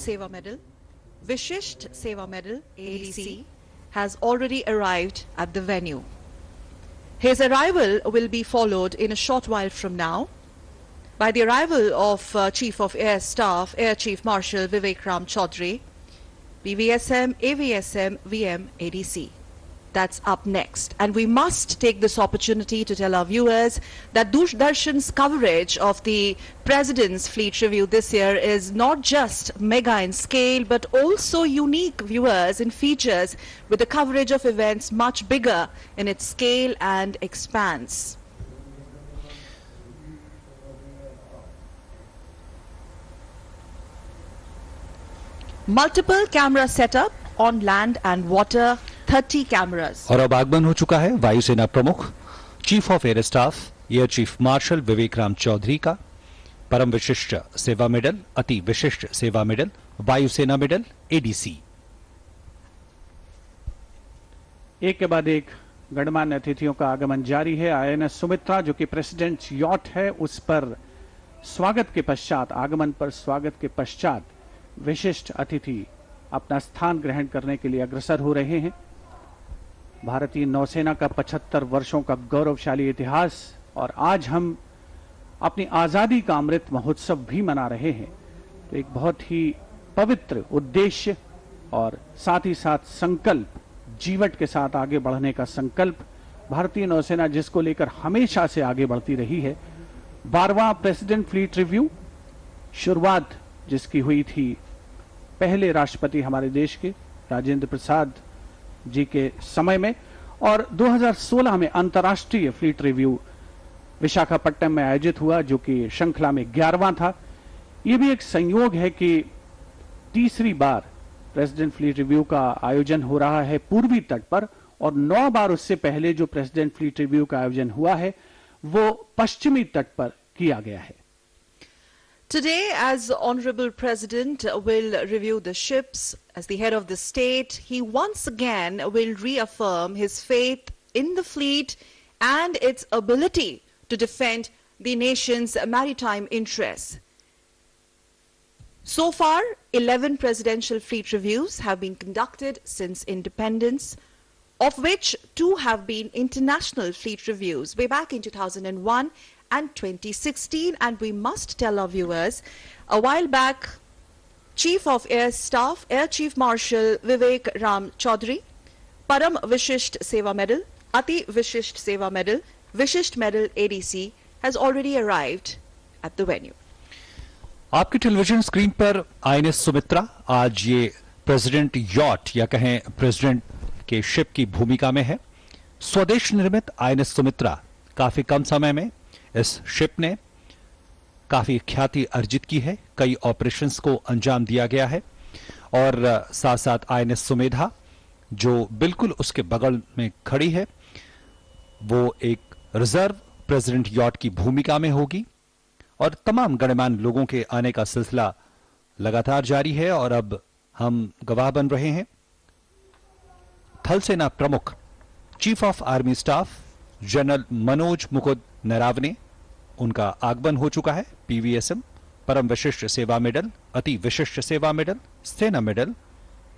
Seva Medal, Vishisht Seva Medal, ADC, has already arrived at the venue. His arrival will be followed in a short while from now by the arrival of Chief of Air Staff, Air Chief Marshal Vikram Chaudhary, BVSM, AVSM, VM, ADC. That's up next. And we must take this opportunity to tell our viewers that Doordarshan's coverage of the President's Fleet Review this year is not just mega in scale, but also unique, viewers, in features, with the coverage of events much bigger in its scale and expanse. Multiple camera setup on land and water, 30 cameras. और अब आगमन हो चुका है वायुसेना प्रमुख chief of air staff air chief marshal Vivekram Chaudhari का परम विशिष्ट सेवा मेडल, अति विशिष्ट सेवा मेडल, वायुसेना मेडल, एडीसी। एक के बाद एक गणमान्य अतिथियों का आगमन जारी है। आईएनएस सुमित्रा जो कि प्रेसिडेंट यॉट है, उस पर स्वागत के पश्चात, आगमन पर स्वागत के पश्चात विशिष्ट अतिथि अपना स्थान ग्रहण करने के लिए अग्रसर हो रहे हैं। भारतीय नौसेना का 75 वर्षों का गौरवशाली इतिहास, और आज हम अपनी आजादी का अमृत महोत्सव भी मना रहे हैं। तो एक बहुत ही पवित्र उद्देश्य और साथ ही साथ संकल्प, जीवट के साथ आगे बढ़ने का संकल्प भारतीय नौसेना जिसको लेकर हमेशा से आगे बढ़ती रही है। 12वां प्रेसिडेंट फ्लीट रिव्यू, शुरुआत जिसकी हुई थी पहले राष्ट्रपति हमारे देश के राजेंद्र प्रसाद जी के समय में, और 2016 में अंतर्राष्ट्रीय फ्लीट रिव्यू विशाखापट्टनम में आयोजित हुआ, जो कि श्रृंखला में 11वां था। यह भी एक संयोग है कि तीसरी बार प्रेसिडेंट फ्लीट रिव्यू का आयोजन हो रहा है पूर्वी तट पर, और 9 बार उससे पहले जो प्रेसिडेंट फ्लीट रिव्यू का आयोजन हुआ है वो पश्चिमी तट पर किया गया है। Today, as Honorable President will review the ships as the head of the state, he once again will reaffirm his faith in the fleet and its ability to defend the nation's maritime interests. So far, 11 presidential fleet reviews have been conducted since independence, of which 2 have been international fleet reviews way back in 2001 and 2016. And we must tell our viewers, a while back, Chief of Air Staff, Air Chief Marshal Vikram Chaudhary, Param Vishisht Seva Medal, Ati Vishisht Seva Medal, Vishisht Medal ADC has already arrived at the venue. आपकी television screen पर INS Sumitra आज ये president yacht या कहें president के ship की भूमिका में है। स्वदेश निर्मित आईएनएस सुमित्रा काफी कम समय में इस शिप ने काफी ख्याति अर्जित की है। कई ऑपरेशंस को अंजाम दिया गया है, और साथ साथ आईएनएस सुमेधा जो बिल्कुल उसके बगल में खड़ी है, वो एक रिजर्व प्रेसिडेंट यॉट की भूमिका में होगी। और तमाम गणमान्य लोगों के आने का सिलसिला लगातार जारी है, और अब हम गवाह बन रहे हैं। थल सेना प्रमुख chief of army staff general Manoj Mukund Naravane, उनका आगमन हो चुका है। पीवीएसएम, परम विशिष्ट सेवा मेडल, अति विशिष्ट सेवा मेडल, सेना मेडल,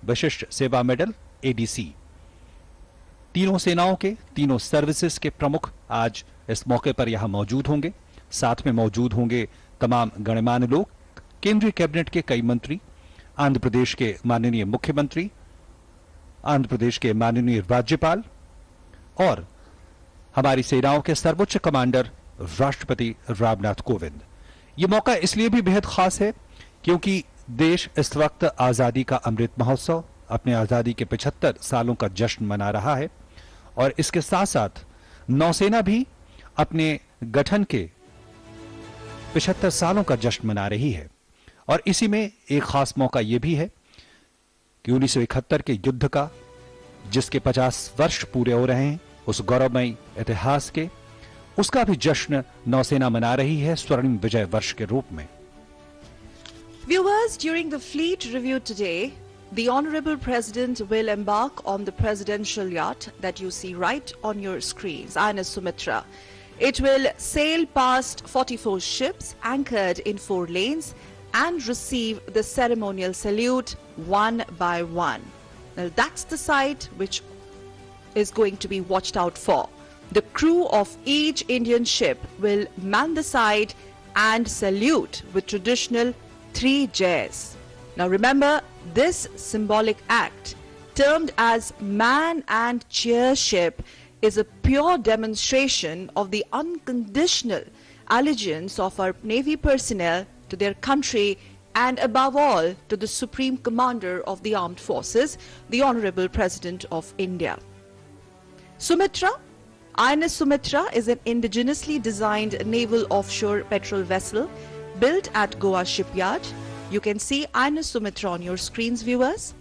विशिष्ट सेवा मेडल, एडीसी। तीनों सेनाओं के, तीनों सर्विसेज के प्रमुख आज इस मौके पर यहां मौजूद होंगे। साथ में मौजूद होंगे तमाम गणमान्य लोग, केंद्रीय कैबिनेट के कई मंत्री, आंध्र प्रदेश के माननीय मुख्यमंत्री, आंध्र प्रदेश के माननीय राज्यपाल, और हमारी सेनाओं के सर्वोच्च कमांडर राष्ट्रपति रामनाथ कोविंद। ये मौका इसलिए भी बेहद खास है क्योंकि देश इस वक्त आजादी का अमृत महोत्सव, अपने आजादी के 75 सालों का जश्न मना रहा है, और इसके साथ साथ नौसेना भी अपने गठन के 75 सालों का जश्न मना रही है। और इसी में एक खास मौका यह भी है कि 1971 के युद्ध का, जिसके 50 वर्ष पूरे हो रहे हैं, उस गौरवमयी इतिहास के, उसका भी जश्न नौसेना मना रही है स्वर्णिम विजय वर्ष के रूप में। Viewers, during the fleet review today, the Honorable President will embark on the presidential yacht that you see right on your screens, INS Sumitra. It will sail past 44 ships anchored in 4 lanes and receive the ceremonial salute one by one. Now that's the sight which is going to be watched out for. The crew of each Indian ship will man the side and salute with traditional 3 jays. Now remember, this symbolic act, termed as man and cheership, is a pure demonstration of the unconditional allegiance of our Navy personnel to their country and above all to the Supreme Commander of the Armed Forces, the Honorable President of India. Sumitra, INS Sumitra is an indigenously designed naval offshore petrol vessel built at Goa shipyard. You can see INS Sumitra on your screens, viewers.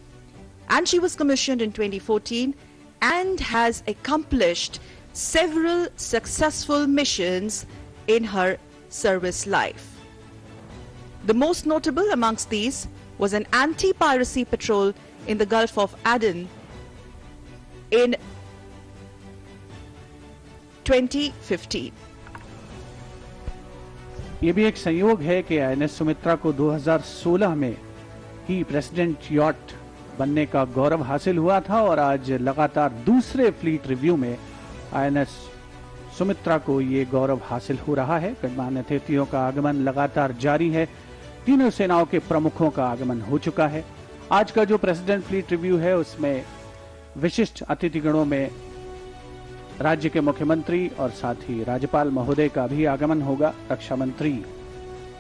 And she was commissioned in 2014 and has accomplished several successful missions in her service life. The most notable amongst these was an anti-piracy patrol in the Gulf of Aden in 2015. ये भी एक संयोग है कि INS Sumitra को 2016 में ही president yacht बनने का गौरव हासिल हुआ था और आज लगातार दूसरे फ्लीट रिव्यू में आईएनएस सुमित्रा को ये गौरव हासिल हो रहा है। गणमान्य अतिथियों का आगमन लगातार जारी है। तीनों सेनाओं के प्रमुखों का आगमन हो चुका है। आज का जो प्रेसिडेंट फ्लीट रिव्यू है उसमें विशिष्ट अतिथिगणों में राज्य के मुख्यमंत्री और साथ ही राज्यपाल महोदय का भी आगमन होगा। रक्षा मंत्री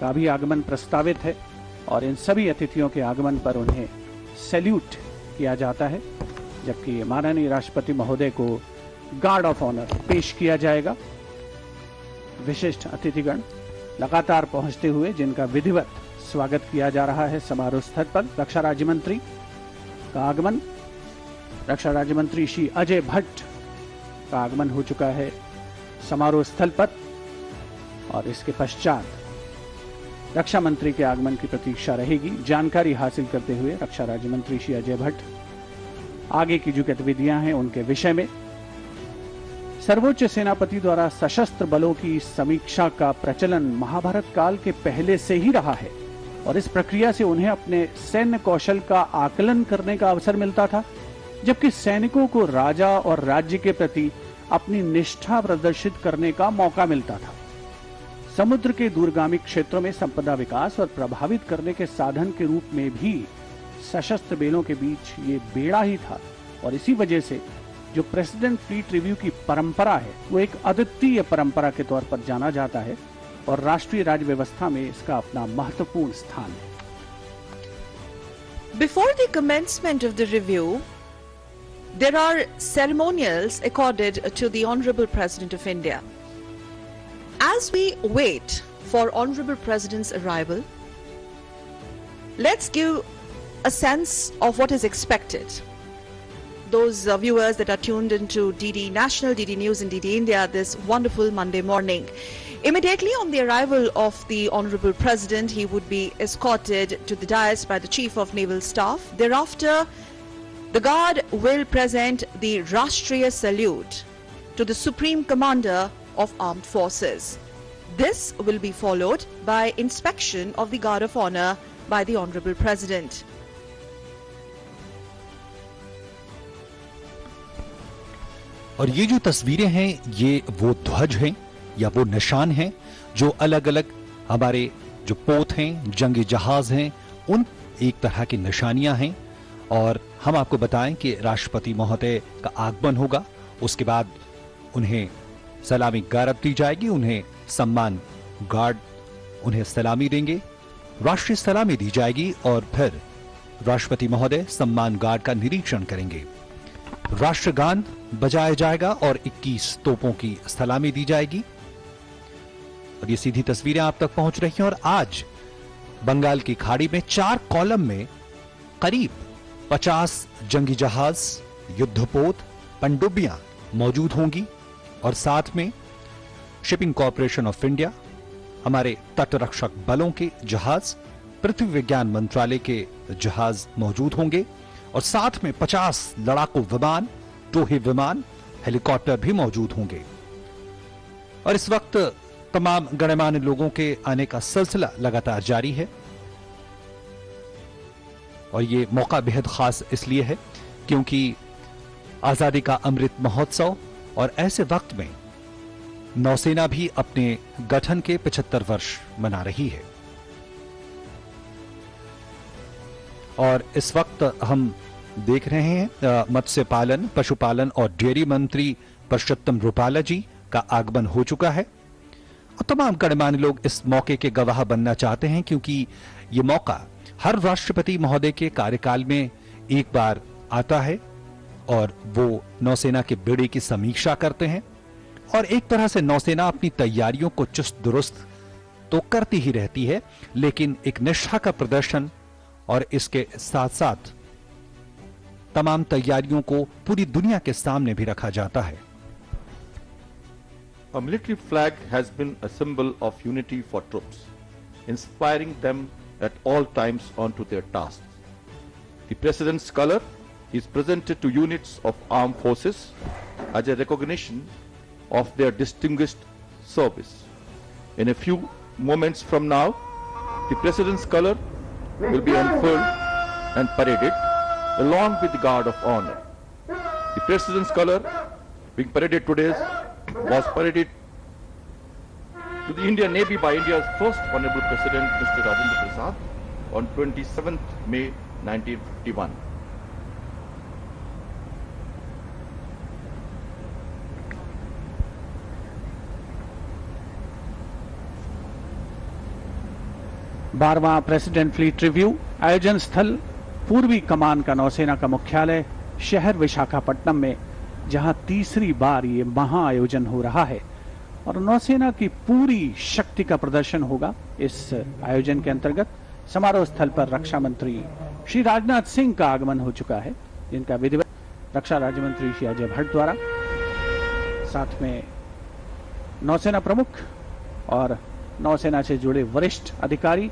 का भी आगमन प्रस्तावित है और इन सभी अतिथियों के आगमन पर उन्हें सैल्यूट किया जाता है, जबकि माननीय राष्ट्रपति महोदय को गार्ड ऑफ ऑनर पेश किया जाएगा। विशिष्ट अतिथिगण लगातार पहुंचते हुए जिनका विधिवत स्वागत किया जा रहा है समारोह स्थल पर। रक्षा राज्य मंत्री का आगमन, रक्षा राज्य मंत्री श्री अजय भट्ट का आगमन हो चुका है समारोह स्थल पर और इसके पश्चात रक्षा मंत्री के आगमन की प्रतीक्षा रहेगी। जानकारी हासिल करते हुए रक्षा राज्य मंत्री श्री अजय भट्ट आगे की जो गतिविधियां हैं उनके विषय में सर्वोच्च सेनापति द्वारा सशस्त्र बलों की समीक्षा का प्रचलन महाभारत काल के पहले से ही रहा है और इस प्रक्रिया से उन्हें अपने सैन्य कौशल का आकलन करने का अवसर मिलता था, जबकि सैनिकों को राजा और राज्य के प्रति अपनी निष्ठा प्रदर्शित करने का मौका मिलता था। समुद्र के दूरगामी क्षेत्रों में संपदा विकास और प्रभावित करने के साधन के रूप में भी सशस्त्र बलों के बीच ये बेड़ा ही था और इसी वजह से जो प्रेसिडेंट फ्लीट रिव्यू की परंपरा है वो एक अद्वितीय परंपरा के तौर पर जाना जाता है और राष्ट्रीय राज्य व्यवस्था में इसका अपना महत्वपूर्ण स्थान है। Before the commencement of the review, there are ceremonials accorded to the Honorable President of India. As we wait for Honorable President's arrival, let's give a sense of what is expected. Those viewers that are tuned into DD National, DD News and DD India this wonderful Monday morning. Immediately on the arrival of the Honorable President, he would be escorted to the dais by the Chief of Naval Staff. Thereafter, the Guard will present the Rashtriya Salute to the Supreme Commander of Armed Forces. This will be followed by inspection of the Guard of Honor by the Honorable President. और ये जो तस्वीरें हैं ये वो ध्वज हैं या वो निशान हैं जो अलग अलग हमारे जो पोत हैं, जंगी जहाज हैं, उन एक तरह की निशानियां हैं। और हम आपको बताएं कि राष्ट्रपति महोदय का आगमन होगा, उसके बाद उन्हें सलामी गारद दी जाएगी, उन्हें सम्मान गार्ड उन्हें सलामी देंगे, राष्ट्रीय सलामी दी जाएगी और फिर राष्ट्रपति महोदय सम्मान गार्ड का निरीक्षण करेंगे। राष्ट्रगान बजाया जाएगा और 21 तोपों की सलामी दी जाएगी। और ये सीधी तस्वीरें आप तक पहुंच रही हैं। और आज बंगाल की खाड़ी में 4 कॉलम में करीब 50 जंगी जहाज, युद्धपोत, पनडुब्बियां मौजूद होंगी और साथ में शिपिंग कॉरपोरेशन ऑफ इंडिया, हमारे तटरक्षक बलों के जहाज, पृथ्वी विज्ञान मंत्रालय के जहाज मौजूद होंगे और साथ में 50 लड़ाकू विमान, टोहे विमान, हेलीकॉप्टर भी मौजूद होंगे। और इस वक्त तमाम गणमान्य लोगों के आने का सिलसिला लगातार जारी है। और ये मौका बेहद खास इसलिए है क्योंकि आजादी का अमृत महोत्सव और ऐसे वक्त में नौसेना भी अपने गठन के 75 वर्ष मना रही है। और इस वक्त हम देख रहे हैं मत्स्य पालन, पशुपालन और डेयरी मंत्री परषोत्तम रूपाला जी का आगमन हो चुका है और तमाम गणमान्य लोग इस मौके के गवाह बनना चाहते हैं क्योंकि ये मौका हर राष्ट्रपति महोदय के कार्यकाल में एक बार आता है और वो नौसेना के बेड़े की समीक्षा करते हैं और एक तरह से नौसेना अपनी तैयारियों को चुस्त दुरुस्त तो करती ही रहती है, लेकिन एक निष्ठा का प्रदर्शन और इसके साथ साथ तमाम तैयारियों को पूरी दुनिया के सामने भी रखा जाता है। A military flag has been a symbol of unity for troops, inspiring them at all times onto their tasks. The President's color is presented to units of armed forces as a recognition of their distinguished service. In a few moments from now, the President's color will be unfurled and paraded along with the Guard of Honor. The President's color being paraded today was paraded to the Indian Navy by India's first Honorable President Mr. Rajendra Prasad on 27th May 1951. बारहवां president fleet review आयोजन स्थल पूर्वी कमान का नौसेना का मुख्यालय शहर विशाखापट्टनम में, जहां तीसरी बार ये महा आयोजन हो रहा है और नौसेना की पूरी शक्ति का प्रदर्शन होगा। इस आयोजन के अंतर्गत समारोह स्थल पर रक्षा मंत्री श्री राजनाथ सिंह का आगमन हो चुका है, जिनका विधिवत रक्षा राज्य मंत्री श्री अजय भट्ट द्वारा, साथ में नौसेना प्रमुख और नौसेना से जुड़े वरिष्ठ अधिकारी।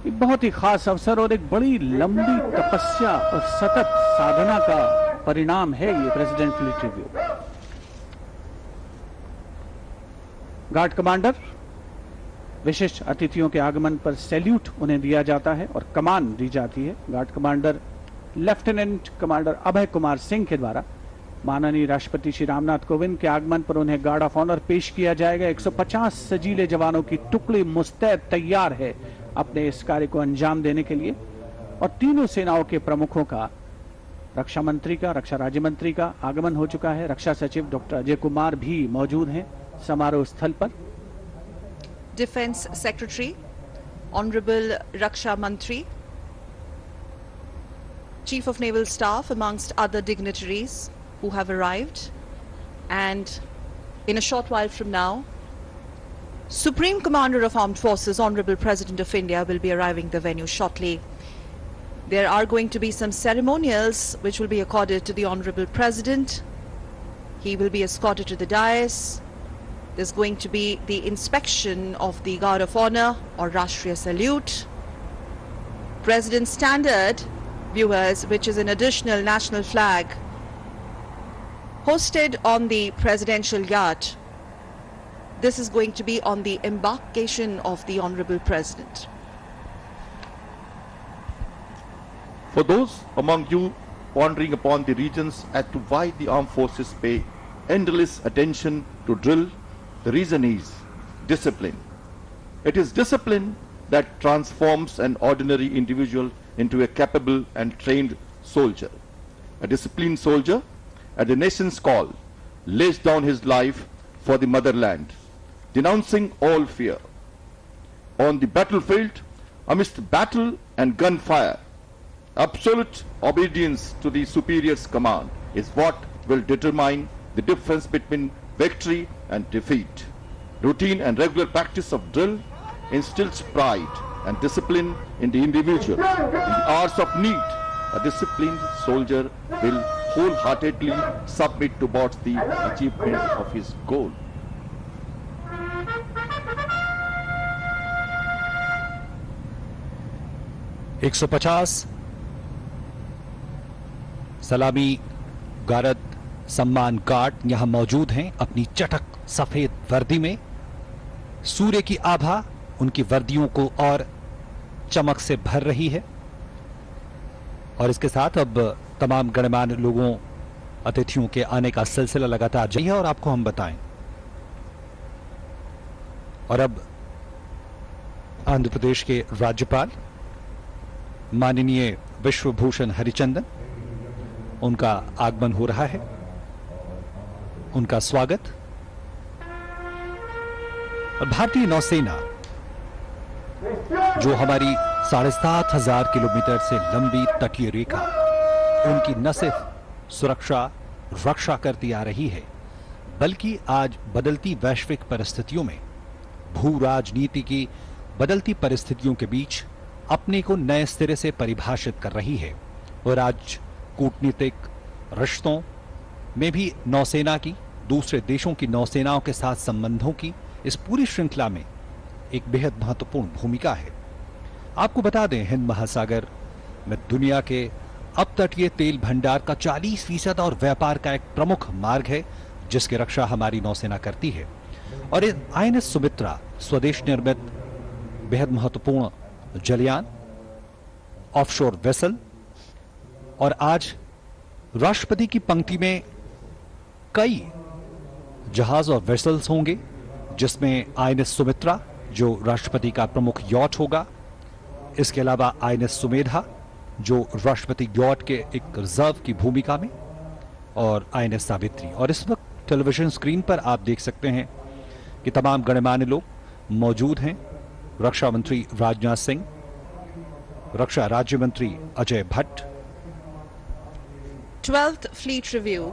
एक बहुत ही खास अवसर और एक बड़ी लंबी तपस्या और सतत साधना का परिणाम है ये president fleet review. Guard commander विशिष्ट अतिथियों के आगमन पर सैल्यूट उन्हें दिया जाता है और कमान दी जाती है। Guard commander lieutenant commander Abhay Kumar Singh के द्वारा माननीय राष्ट्रपति श्री रामनाथ कोविंद के आगमन पर उन्हें गार्ड ऑफ ऑनर पेश किया जाएगा। 150 सजीले जवानों की टुकड़ी मुस्तैद तैयार है अपने इस कार्य को अंजाम देने के लिए और तीनों सेनाओं के प्रमुखों का, रक्षा मंत्री का, रक्षा राज्य मंत्री का आगमन हो चुका है। रक्षा सचिव डॉक्टर अजय कुमार भी मौजूद हैं समारोह स्थल पर। Defense Secretary, Honorable Raksha Mantri, Chief of Naval Staff, amongst other dignitaries who have arrived, and in a short while from now, Supreme Commander of Armed Forces, Honorable President of India, will be arriving the venue shortly. There are going to be some ceremonials which will be accorded to the Honorable President. He will be escorted to the dais. There's going to be the inspection of the Guard of Honor or Rashtriya Salute. President's Standard, viewers, which is an additional national flag, hosted on the presidential yacht. This is going to be on the embarkation of the Honorable President. For those among you pondering upon the reasons as to why the armed forces pay endless attention to drill, the reason is discipline. It is discipline that transforms an ordinary individual into a capable and trained soldier. A disciplined soldier, at the nation's call, lays down his life for the motherland, denouncing all fear. On the battlefield, amidst battle and gunfire, absolute obedience to the superior's command is what will determine the difference between victory and defeat. Routine and regular practice of drill instills pride and discipline in the individual. In the hours of need, a disciplined soldier will wholeheartedly submit towards the achievement of his goal. एक 150 सलामी गारद सम्मान guard यहां मौजूद हैं अपनी चटक सफेद वर्दी में। सूर्य की आभा उनकी वर्दियों को और चमक से भर रही है। और इसके साथ अब तमाम गणमान्य लोगों अतिथियों के आने का सिलसिला लगातार जारी है और आपको हम बताएं। और अब आंध्र प्रदेश के राज्यपाल माननीय विश्वभूषण हरिचंदन, उनका आगमन हो रहा है, उनका स्वागत। और भारतीय नौसेना जो हमारी 7,500 किलोमीटर से लंबी तटीय रेखा, उनकी न सिर्फ सुरक्षा रक्षा करती आ रही है, बल्कि आज बदलती वैश्विक परिस्थितियों में, भू राजनीति की बदलती परिस्थितियों के बीच अपने को नए सिरे से परिभाषित कर रही है। और आज कूटनीतिक रिश्तों में भी नौसेना की दूसरे देशों की नौसेनाओं के साथ संबंधों की इस पूरी श्रृंखला में एक बेहद महत्वपूर्ण भूमिका है। आपको बता दें, हिंद महासागर में दुनिया के अपतटीय तेल भंडार का 40% और व्यापार का एक प्रमुख मार्ग है, जिसकी रक्षा हमारी नौसेना करती है। और इस आईएनएस सुमित्रा स्वदेश निर्मित बेहद महत्वपूर्ण जलयान, ऑफशोर वेसल, और आज राष्ट्रपति की पंक्ति में कई जहाज और वेसल्स होंगे, जिसमें आईएनएस सुमित्रा जो राष्ट्रपति का प्रमुख यॉट होगा, इसके अलावा आईएनएस सुमेधा जो राष्ट्रपति यॉट के एक रिजर्व की भूमिका में, और आईएनएस सावित्री। और इस वक्त टेलीविजन स्क्रीन पर आप देख सकते हैं कि तमाम गणमान्य लोग मौजूद हैं। रक्षा मंत्री राजनाथ सिंह, रक्षा राज्य मंत्री Ajay Bhatt. 12th Fleet Review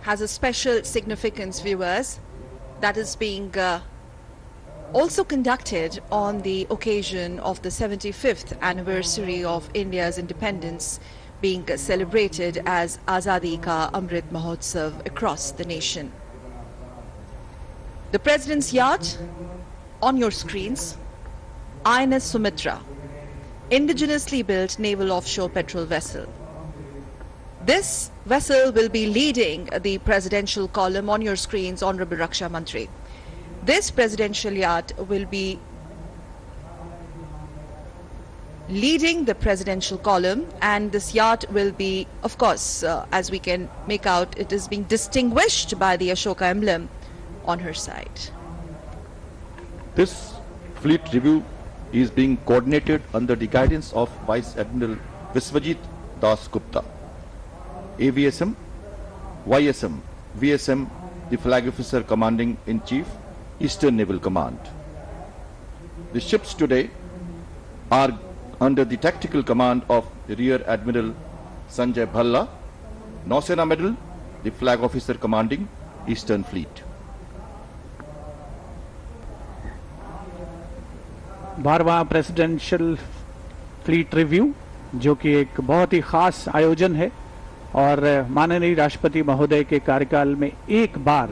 has a special significance, viewers, that is being also conducted on the occasion of the 75th anniversary of India's independence, being celebrated as Azadi Ka Amrit Mahotsav across the nation. The President's yacht on your screens, INS Sumitra, indigenously built naval offshore petrol vessel. This vessel will be leading the presidential column on your screens, Honorable Raksha Mantri. This presidential yacht will be leading the presidential column, and this yacht will be, of course, as we can make out, it is being distinguished by the Ashoka emblem on her side. This fleet review is being coordinated under the guidance of Vice Admiral Viswajit Das Gupta, AVSM, YSM, VSM, the Flag Officer Commanding in Chief, Eastern Naval Command. The ships today are under the tactical command of Rear Admiral Sanjay Bhalla, Nausena Medal, the Flag Officer Commanding Eastern Fleet. 12वां presidential fleet review, जो कि एक बहुत ही खास आयोजन है और माननीय राष्ट्रपति महोदय के कार्यकाल में एक बार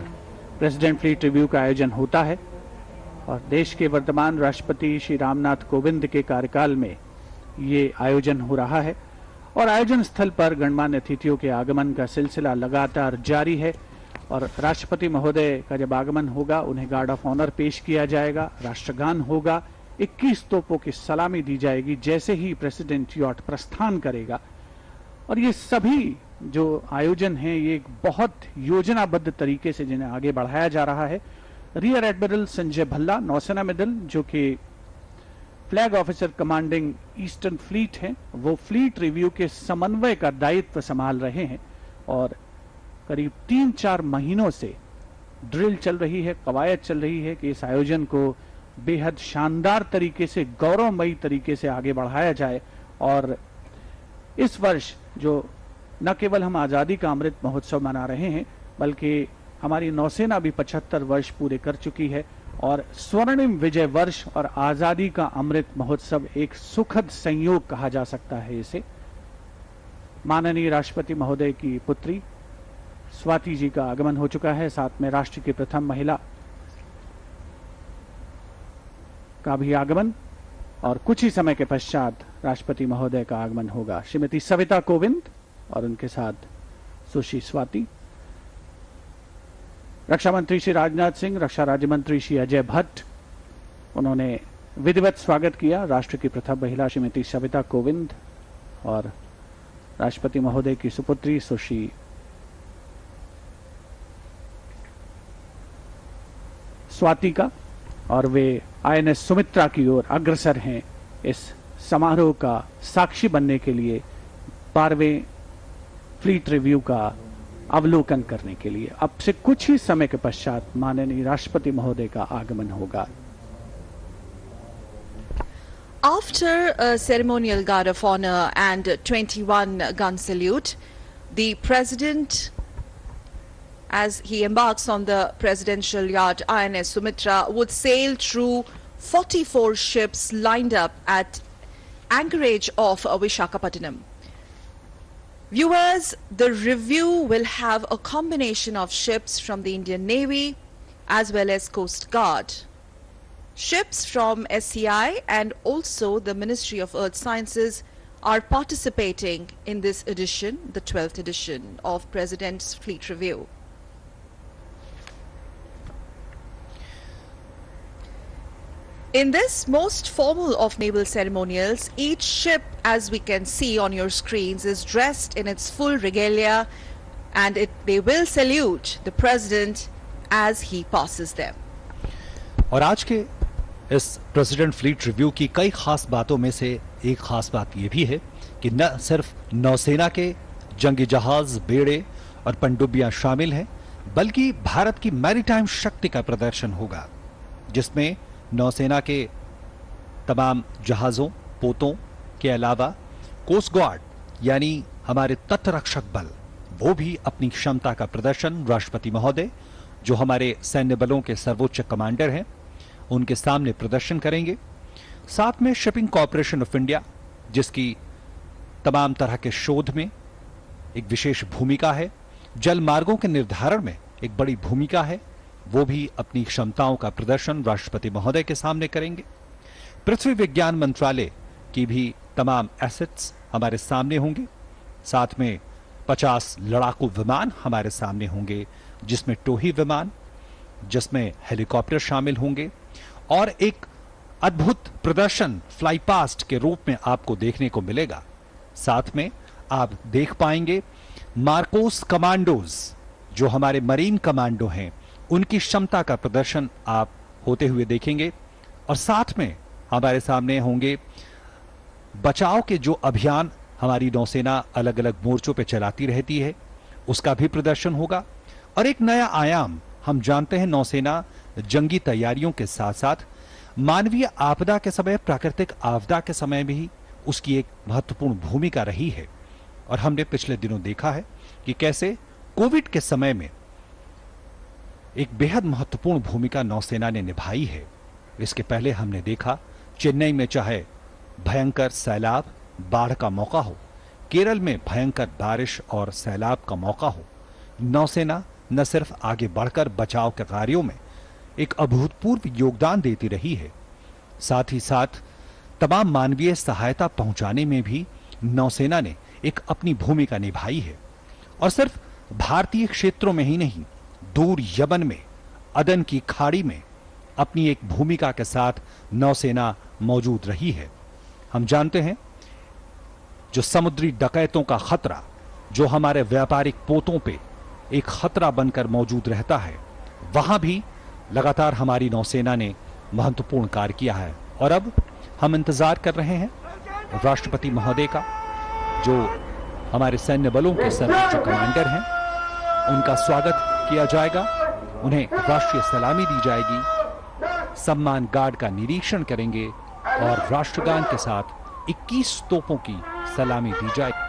प्रेसिडेंट फ्लीट रिव्यू का आयोजन होता है। और देश के वर्तमान राष्ट्रपति श्री रामनाथ कोविंद के कार्यकाल में ये आयोजन हो रहा है। और आयोजन स्थल पर गणमान्य अतिथियों के आगमन का सिलसिला लगातार जारी है। और राष्ट्रपति महोदय का जब आगमन होगा, उन्हें गार्ड ऑफ ऑनर पेश किया जाएगा, राष्ट्रगान होगा, 21 तोपों की सलामी दी जाएगी जैसे ही प्रेसिडेंट यॉट प्रस्थान करेगा। और ये सभी जो आयोजन हैं, ये एक बहुत योजनाबद्ध तरीके से जिन्हें आगे बढ़ाया जा रहा है। रियर एडमिरल संजय भल्ला, नौसेना मेडल, जो कि flag officer commanding eastern fleet हैं, वो फ्लीट रिव्यू के समन्वय का दायित्व संभाल रहे हैं। और करीब 3-4 महीनों से ड्रिल चल रही है, कवायद चल रही है कि इस आयोजन को बेहद शानदार तरीके से, गौरवमयी तरीके से आगे बढ़ाया जाए। और इस वर्ष जो न केवल हम आज़ादी का अमृत महोत्सव मना रहे हैं, बल्कि हमारी नौसेना भी 75 वर्ष पूरे कर चुकी है। और स्वर्णिम विजय वर्ष और आज़ादी का अमृत महोत्सव एक सुखद संयोग कहा जा सकता है इसे। माननीय राष्ट्रपति महोदय की पुत्री स्वाति जी का आगमन हो चुका है, साथ में राष्ट्र की प्रथम महिला का भी आगमन, और कुछ ही समय के पश्चात राष्ट्रपति महोदय का आगमन होगा। श्रीमती सविता कोविंद और उनके साथ सुश्री स्वाति, रक्षा मंत्री श्री राजनाथ सिंह, रक्षा राज्य मंत्री श्री अजय भट्ट, उन्होंने विधिवत स्वागत किया राष्ट्र की प्रथम महिला श्रीमती सविता कोविंद और राष्ट्रपति महोदय की सुपुत्री सुश्री स्वाति का, और वे आईएनएस सुमित्रा की ओर अग्रसर हैं इस समारोह का साक्षी बनने के लिए, 12वें फ्लीट रिव्यू का अवलोकन करने के लिए। अब से कुछ ही समय के पश्चात माननीय राष्ट्रपति महोदय का आगमन होगा। After a ceremonial guard of honor and 21 gun salute, the President, as he embarks on the presidential yacht INS Sumitra, would sail through 44 ships lined up at anchorage of VISAKAPATNAM. Viewers, the review will have a combination of ships from the Indian Navy as well as Coast Guard. Ships from SCI and also the Ministry of Earth Sciences are participating in this edition, the 12th edition of President's Fleet Review. In this most formal of naval ceremonials, each ship, as we can see on your screens, is dressed in its full regalia, and they will salute the President as he passes them. और आज के इस president fleet review की कई खास बातों में से एक खास बात यह भी है कि न सिर्फ नौसेना के जंगी जहाज, बेड़े और पनडुब्बियां शामिल हैं, बल्कि भारत की मैरीटाइम शक्ति का प्रदर्शन होगा, जिसमें नौसेना के तमाम जहाजों, पोतों के अलावा कोस्ट गार्ड यानी हमारे तटरक्षक बल, वो भी अपनी क्षमता का प्रदर्शन राष्ट्रपति महोदय, जो हमारे सैन्य बलों के सर्वोच्च कमांडर हैं, उनके सामने प्रदर्शन करेंगे। साथ में शिपिंग कॉर्पोरेशन ऑफ इंडिया, जिसकी तमाम तरह के शोध में एक विशेष भूमिका है, जल मार्गों के निर्धारण में एक बड़ी भूमिका है, वो भी अपनी क्षमताओं का प्रदर्शन राष्ट्रपति महोदय के सामने करेंगे। पृथ्वी विज्ञान मंत्रालय की भी तमाम एसेट्स हमारे सामने होंगे। साथ में 50 लड़ाकू विमान हमारे सामने होंगे, जिसमें टोही विमान, जिसमें हेलीकॉप्टर शामिल होंगे, और एक अद्भुत प्रदर्शन फ्लाई पास्ट के रूप में आपको देखने को मिलेगा। साथ में आप देख पाएंगे मार्कोस कमांडोज, जो हमारे मरीन कमांडो हैं, उनकी क्षमता का प्रदर्शन आप होते हुए देखेंगे। और साथ में हमारे सामने होंगे बचाव के जो अभियान हमारी नौसेना अलग अलग मोर्चों पे चलाती रहती है, उसका भी प्रदर्शन होगा। और एक नया आयाम, हम जानते हैं नौसेना जंगी तैयारियों के साथ साथ मानवीय आपदा के समय, प्राकृतिक आपदा के समय भी उसकी एक महत्वपूर्ण भूमिका रही है। और हमने पिछले दिनों देखा है कि कैसे कोविड के समय में एक बेहद महत्वपूर्ण भूमिका नौसेना ने निभाई है। इसके पहले हमने देखा चेन्नई में चाहे भयंकर सैलाब, बाढ़ का मौका हो, केरल में भयंकर बारिश और सैलाब का मौका हो, नौसेना न सिर्फ आगे बढ़कर बचाव के कार्यों में एक अभूतपूर्व योगदान देती रही है, साथ ही साथ तमाम मानवीय सहायता पहुंचाने में भी नौसेना ने एक अपनी भूमिका निभाई है। और सिर्फ भारतीय क्षेत्रों में ही नहीं, दूर यमन में अदन की खाड़ी में अपनी एक भूमिका के साथ नौसेना मौजूद रही है। हम जानते हैं जो समुद्री डकैतों का खतरा, जो हमारे व्यापारिक पोतों पे एक खतरा बनकर मौजूद रहता है, वहां भी लगातार हमारी नौसेना ने महत्वपूर्ण कार्य किया है। और अब हम इंतजार कर रहे हैं राष्ट्रपति महोदय का, जो हमारे सैन्य बलों के सर्वोच्च कमांडर हैं। उनका स्वागत किया जाएगा, उन्हें राष्ट्रीय सलामी दी जाएगी, सम्मान गार्ड का निरीक्षण करेंगे और राष्ट्रगान के साथ 21 तोपों की सलामी दी जाएगी।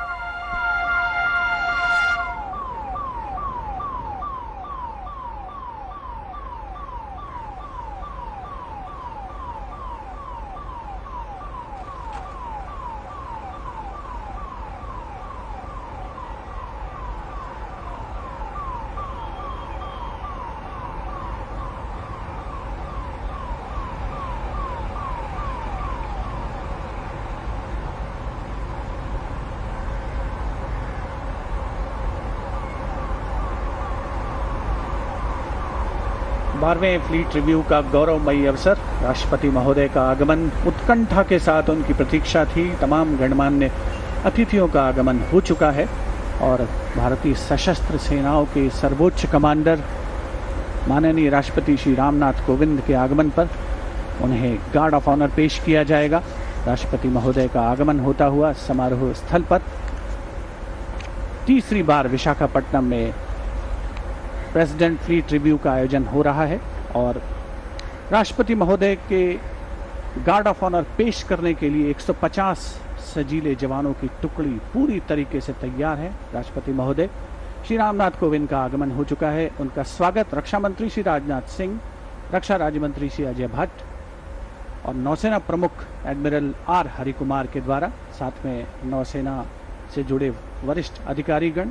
बारहवें फ्लीट रिव्यू का गौरवमयी अवसर, राष्ट्रपति महोदय का आगमन उत्कंठा के साथ उनकी प्रतीक्षा थी। तमाम गणमान्य अतिथियों का आगमन हो चुका है और भारतीय सशस्त्र सेनाओं के सर्वोच्च कमांडर माननीय राष्ट्रपति श्री रामनाथ कोविंद के आगमन पर उन्हें गार्ड ऑफ ऑनर पेश किया जाएगा। राष्ट्रपति महोदय का आगमन होता हुआ समारोह स्थल पर तीसरी बार विशाखापट्टनम में प्रेसिडेंट फ्लीट रिव्यू का आयोजन हो रहा है और राष्ट्रपति महोदय के गार्ड ऑफ ऑनर पेश करने के लिए 150 सजीले जवानों की टुकड़ी पूरी तरीके से तैयार है। राष्ट्रपति महोदय श्री रामनाथ कोविंद का आगमन हो चुका है। उनका स्वागत रक्षा मंत्री श्री राजनाथ सिंह, रक्षा राज्य मंत्री श्री अजय भट्ट और नौसेना प्रमुख एडमिरल आर हरिकुमार के द्वारा, साथ में नौसेना से जुड़े वरिष्ठ अधिकारीगण।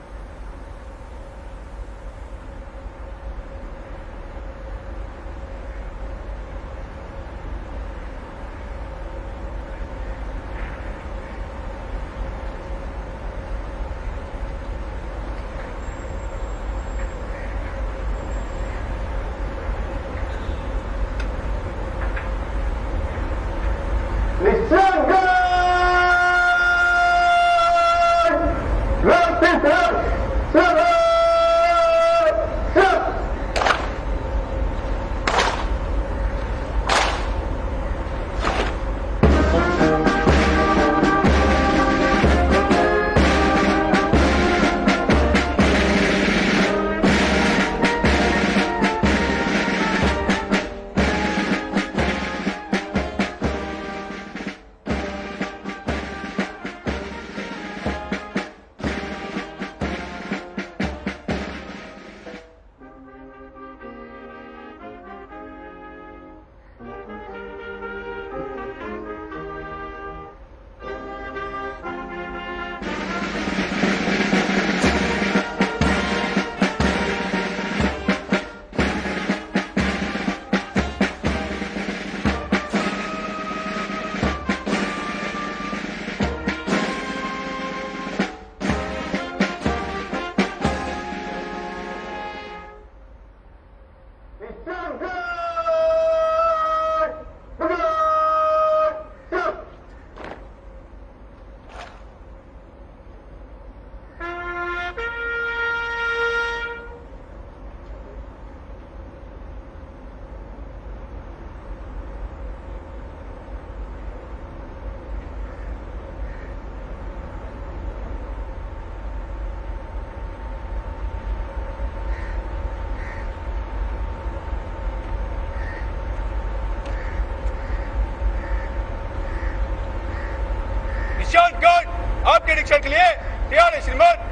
आपके निरीक्षण के लिए तैयार है श्रीमान।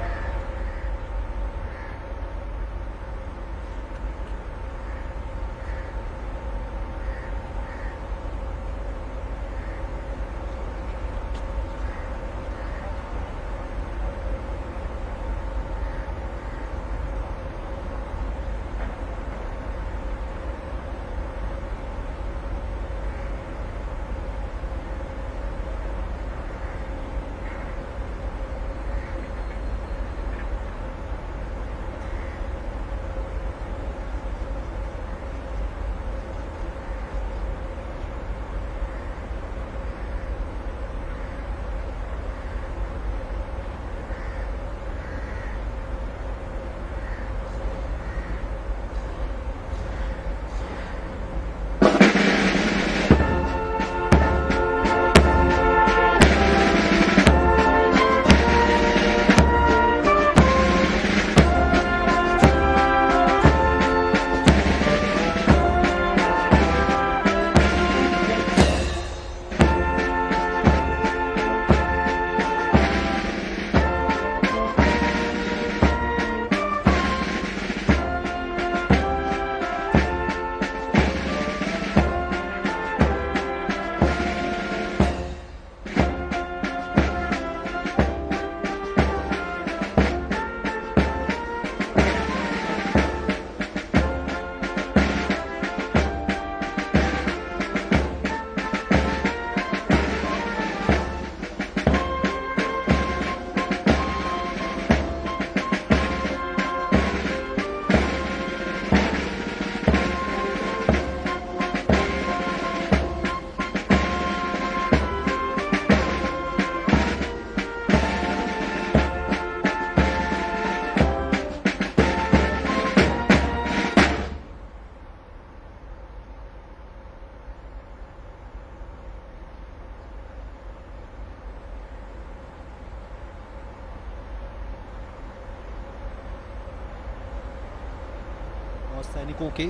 नौसैनिकों के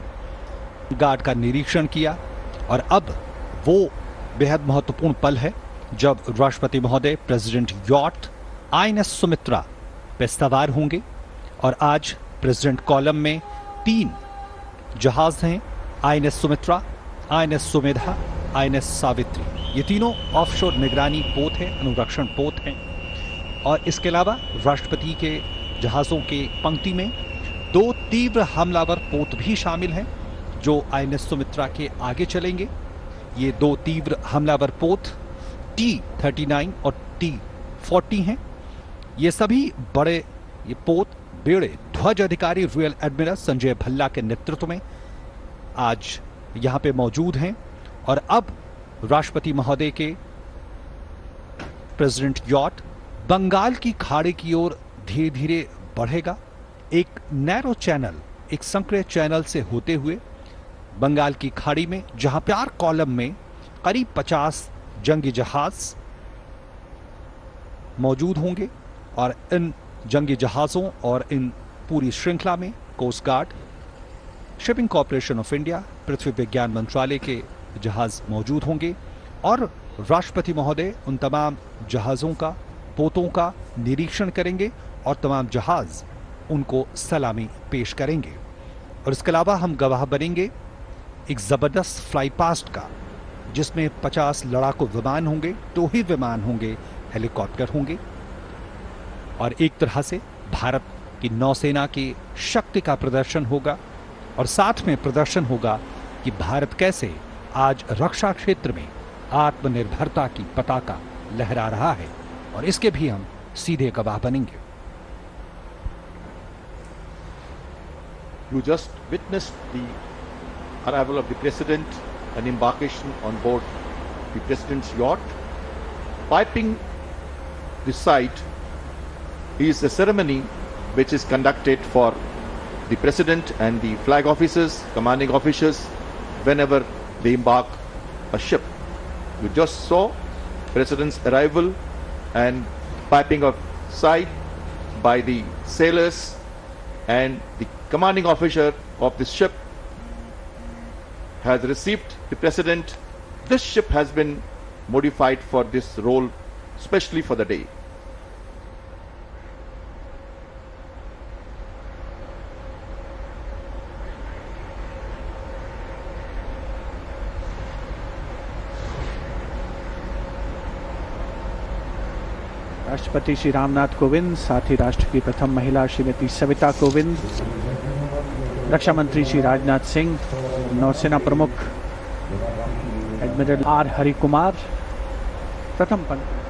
गार्ड का निरीक्षण किया और अब वो बेहद महत्वपूर्ण पल है जब राष्ट्रपति महोदय प्रेसिडेंट यॉट आईएनएस सुमित्रा पे सवार होंगे। और आज प्रेसिडेंट कॉलम में 3 जहाज हैं, INS Sumitra, INS Sumedha, INS Savitri. ये तीनों ऑफशोर निगरानी पोत हैं, अनुरक्षण पोत हैं। और इसके अलावा राष्ट्रपति के जहाजों के पंक्ति में 2 तीव्र हमलावर पोत भी शामिल हैं जो आईएनएस सुमित्रा के आगे चलेंगे। ये 2 तीव्र हमलावर पोत T-39 और T-40 हैं। ये सभी बड़े ये पोत बेड़े ध्वज अधिकारी रियल एडमिरल संजय भल्ला के नेतृत्व में आज यहां पे मौजूद हैं। और अब राष्ट्रपति महोदय के प्रेसिडेंट यॉट बंगाल की खाड़ी की ओर धीरे धीरे बढ़ेगा। एक नैरो चैनल, एक संकरे चैनल से होते हुए बंगाल की खाड़ी में, जहां प्यार कॉलम में करीब 50 जंगी जहाज मौजूद होंगे। और इन जंगी जहाजों और इन पूरी श्रृंखला में coast guard, shipping corporation of India, पृथ्वी विज्ञान मंत्रालय के जहाज मौजूद होंगे। और राष्ट्रपति महोदय उन तमाम जहाजों का, पोतों का निरीक्षण करेंगे और तमाम जहाज उनको सलामी पेश करेंगे। और इसके अलावा हम गवाह बनेंगे एक जबरदस्त फ्लाई पास्ट का, जिसमें 50 लड़ाकू विमान होंगे, टोही विमान होंगे, हेलीकॉप्टर होंगे। और एक तरह से भारत की नौसेना की शक्ति का प्रदर्शन होगा। और साथ में प्रदर्शन होगा कि भारत कैसे आज रक्षा क्षेत्र में आत्मनिर्भरता की पताका लहरा रहा है। और इसके भी हम सीधे गवाह बनेंगे। You just witnessed the arrival of the President and embarkation on board the President's yacht. Piping the sight is a ceremony which is conducted for the President and the flag officers, commanding officers, whenever they embark a ship. You just saw President's arrival and piping of sight by the sailors and the commanding officer of this ship has received the President. This ship has been modified for this role, especially for the day. राष्ट्रपति श्री रामनाथ कोविंद, साथ ही राष्ट्र की प्रथम महिला श्रीमती सविता कोविंद, रक्षा मंत्री श्री राजनाथ सिंह, नौसेना प्रमुख admiral R Harikumar प्रथम पंक्ति।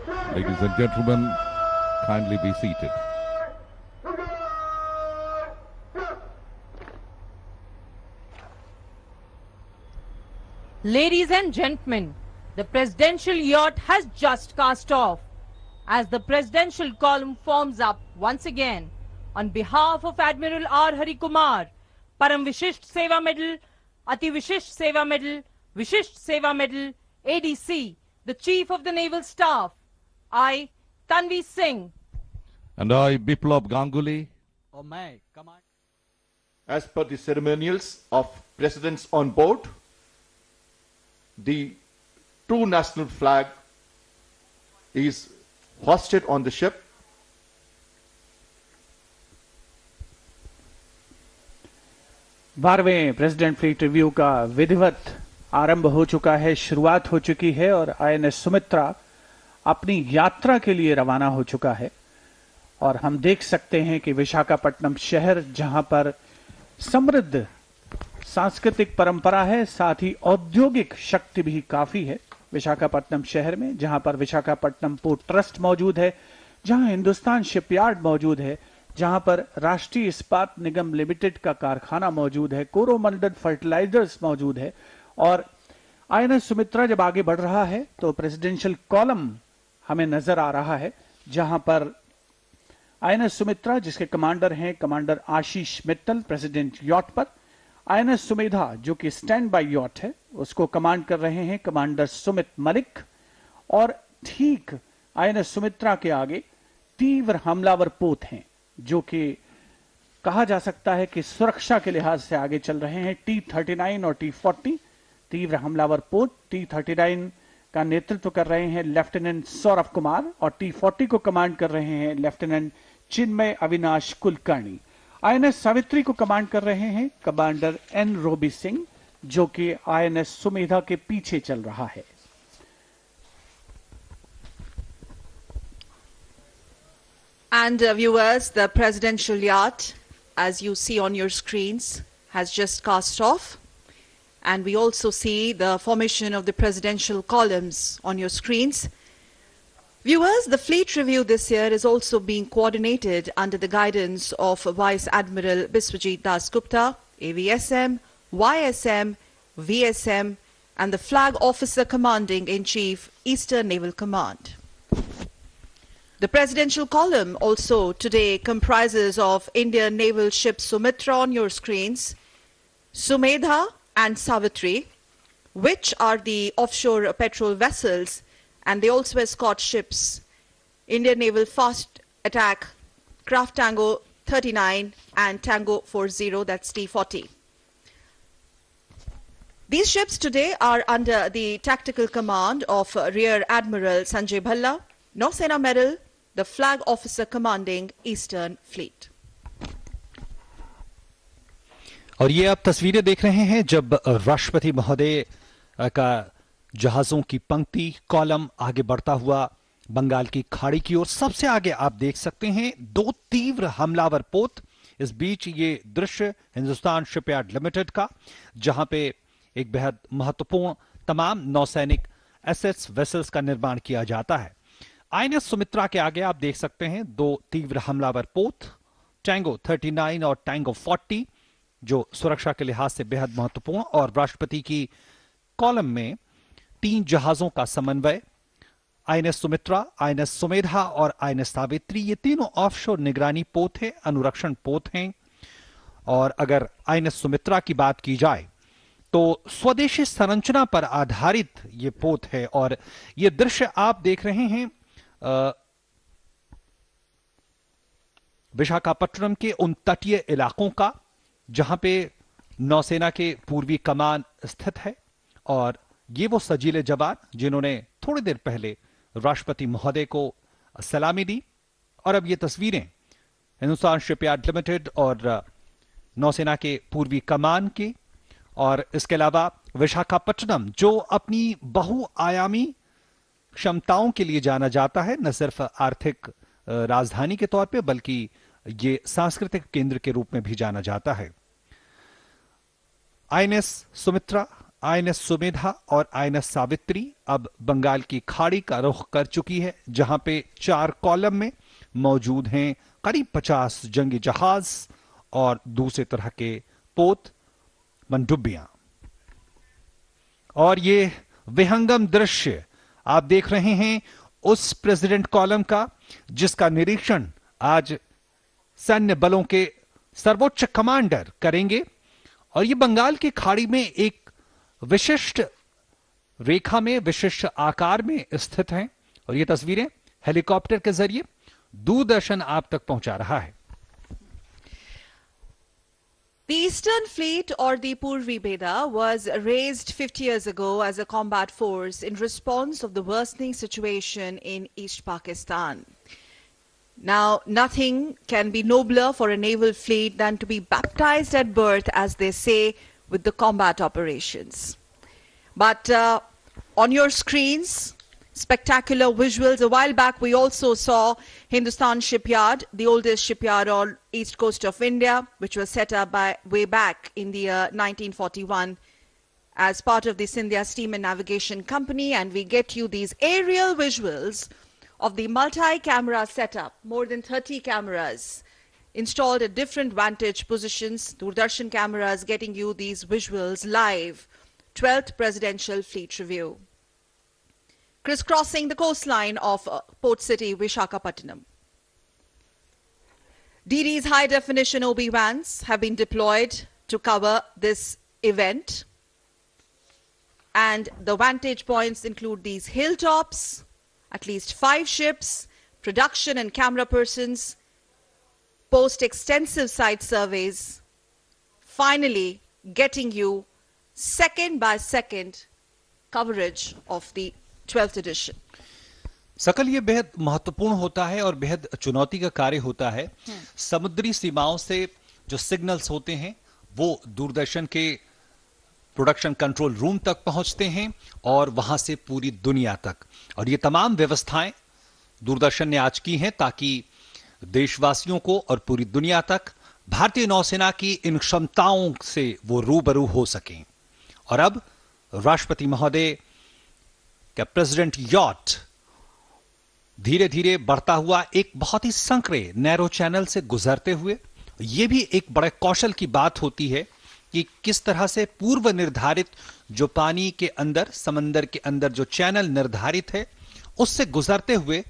Ladies and gentlemen, kindly be seated. Ladies and gentlemen, the presidential yacht has just cast off. As the presidential column forms up once again, on behalf of Admiral R. Hari Kumar, Param Vishisht Seva Medal, Ati Vishisht Seva Medal, Vishisht Seva Medal, ADC, the Chief of the Naval Staff, I, Tanvi Singh. And I, Biplab Ganguly. As per the ceremonials of presidents on board, the true national flag is hoisted on the ship. बारहवें president fleet review का विधिवत आरंभ हो चुका है, शुरुआत हो चुकी है और आईएनएस सुमित्रा अपनी यात्रा के लिए रवाना हो चुका है। और हम देख सकते हैं कि विशाखापट्टनम शहर, जहां पर समृद्ध सांस्कृतिक परंपरा है, साथ ही औद्योगिक शक्ति भी काफी है विशाखापट्टनम शहर में, जहां पर विशाखापट्टनम पोर्ट ट्रस्ट मौजूद है, जहां हिंदुस्तान शिपयार्ड मौजूद है, जहां पर राष्ट्रीय इस्पात निगम लिमिटेड का कारखाना मौजूद है, कोरोमंडल फर्टिलाइजर्स मौजूद है। और आईएनएस सुमित्रा जब आगे बढ़ रहा है तो प्रेसिडेंशियल कॉलम हमें नजर आ रहा है, जहां पर आईएनएस सुमित्रा, जिसके कमांडर हैं कमांडर आशीष मित्तल, प्रेसिडेंट यॉट पर, आईएनएस सुमेधा जो कि स्टैंड बाय यॉट है, उसको कमांड कर रहे हैं कमांडर सुमित मलिक। और ठीक आईएनएस सुमित्रा के आगे तीव्र हमलावर पोत हैं, जो कि कहा जा सकता है कि सुरक्षा के लिहाज से आगे चल रहे हैं। T-39 और T-40 तीव्र हमलावर पोत। T-39 का नेतृत्व कर रहे हैं लेफ्टिनेंट सौरभ कुमार और T-40 को कमांड कर रहे हैं लेफ्टिनेंट चिन्मय अविनाश कुलकर्णी। आईएनएस सावित्री को कमांड कर रहे हैं कमांडर एन रोबी सिंह, जो कि आईएनएस सुमेधा के पीछे चल रहा है। And viewers, the presidential yacht, as you see on your screens, has just cast off. And we also see the formation of the presidential columns on your screens. Viewers, the fleet review this year is also being coordinated under the guidance of Vice Admiral Biswajit Das Gupta, AVSM, YSM, VSM, and the Flag Officer Commanding in Chief, Eastern Naval Command. The presidential column also today comprises of Indian naval ships Sumitra on your screens, Sumedha and Savitri, which are the offshore patrol vessels, and they also escort ships, Indian Naval Fast Attack Craft Tango 39 and Tango 40, that's T-40. These ships today are under the tactical command of Rear Admiral Sanjay Bhalla, Nausena Medal, the Flag Officer Commanding Eastern Fleet. और ये आप तस्वीरें देख रहे हैं जब राष्ट्रपति महोदय का जहाजों की पंक्ति कॉलम आगे बढ़ता हुआ बंगाल की खाड़ी की ओर। सबसे आगे आप देख सकते हैं दो तीव्र हमलावर पोत। इस बीच ये दृश्य हिंदुस्तान शिपयार्ड लिमिटेड का, जहां पे एक बेहद महत्वपूर्ण तमाम नौसैनिक एसेट्स वेसल्स का निर्माण किया जाता है। आईएनएस सुमित्रा के आगे आप देख सकते हैं दो तीव्र हमलावर पोत, टैंगो 39 और टैंगो 40, जो सुरक्षा के लिहाज से बेहद महत्वपूर्ण। और राष्ट्रपति की कॉलम में 3 जहाजों का समन्वय, आईएनएस सुमित्रा, आईएनएस सुमेधा और आईएनएस सावित्री, ये तीनों ऑफशोर निगरानी पोत हैं, अनुरक्षण पोत हैं। और अगर आईएनएस सुमित्रा की बात की जाए तो स्वदेशी संरचना पर आधारित ये पोत है। और ये दृश्य आप देख रहे हैं विशाखापट्टनम के उन तटीय इलाकों का, जहां पे नौसेना के पूर्वी कमान स्थित है। और ये वो सजीले जवान जिन्होंने थोड़ी देर पहले राष्ट्रपति महोदय को सलामी दी। और अब ये तस्वीरें हिंदुस्तान शिपयार्ड लिमिटेड और नौसेना के पूर्वी कमान की, और इसके अलावा विशाखापट्टनम जो अपनी बहुआयामी क्षमताओं के लिए जाना जाता है, न सिर्फ आर्थिक राजधानी के तौर पे बल्कि ये सांस्कृतिक केंद्र के रूप में भी जाना जाता है। आईएनएस सुमित्रा, आईएनएस सुमेधा और आईएनएस सावित्री अब बंगाल की खाड़ी का रुख कर चुकी है, जहां पे 4 कॉलम में मौजूद हैं करीब 50 जंगी जहाज और दूसरे तरह के पोत पनडुब्बियां। और ये विहंगम दृश्य आप देख रहे हैं उस प्रेसिडेंट कॉलम का, जिसका निरीक्षण आज सैन्य बलों के सर्वोच्च कमांडर करेंगे। और ये बंगाल की खाड़ी में एक विशिष्ट रेखा में, विशिष्ट आकार में स्थित हैं। और ये तस्वीरें हेलीकॉप्टर के जरिए दूरदर्शन आप तक पहुंचा रहा है। The Eastern Fleet, or the Purvi Beda, was raised 50 years ago as a combat force in response of the worsening situation in East Pakistan. Now, nothing can be nobler for a naval fleet than to be baptized at birth, as they say, with the combat operations. But on your screens, spectacular visuals. A while back, we also saw Hindustan Shipyard, the oldest shipyard on east coast of India, which was set up way back in the year 1941 as part of the Scindia Steam and Navigation Company. And we get you these aerial visuals of the multi-camera setup, more than 30 cameras installed at different vantage positions. Doordarshan cameras getting you these visuals live. 12th Presidential Fleet Review. Crisscrossing the coastline of port city Visakhapatnam. DD's high-definition OB vans have been deployed to cover this event. And the vantage points include these hilltops, at least 5 ships, production and camera persons, post extensive site surveys, finally getting you second by second coverage of the 12th edition. सकल ये बेहद महत्वपूर्ण होता है और बेहद चुनौती का कार्य होता है। समुद्री सीमाओं से जो सिग्नल्स होते हैं वो दूरदर्शन के प्रोडक्शन कंट्रोल रूम तक पहुंचते हैं और वहां से पूरी दुनिया तक। और ये तमाम व्यवस्थाएं दूरदर्शन ने आज की हैं ताकि देशवासियों को और पूरी दुनिया तक भारतीय नौसेना की इन क्षमताओं से वो रूबरू हो सकें। और अब राष्ट्रपति महोदय का प्रेसिडेंट यॉट धीरे धीरे बढ़ता हुआ एक बहुत ही संकरे नैरो चैनल से गुजरते हुए, यह भी एक बड़े कौशल की बात होती है कि किस तरह से पूर्व निर्धारित जो पानी के अंदर, समंदर के अंदर जो चैनल निर्धारित है, उससे गुजरते हुए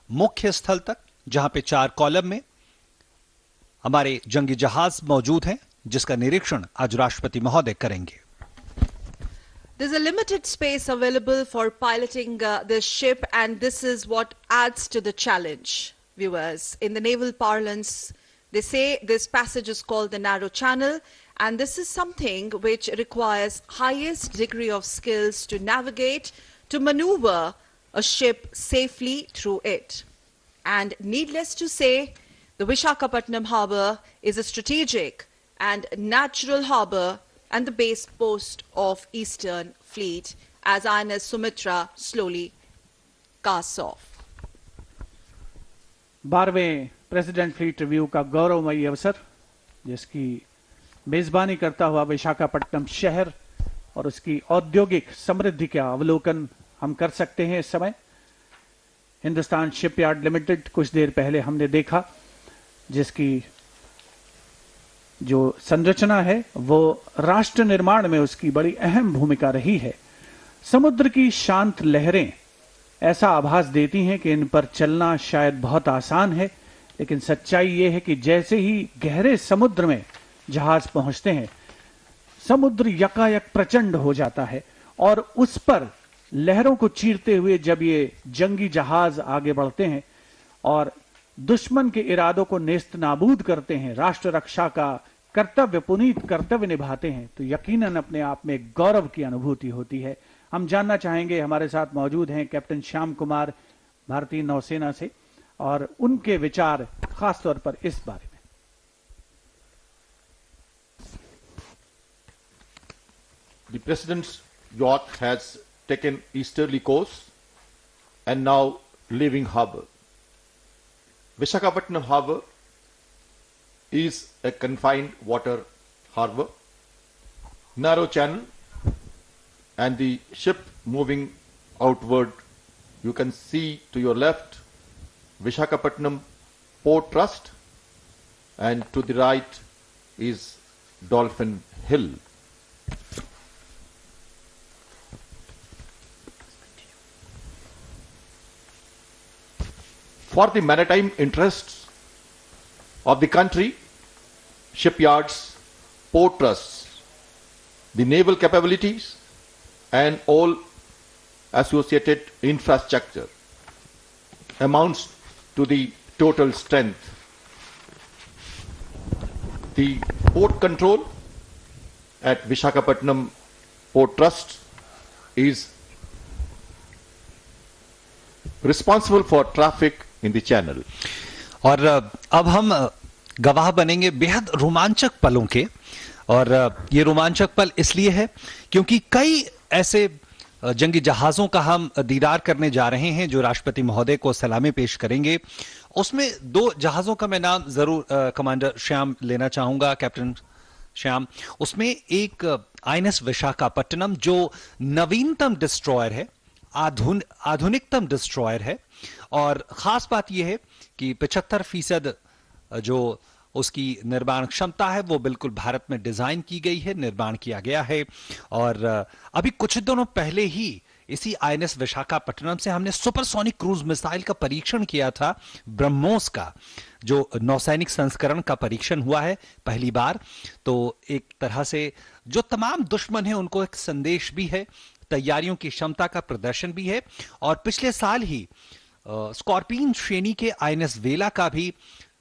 मुख्य स्थल तक, जहां पे 4 कॉलम में हमारे जंगी जहाज मौजूद हैं, जिसका निरीक्षण आज राष्ट्रपति महोदय करेंगे। There's a limited space available for piloting this ship, and this is what adds to the challenge, viewers. In the naval parlance, they say this passage is called the narrow channel, and this is something which requires highest degree of skills to navigate, to maneuver a ship safely through it. And needless to say, the Visakhapatnam harbour is a strategic and natural harbour and the base post of Eastern Fleet as INS Sumitra slowly casts off. 12वें president fleet review का गौरवमयी अवसर, जिसकी मेजबानी करता हुआ विशाखापट्टनम शहर और उसकी औद्योगिक समृद्धि का अवलोकन हम कर सकते हैं। इस समय हिंदुस्तान शिपयार्ड लिमिटेड कुछ देर पहले हमने देखा, जिसकी जो संरचना है वो राष्ट्र निर्माण में उसकी बड़ी अहम भूमिका रही है। समुद्र की शांत लहरें ऐसा आभास देती हैं कि इन पर चलना शायद बहुत आसान है, लेकिन सच्चाई ये है कि जैसे ही गहरे समुद्र में जहाज पहुंचते हैं, समुद्र यकायक प्रचंड हो जाता है और उस पर लहरों को चीरते हुए जब ये जंगी जहाज आगे बढ़ते हैं और दुश्मन के इरादों को नेस्त नाबूद करते हैं, राष्ट्र रक्षा का कर्तव्य, पुनीत कर्तव्य निभाते हैं, तो यकीनन अपने आप में गौरव की अनुभूति होती है। हम जानना चाहेंगे, हमारे साथ मौजूद हैं कैप्टन श्याम कुमार भारतीय नौसेना से, और उनके विचार खासतौर पर इस बारे में। The President's yacht has taken easterly course and now leaving harbour. Visakhapatnam harbour is a confined water harbour, narrow channel, and the ship moving outward. You can see to your left Visakhapatnam Port Trust, and to the right is Dolphin Hill. For the maritime interests of the country, shipyards, port trusts, the naval capabilities, and all associated infrastructure amounts to the total strength. The port control at Visakhapatnam Port Trust is responsible for traffic in the channel. और अब हम गवाह बनेंगे बेहद रोमांचक पलों के, और ये रोमांचक पल इसलिए है क्योंकि कई ऐसे जंगी जहाजों का हम दीदार करने जा रहे हैं जो राष्ट्रपति महोदय को सलामी पेश करेंगे। उसमें दो जहाजों का मैं नाम जरूर कमांडर श्याम लेना चाहूंगा, कैप्टन श्याम। उसमें एक आईएनएस विशाखापट्टनम जो नवीनतम डिस्ट्रॉयर है, आधुनिकतम डिस्ट्रॉयर है, और खास बात यह है कि 75% जो उसकी निर्माण क्षमता है वो बिल्कुल भारत में डिजाइन की गई है, निर्माण किया गया है। और अभी कुछ दिनों पहले ही इसी आईएनएस विशाखापट्टनम से हमने सुपरसोनिक क्रूज मिसाइल का परीक्षण किया था, ब्रह्मोस का, जो नौसैनिक संस्करण का परीक्षण हुआ है पहली बार। तो एक तरह से जो तमाम दुश्मन है उनको एक संदेश भी है, तैयारियों की क्षमता का प्रदर्शन भी है। और पिछले साल ही स्कॉर्पियन श्रेणी के आईएनएस वेला का भी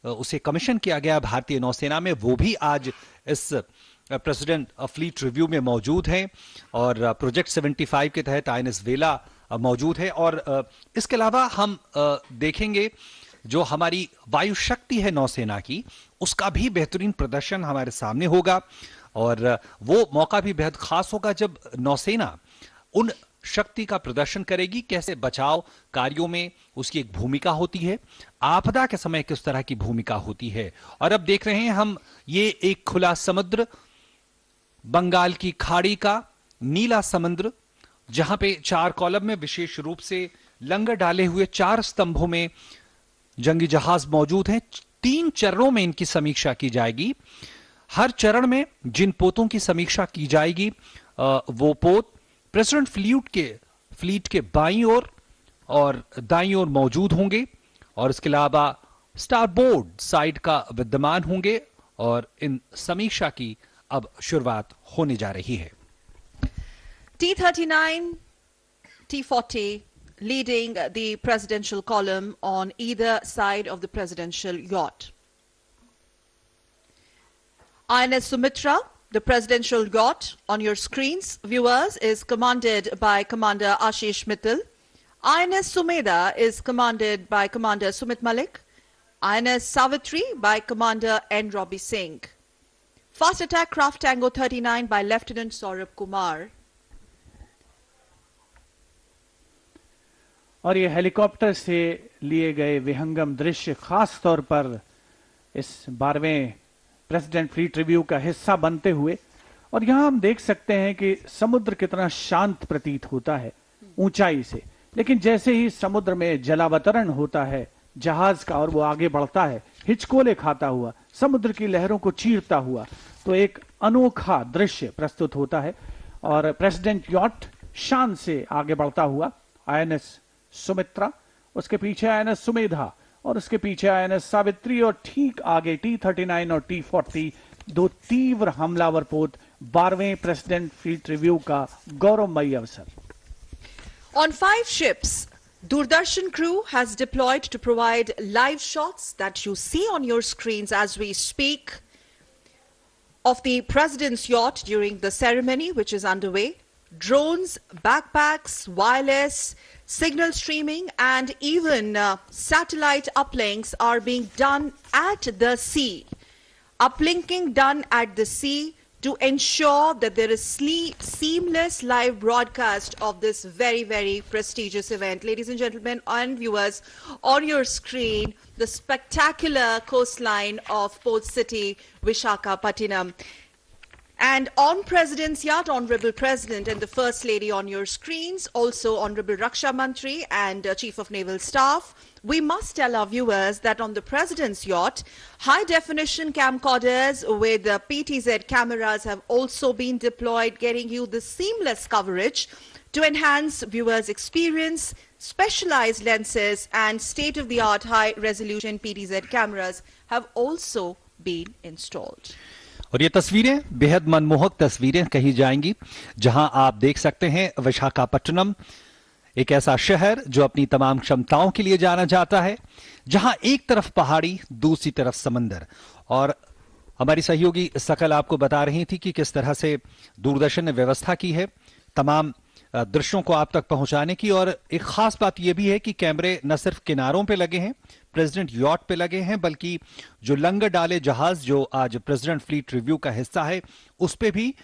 उसे कमीशन किया गया भारतीय नौसेना में, वो भी आज इस प्रेसिडेंट फ्लीट रिव्यू में मौजूद हैं। और प्रोजेक्ट 75 के तहत आईएनएस वेला मौजूद है। और इसके अलावा हम देखेंगे जो हमारी वायु शक्ति है नौसेना की, उसका भी बेहतरीन प्रदर्शन हमारे सामने होगा। और वो मौका भी बेहद खास होगा जब नौसेना उन शक्ति का प्रदर्शन करेगी, कैसे बचाव कार्यों में उसकी एक भूमिका होती है, आपदा के समय किस तरह की भूमिका होती है। और अब देख रहे हैं हम ये एक खुला समुद्र, बंगाल की खाड़ी का नीला समुद्र, जहां पे 4 कॉलम में विशेष रूप से लंगर डाले हुए 4 स्तंभों में जंगी जहाज मौजूद हैं। 3 चरणों में इनकी समीक्षा की जाएगी। हर चरण में जिन पोतों की समीक्षा की जाएगी वो पोत प्रेसिडेंट फ्लीट के बाईं ओर और दाईं ओर मौजूद होंगे, और इसके अलावा स्टारबोर्ड साइड का विद्यमान होंगे। और इन समीक्षा की अब शुरुआत होने जा रही है। T-39, T-40 leading the presidential column on either side of the presidential yacht. INS Sumitra, the presidential yacht on your screens, viewers, is commanded by Commander Ashish Mittal. INS Sumeda is commanded by Commander Sumit Malik. INS Savitri by Commander N. Robbie Singh. Fast attack craft Tango 39 by Lieutenant Saurabh Kumar. और ये helicopter से लिए गए विहंगम दृश्य खास तौर पर इस 12वें प्रेसिडेंट फ्लीट रिव्यू का हिस्सा बनते हुए। और यहां हम देख सकते हैं कि समुद्र कितना शांत प्रतीत होता है ऊंचाई से, लेकिन जैसे ही समुद्र में जलावतरण होता है जहाज का और वो आगे बढ़ता है हिचकोले खाता हुआ, समुद्र की लहरों को चीरता हुआ, तो एक अनोखा दृश्य प्रस्तुत होता है। और प्रेसिडेंट यॉट शान से आगे बढ़ता हुआ, आईएनएस सुमित्रा, उसके पीछे आईएनएस सुमेधा, और उसके पीछे आईएनएस सावित्री, और ठीक आगे T-39 और T-40, 2 तीव्र हमलावर पोत 12वें प्रेसिडेंट फ्लीट रिव्यू का गौरवमयी अवसर। On 5 ships, Doordarshan crew has deployed to provide live shots that you see on your screens as we speak of the President's yacht during the ceremony which is underway. Drones, backpacks, wireless, signal streaming, and even satellite uplinks are being done at the sea. Uplinking done at the sea to ensure that there is seamless live broadcast of this very, very prestigious event. Ladies and gentlemen and viewers, on your screen, the spectacular coastline of Port City, Visakhapatnam. And on President's yacht, Honorable President and the First Lady on your screens, also Honorable Raksha Mantri and Chief of Naval Staff, we must tell our viewers that on the President's yacht, high-definition camcorders with PTZ cameras have also been deployed, getting you the seamless coverage to enhance viewers' experience. Specialized lenses and state-of-the-art high-resolution PTZ cameras have also been installed. और ये तस्वीरें बेहद मनमोहक तस्वीरें कही जाएंगी, जहां आप देख सकते हैं विशाखापट्टनम, एक ऐसा शहर जो अपनी तमाम क्षमताओं के लिए जाना जाता है, जहां एक तरफ पहाड़ी, दूसरी तरफ समंदर। और हमारी सहयोगी सकल आपको बता रही थी कि किस तरह से दूरदर्शन ने व्यवस्था की है तमाम दृश्यों को आप तक पहुंचाने की। और एक खास बात यह भी है कि कैमरे न सिर्फ किनारों पे लगे हैं, प्रेसिडेंट यॉट पे लगे हैं, बल्कि जो लंगर डाले जहाज जो आज प्रेसिडेंट फ्लीट रिव्यू का हिस्सा है, उस पे भी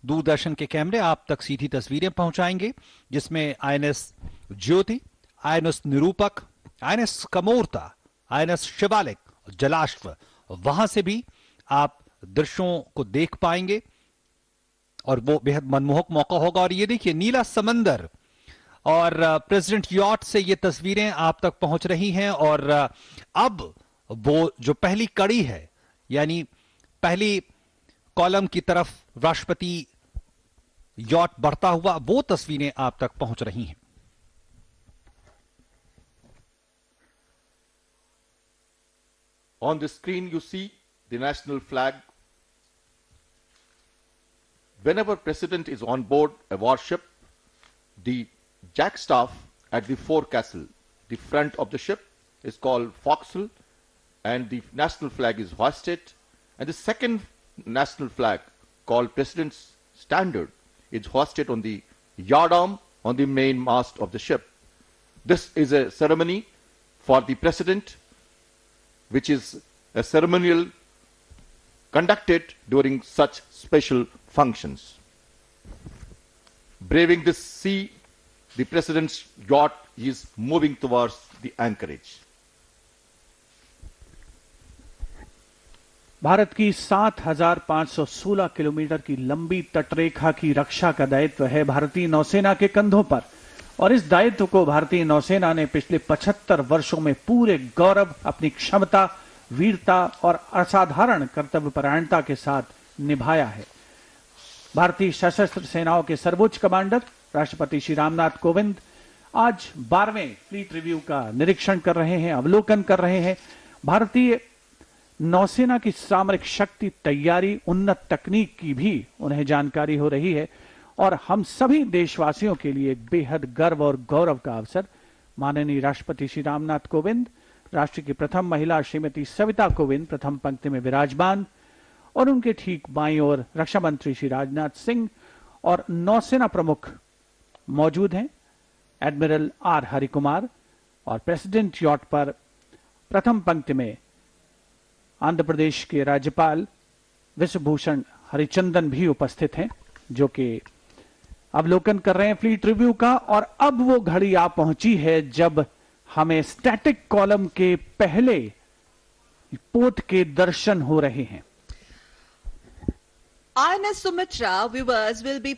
दूरदर्शन के कैमरे आप तक सीधी तस्वीरें पहुंचाएंगे, जिसमें INS Jyoti, INS Nirupak, INS Kamorta, INS Shivalik, Jalashwa, वहां से भी आप दृश्यों को देख पाएंगे और वो बेहद मनमोहक मौका होगा। और ये देखिए नीला समंदर और प्रेसिडेंट यॉट से ये तस्वीरें आप तक पहुंच रही हैं। और अब वो जो पहली कड़ी है, यानी पहली कॉलम की तरफ राष्ट्रपति यॉट बढ़ता हुआ, वो तस्वीरें आप तक पहुंच रही हैं। On the screen you see the national flag. Whenever President is on board a warship, the jackstaff at the forecastle, the front of the ship, is called forecastle, and the national flag is hoisted. And the second national flag, called President's Standard, is hoisted on the yardarm on the main mast of the ship. This is a ceremony for the President, which is a ceremonial conducted during such special functions. Braving this sea, the President's yacht is moving towards the anchorage. Bharat की 7,516 kilometre की लंबी तटरेखा की रक्षा का दायित्व है भारतीय नौसेना के कंधों पर, और इस दायित्व को भारतीय नौसेना ने पिछले 75 वर्षों में पूरे गौरव, अपनी क्षमता, वीरता और असाधारण कर्तव्यपरायणता के साथ निभाया है। भारतीय सशस्त्र सेनाओं के सर्वोच्च कमांडर राष्ट्रपति श्री रामनाथ कोविंद आज 12वें फ्लीट रिव्यू का निरीक्षण कर रहे हैं, अवलोकन कर रहे हैं। भारतीय नौसेना की सामरिक शक्ति, तैयारी, उन्नत तकनीक की भी उन्हें जानकारी हो रही है, और हम सभी देशवासियों के लिए एक बेहद गर्व और गौरव का अवसर। माननीय राष्ट्रपति श्री रामनाथ कोविंद, राष्ट्र की प्रथम महिला श्रीमती सविता कोविंद प्रथम पंक्ति में विराजमान, और उनके ठीक बाईं ओर रक्षा मंत्री श्री राजनाथ सिंह और नौसेना प्रमुख मौजूद हैं, एडमिरल आर हरिकुमार, और प्रेसिडेंट यॉट पर प्रथम पंक्ति में आंध्र प्रदेश के राज्यपाल विश्वभूषण हरिचंदन भी उपस्थित हैं, जो कि अवलोकन कर रहे हैं फ्लीट रिव्यू का। और अब वो घड़ी आ पहुंची है जब हमें स्टैटिक कॉलम के पहले पोत के दर्शन हो रहे हैं। INS Sumitra, viewers, will be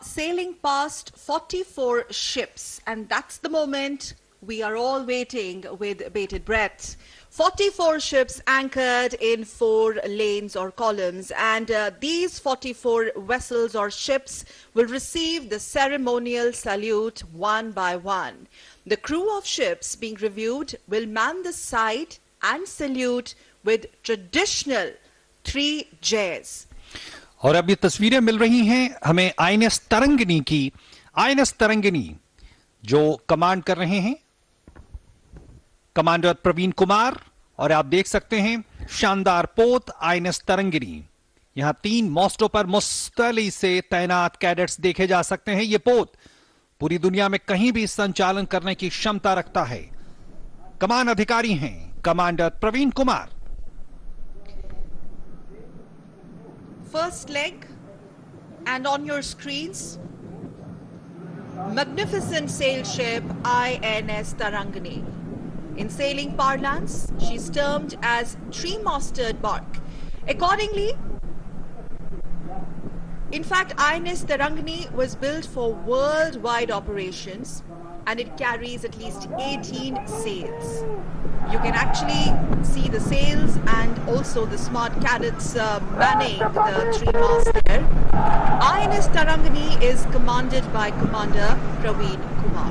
sailing past 44 ships, and that's the moment we are all waiting with bated breath. 44 ships anchored in 4 lanes or columns, and these 44 vessels or ships will receive the ceremonial salute one by one. The crew of ships being reviewed will man the side and salute with traditional 3 jays. और अब ये तस्वीरें मिल रही हैं हमें INS Tarangini की। INS Tarangini जो command कर रहे हैं कमांडर प्रवीण कुमार, और आप देख सकते हैं शानदार पोत आईएनएस तरंगिनी। यहां 3 मास्टों पर मुस्तैली से तैनात कैडेट्स देखे जा सकते हैं। यह पोत पूरी दुनिया में कहीं भी संचालन करने की क्षमता रखता है। कमान अधिकारी हैं commander Praveen Kumar. First leg, and on your screens, magnificent sail ship INS Tarangani. In sailing parlance, she's termed as three-masted bark. Accordingly, In fact, INS Tarangani was built for worldwide operations and it carries at least 18 sails. You can actually see the sails and also the smart cadets manning the 3 masts there. INS Tarangani is commanded by Commander Praveen Kumar.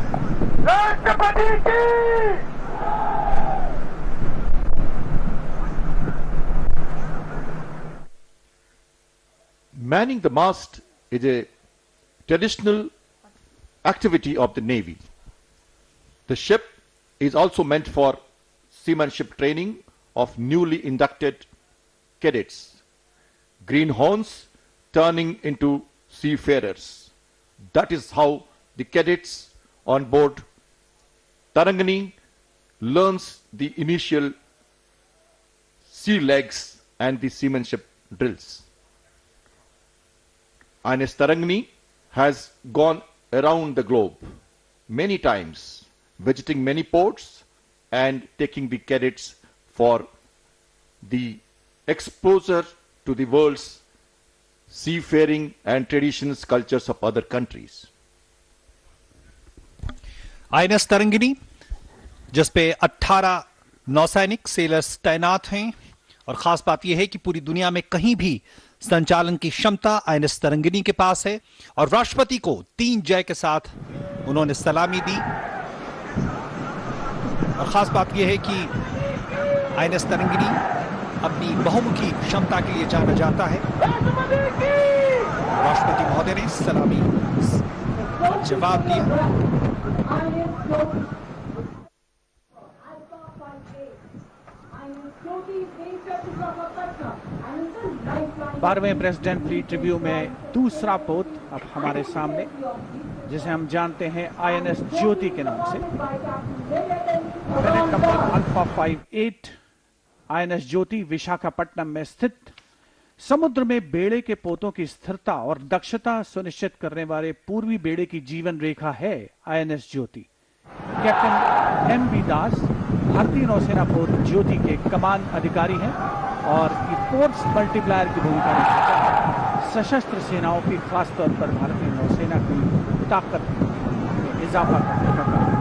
Manning the mast is a traditional activity of the Navy. The ship is also meant for seamanship training of newly inducted cadets. Greenhorns turning into seafarers. That is how the cadets on board Tarangani learns the initial sea legs and the seamanship drills. INS Tarangani has gone around the globe many times, visiting many ports and taking the cadets for the exposure to the world's seafaring and traditions, cultures of other countries. INS Tarangini जिस पे 18 नौसैनिक sellers तैनात हैं और खास बात यह है कि पूरी दुनिया में कहीं भी संचालन की क्षमता आईएनएस तरंगिनी के पास है और राष्ट्रपति को 3 जय के साथ उन्होंने सलामी दी। और खास बात यह है कि आईएनएस तरंगिनी अपनी बहुमुखी क्षमता के लिए जाना जाता है। राष्ट्रपति महोदय ने सलामी जवाब दिया। 12वें प्रेसिडेंट फ्लीट रिव्यू में दूसरा पोत अब हमारे सामने, जिसे हम जानते हैं आईएनएस ज्योति के नाम से। नंबर अल्फा 58 आईएनएस ज्योति विशाखापट्टनम में स्थित समुद्र में बेड़े के पोतों की स्थिरता और दक्षता सुनिश्चित करने वाले पूर्वी बेड़े की जीवन रेखा है INS Jyoti. Captain M B. Das भारतीय नौसेना पोत ज्योति के कमान अधिकारी हैं और ये फोर्स मल्टीप्लायर की भूमिका निभाता है। सशस्त्र सेनाओं की खासतौर पर भारतीय नौसेना की ताकत में इजाफा करने का काम।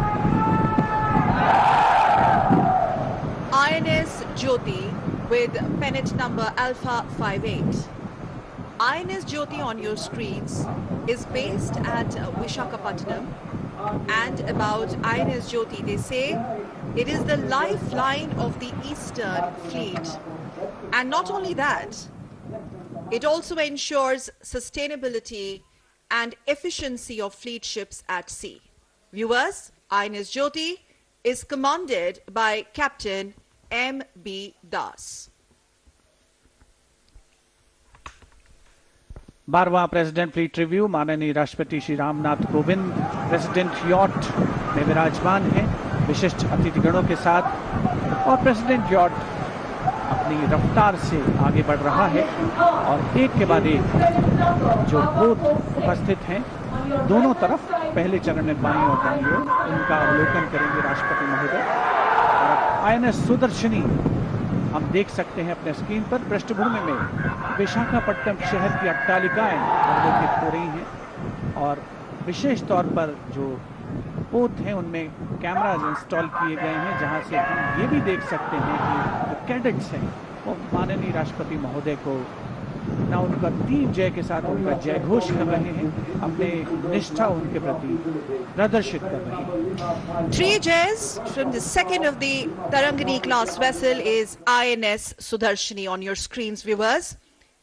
INS Jyoti with pennant number Alpha 58. INS Jyoti on your screens is based at Visakhapatnam, and about INS Jyoti they say it is the lifeline of the Eastern Fleet. And not only that, it also ensures sustainability and efficiency of fleet ships at sea. Viewers, INS Jyoti is commanded by Captain M.B. Das. 12वां president fleet review माननीय राष्ट्रपति Shri Ramnath Kovind president yacht में विराजमान हैं विशिष्ट अतिथिगणों के साथ, और प्रेसिडेंट यॉट अपनी रफ्तार से आगे बढ़ रहा है और एक के बाद एक जो पोत उपस्थित हैं दोनों तरफ पहले चरण में बाईं और दाईं ओर इनका अवलोकन करेंगे राष्ट्रपति महोदय। और आईएनएस सुदर्शनी हम देख सकते हैं अपने स्क्रीन पर। पृष्ठभूमि में विशाखापट्टनम शहर की अट्टालिकाएं अवलोकित हो रही हैं और विशेष तौर पर जो पोत हैं उनमें कैमराज इंस्टॉल किए गए हैं, जहां से हम ये भी देख सकते हैं कि जो कैडेट्स हैं वो माननीय राष्ट्रपति महोदय को ना उनका 3 जय के साथ उनका जय घोष कर रहे हैं, अपने निष्ठा उनके प्रति प्रदर्शित कर रहे हैं। 3 Jays from the second of the Tarangani class vessel is INS Sudarshini on your screens, viewers.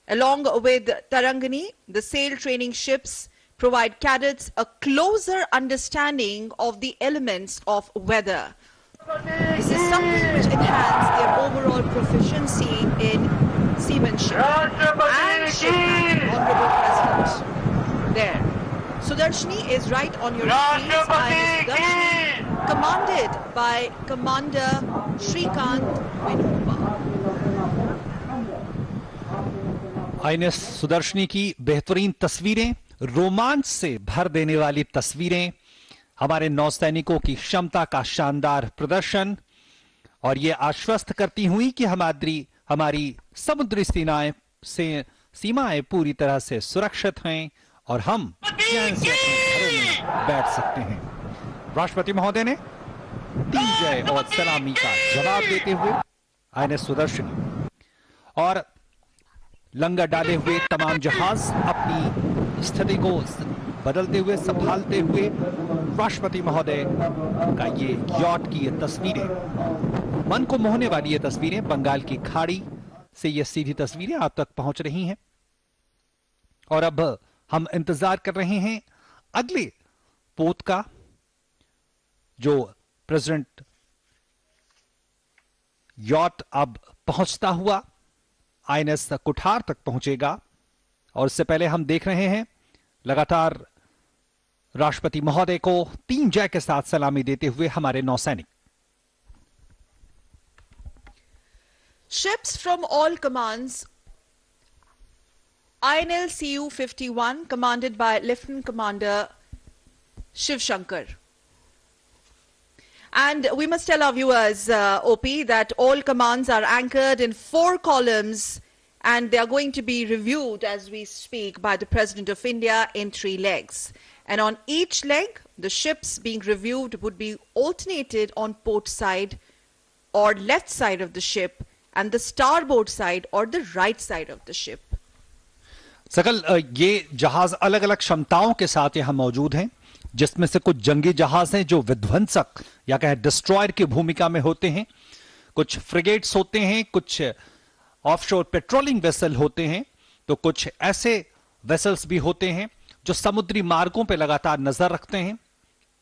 Along with Tarangani, the sail training ships provide cadets a closer understanding of the elements of weather. This is something which enhances their overall proficiency in seamanship and shipmanship. Honorable President. There. Sudarshini is right on your screens. INS Sudarshini, commanded by Commander Shrikant Vinoba. INS Sudarshini की बेहतरीन तस्वीरें, रोमांच से भर देने वाली तस्वीरें, हमारे नौसैनिकों की क्षमता का शानदार प्रदर्शन और ये आश्वस्त करती हुई कि हमारी समुद्री सेनाएं से सीमाएं पूरी तरह से सुरक्षित हैं और हम चैन से अपने घरों में बैठ सकते हैं। राष्ट्रपति महोदय ने 3 जय और सलामी का जवाब देते हुए आईएनएस सुदर्शनी और लंगर डाले हुए तमाम जहाज अपनी स्थिति को बदलते हुए, संभालते हुए, राष्ट्रपति महोदय का ये यॉट की ये तस्वीरें, मन को मोहने वाली ये तस्वीरें, बंगाल की खाड़ी से ये सीधी तस्वीरें आप तक पहुंच रही हैं। और अब हम इंतजार कर रहे हैं अगले पोत का, जो प्रेसिडेंट यॉट अब पहुंचता हुआ आईएनएस कुठार तक पहुंचेगा। और इससे पहले हम देख रहे हैं लगातार राष्ट्रपति महोदय को 3 जय के साथ सलामी देते हुए हमारे नौसैनिक। Ships from all commands, INL CU-51 commanded by Lieutenant Commander Shiv Shankar. And we must tell our viewers, OP, that all commands are anchored in 4 columns and they are going to be reviewed as we speak by the President of India in 3 legs. And on each leg, the ships being reviewed would be alternated on port side or left side of the ship and the starboard side or the right side of the ship. सकल ये जहाज अलग अलग क्षमताओं के साथ यहां मौजूद हैं, जिसमें से कुछ जंगी जहाज हैं जो विध्वंसक या कहें डिस्ट्रॉयर की भूमिका में होते हैं, कुछ फ्रिगेट्स होते हैं, कुछ ऑफशोर पेट्रोलिंग वेसल होते हैं, तो कुछ ऐसे वेसल्स भी होते हैं जो समुद्री मार्गों पर लगातार नजर रखते हैं,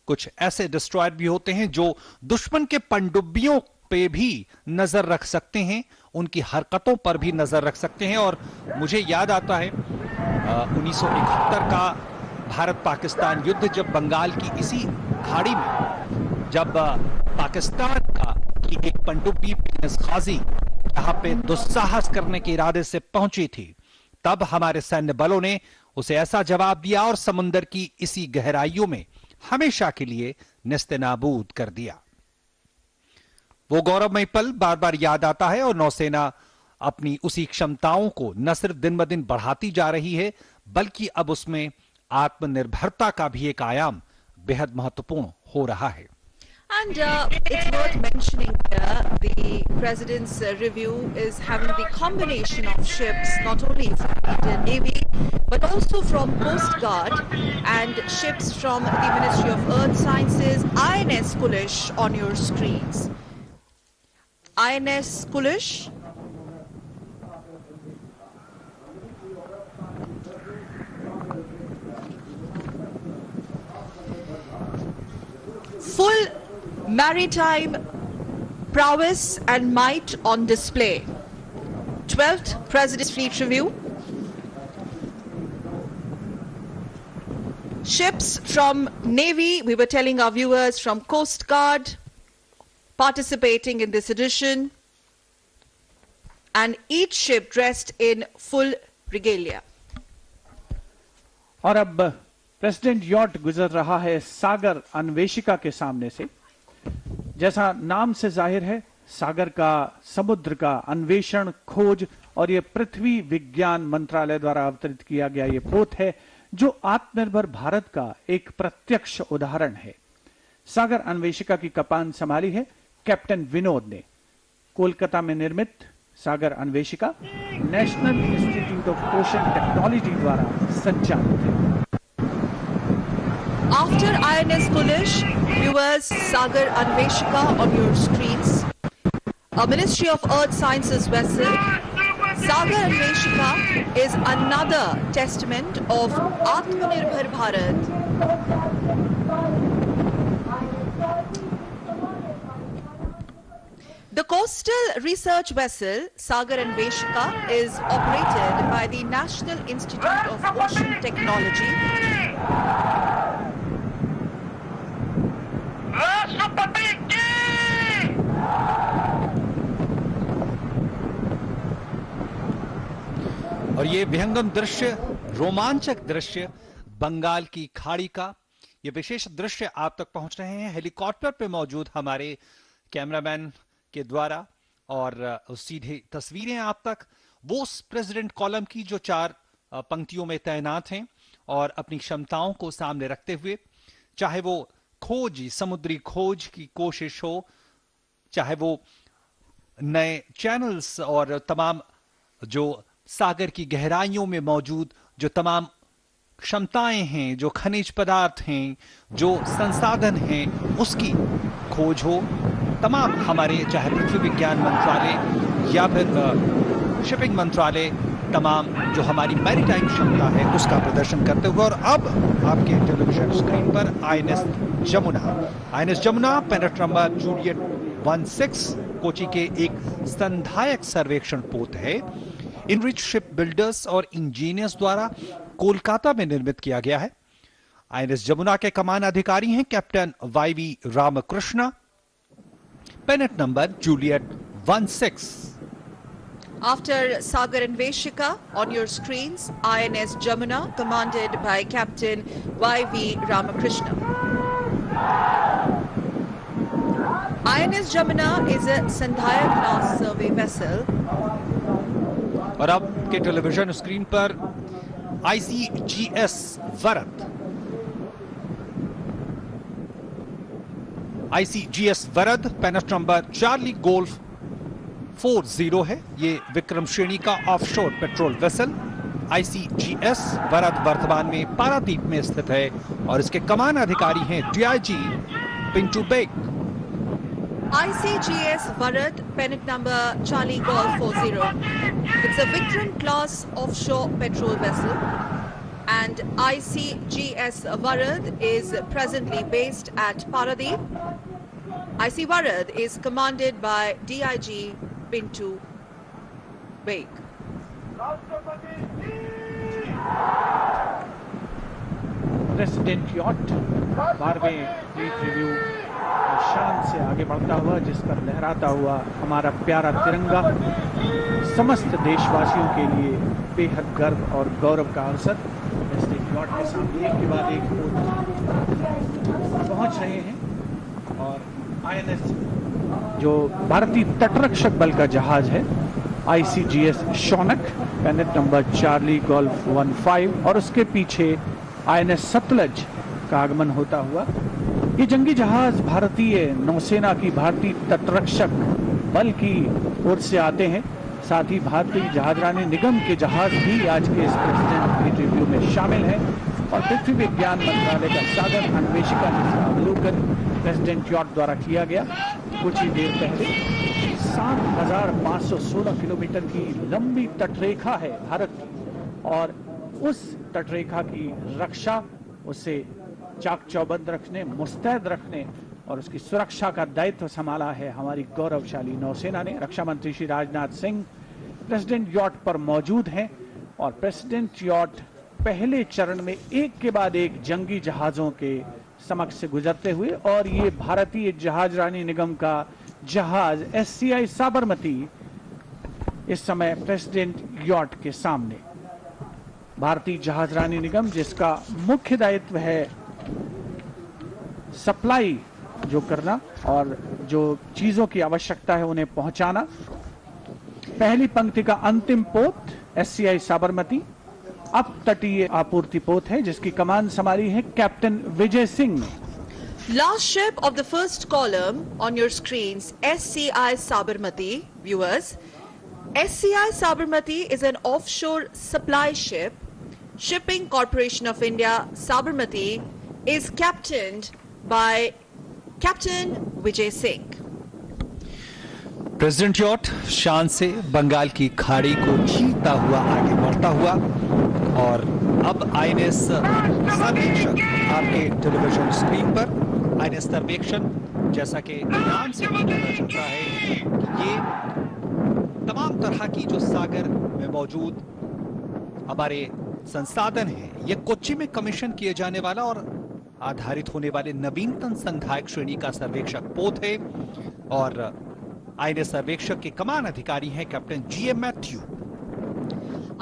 कुछ ऐसे डिस्ट्रॉयर भी होते हैं जो दुश्मन के पनडुब्बियों पे भी नजर रख सकते हैं, उनकी हरकतों पर भी नजर रख सकते हैं। और मुझे याद आता है 1971 का भारत पाकिस्तान युद्ध, जब बंगाल की इसी खाड़ी में जब पाकिस्तान की एक पनडुब्बी गाजी यहां पे दुस्साहस करने के इरादे से पहुंची थी, तब हमारे सैन्य बलों ने उसे ऐसा जवाब दिया और समुद्र की इसी गहराइयों में हमेशा के लिए नेस्तनाबूद कर दिया। वो गौरवमय पल बार बार याद आता है और नौसेना अपनी उसी क्षमताओं को न सिर्फ दिन ब दिन बढ़ाती जा रही है, बल्कि अब उसमें आत्मनिर्भरता का भी एक आयाम बेहद महत्वपूर्ण हो रहा है। And it's worth mentioning here, the President's review is having the combination of ships not only from the Indian Navy but also from Coast Guard and ships from the Ministry of Earth Sciences, INS Kulish on your screens. INS Kulish, full maritime prowess and might on display. 12th President's Fleet Review. Ships from Navy, we were telling our viewers, from Coast Guard participating in this edition, and each ship dressed in full regalia. और अब president yacht गुजर रहा है सागर अन्वेषिका के सामने से। जैसा नाम से जाहिर है, सागर का, समुद्र का अन्वेषण, खोज और ये पृथ्वी विज्ञान मंत्रालय द्वारा अवतरित किया गया ये पोत है जो आत्मनिर्भर भारत का एक प्रत्यक्ष उदाहरण है। सागर अन्वेषिका की कप्तान संभाली है कैप्टन विनोद ने। कोलकाता में निर्मित Sagar Anveshika national institute of ocean technology द्वारा संचालित है। After INS Kulish, viewers, Sagar Anveshika on your screens. A Ministry of Earth Sciences vessel, Sagar Anveshika is another testament of Atmanirbhar Bharat. The coastal research vessel Sagar Anveshika is operated by the National Institute of Ocean Technology. और ये विहंगम दृश्य, रोमांचक दृश्य बंगाल की खाड़ी का, ये विशेष दृश्य आप तक पहुंच रहे हैं हेलीकॉप्टर पे मौजूद हमारे कैमरामैन के द्वारा, और सीधे तस्वीरें आप तक वो उस प्रेसिडेंट कॉलम की जो 4 पंक्तियों में तैनात हैं और अपनी क्षमताओं को सामने रखते हुए, चाहे वो खोज, समुद्री खोज की कोशिश हो, चाहे वो नए चैनल्स और तमाम जो सागर की गहराइयों में मौजूद जो तमाम क्षमताएं हैं, जो खनिज पदार्थ हैं, जो संसाधन हैं, उसकी खोज हो, तमाम हमारे चाहे पृथ्वी विज्ञान मंत्रालय या फिर शिपिंग मंत्रालय तमाम जो हमारी मैरीटाइम क्षमता है उसका प्रदर्शन करते हुए। और अब आपके टेलीविजन स्क्रीन पर INS Jamuna पेनेट number Juliet 16 Kochi के एक संधायक सर्वेक्षण पोत है। इनरिच शिप बिल्डर्स और इंजीनियर्स द्वारा कोलकाता में निर्मित किया गया है। आईएनएस जमुना के कमान अधिकारी हैं captain YV Ramakrishna, पेनेट number Juliet 16। After Sagar and Veshika, on your screens, INS Jamuna, commanded by Captain Y.V. Ramakrishna. INS Jamuna is a Sandhaya class survey vessel. और अब के टेलीविजन स्क्रीन पर ICGS वरद। ICGS वरद पेनेट number Charlie golf 40 है। ये विक्रम श्रेणी का offshore patrol vessel ICGS वरद वर्तमान में पारादीप में स्थित है और इसके कमान अधिकारी हैं DIG Pintu Beg. ICGS Varad, pennant number Charlie Golf 40. It's a Vikram class offshore petrol vessel, and ICGS Varad is presently based at Paradeep. IC Varad is commanded by DIG Pintu Baig. President yacht 12वें fleet review शान से आगे बढ़ता हुआ, जिस पर लहराता हुआ हमारा प्यारा तिरंगा, समस्त देशवासियों के लिए बेहद गर्व और गौरव का अवसर। प्रेसिडेंट यॉट के सामने एक के बाद एक पहुंच रहे हैं और आईएनएस जो भारतीय तटरक्षक बल का जहाज है ICGS Shaunak, पेनेट number Charlie golf 15, और उसके पीछे INS सतलज का आगमन होता हुआ। ये जंगी जहाज भारतीय नौसेना की भारतीय तटरक्षक बल की ओर से आते हैं। साथ ही भारतीय जहाजरानी निगम के जहाज भी आज के इस प्रेसिडेंट फ्लीट रिव्यू में शामिल हैं और पृथ्वी विज्ञान मंत्रालय का सागर अन्वेषिका जिसका अवलोकन प्रेसिडेंट यॉट द्वारा किया गया कुछ ही देर पहले। 7,516 किलोमीटर की लंबी तटरेखा है भारत की, और उस तटरेखा की रक्षा, उसे चाक चौबंद रखने, मुस्तैद रखने और उसकी सुरक्षा का दायित्व संभाला है हमारी गौरवशाली नौसेना ने। रक्षा मंत्री श्री राजनाथ सिंह प्रेसिडेंट यॉट पर मौजूद हैं और प्रेसिडेंट यॉट पहले चरण में एक के बाद एक जंगी जहाजों के समक्ष से गुजरते हुए, और ये भारतीय जहाजरानी निगम का जहाज SCI साबरमती इस समय प्रेसिडेंट यॉट के सामने। भारतीय जहाजरानी निगम जिसका मुख्य दायित्व है सप्लाई जो करना और जो चीजों की आवश्यकता है उन्हें पहुंचाना। पहली पंक्ति का अंतिम पोत SCI साबरमती अप तटीय आपूर्ति पोत है जिसकी कमान संभाली है कैप्टन विजय सिंह ने। Last ship of the first column on your screens, SCI Sabarmati, viewers. SCI Sabarmati is an offshore supply ship. Shipping Corporation of India, Sabarmati, is captained by Captain Vijay Singh. President yacht शान से बंगाल की खाड़ी को छीनता हुआ आगे बढ़ता हुआ, और अब INS सर्वेक्षण आपके टेलीविजन स्क्रीन पर। INS सर्वेक्षण जैसा कि नाम से ही पता चलता है कि ये तमाम तरह की जो सागर में मौजूद हमारे संसाधन हैं, ये कोच्चि में कमीशन किए जाने वाला और आधारित होने वाले नवीनतम संधायक श्रेणी का सर्वेक्षक पोत है। और INS सर्वेक्षक के कमान अधिकारी हैं captain GM Matthew.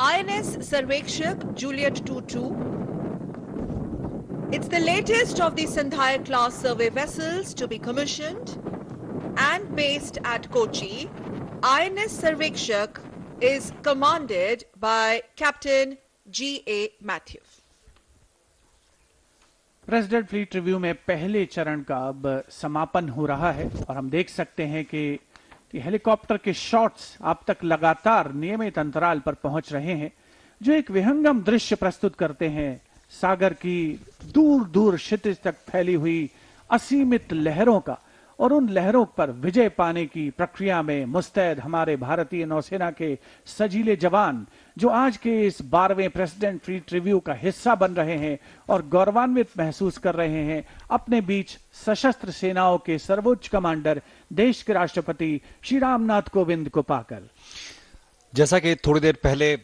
INS Sarvekshak Juliet 22. It's the latest of the Sandhaya class survey vessels to be commissioned and based at Kochi. INS Sarvekshak is commanded by Captain G.A. Matthew. President fleet review में पहले चरण का अब समापन हो रहा है और हम देख सकते हैं कि हेलीकॉप्टर के शॉट्स अब तक लगातार नियमित अंतराल पर पहुंच रहे हैं, जो एक विहंगम दृश्य प्रस्तुत करते हैं सागर की दूर दूर क्षितिज तक फैली हुई असीमित लहरों का, और उन लहरों पर विजय पाने की प्रक्रिया में मुस्तैद हमारे भारतीय नौसेना के सजीले जवान, जो आज के इस 12वें प्रेसिडेंट फ्लीट रिव्यू का हिस्सा बन रहे हैं और गौरवान्वित महसूस कर रहे हैं अपने बीच सशस्त्र सेनाओं के सर्वोच्च कमांडर देश के राष्ट्रपति श्री रामनाथ कोविंद को पाकर। जैसा कि थोड़ी देर पहले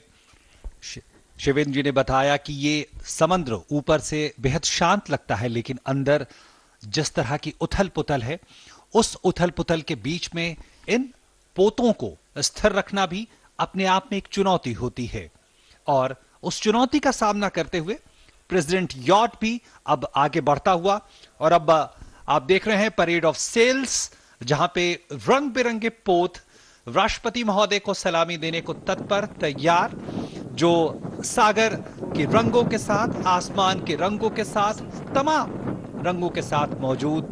शिवेंद्र जी ने बताया कि ये समुद्र ऊपर से बेहद शांत लगता है, लेकिन अंदर जिस तरह की उथल पुथल है, उस उथल पुथल के बीच में इन पोतों को स्थिर रखना भी अपने आप में एक चुनौती होती है। और उस चुनौती का सामना करते हुए प्रेसिडेंट यॉट भी अब आगे बढ़ता हुआ, और अब आप देख रहे हैं परेड ऑफ सेल्स, जहां पे रंग बिरंगे पोत राष्ट्रपति महोदय को सलामी देने को तत्पर तैयार, जो सागर के रंगों के साथ, आसमान के रंगों के साथ, तमाम रंगों के साथ मौजूद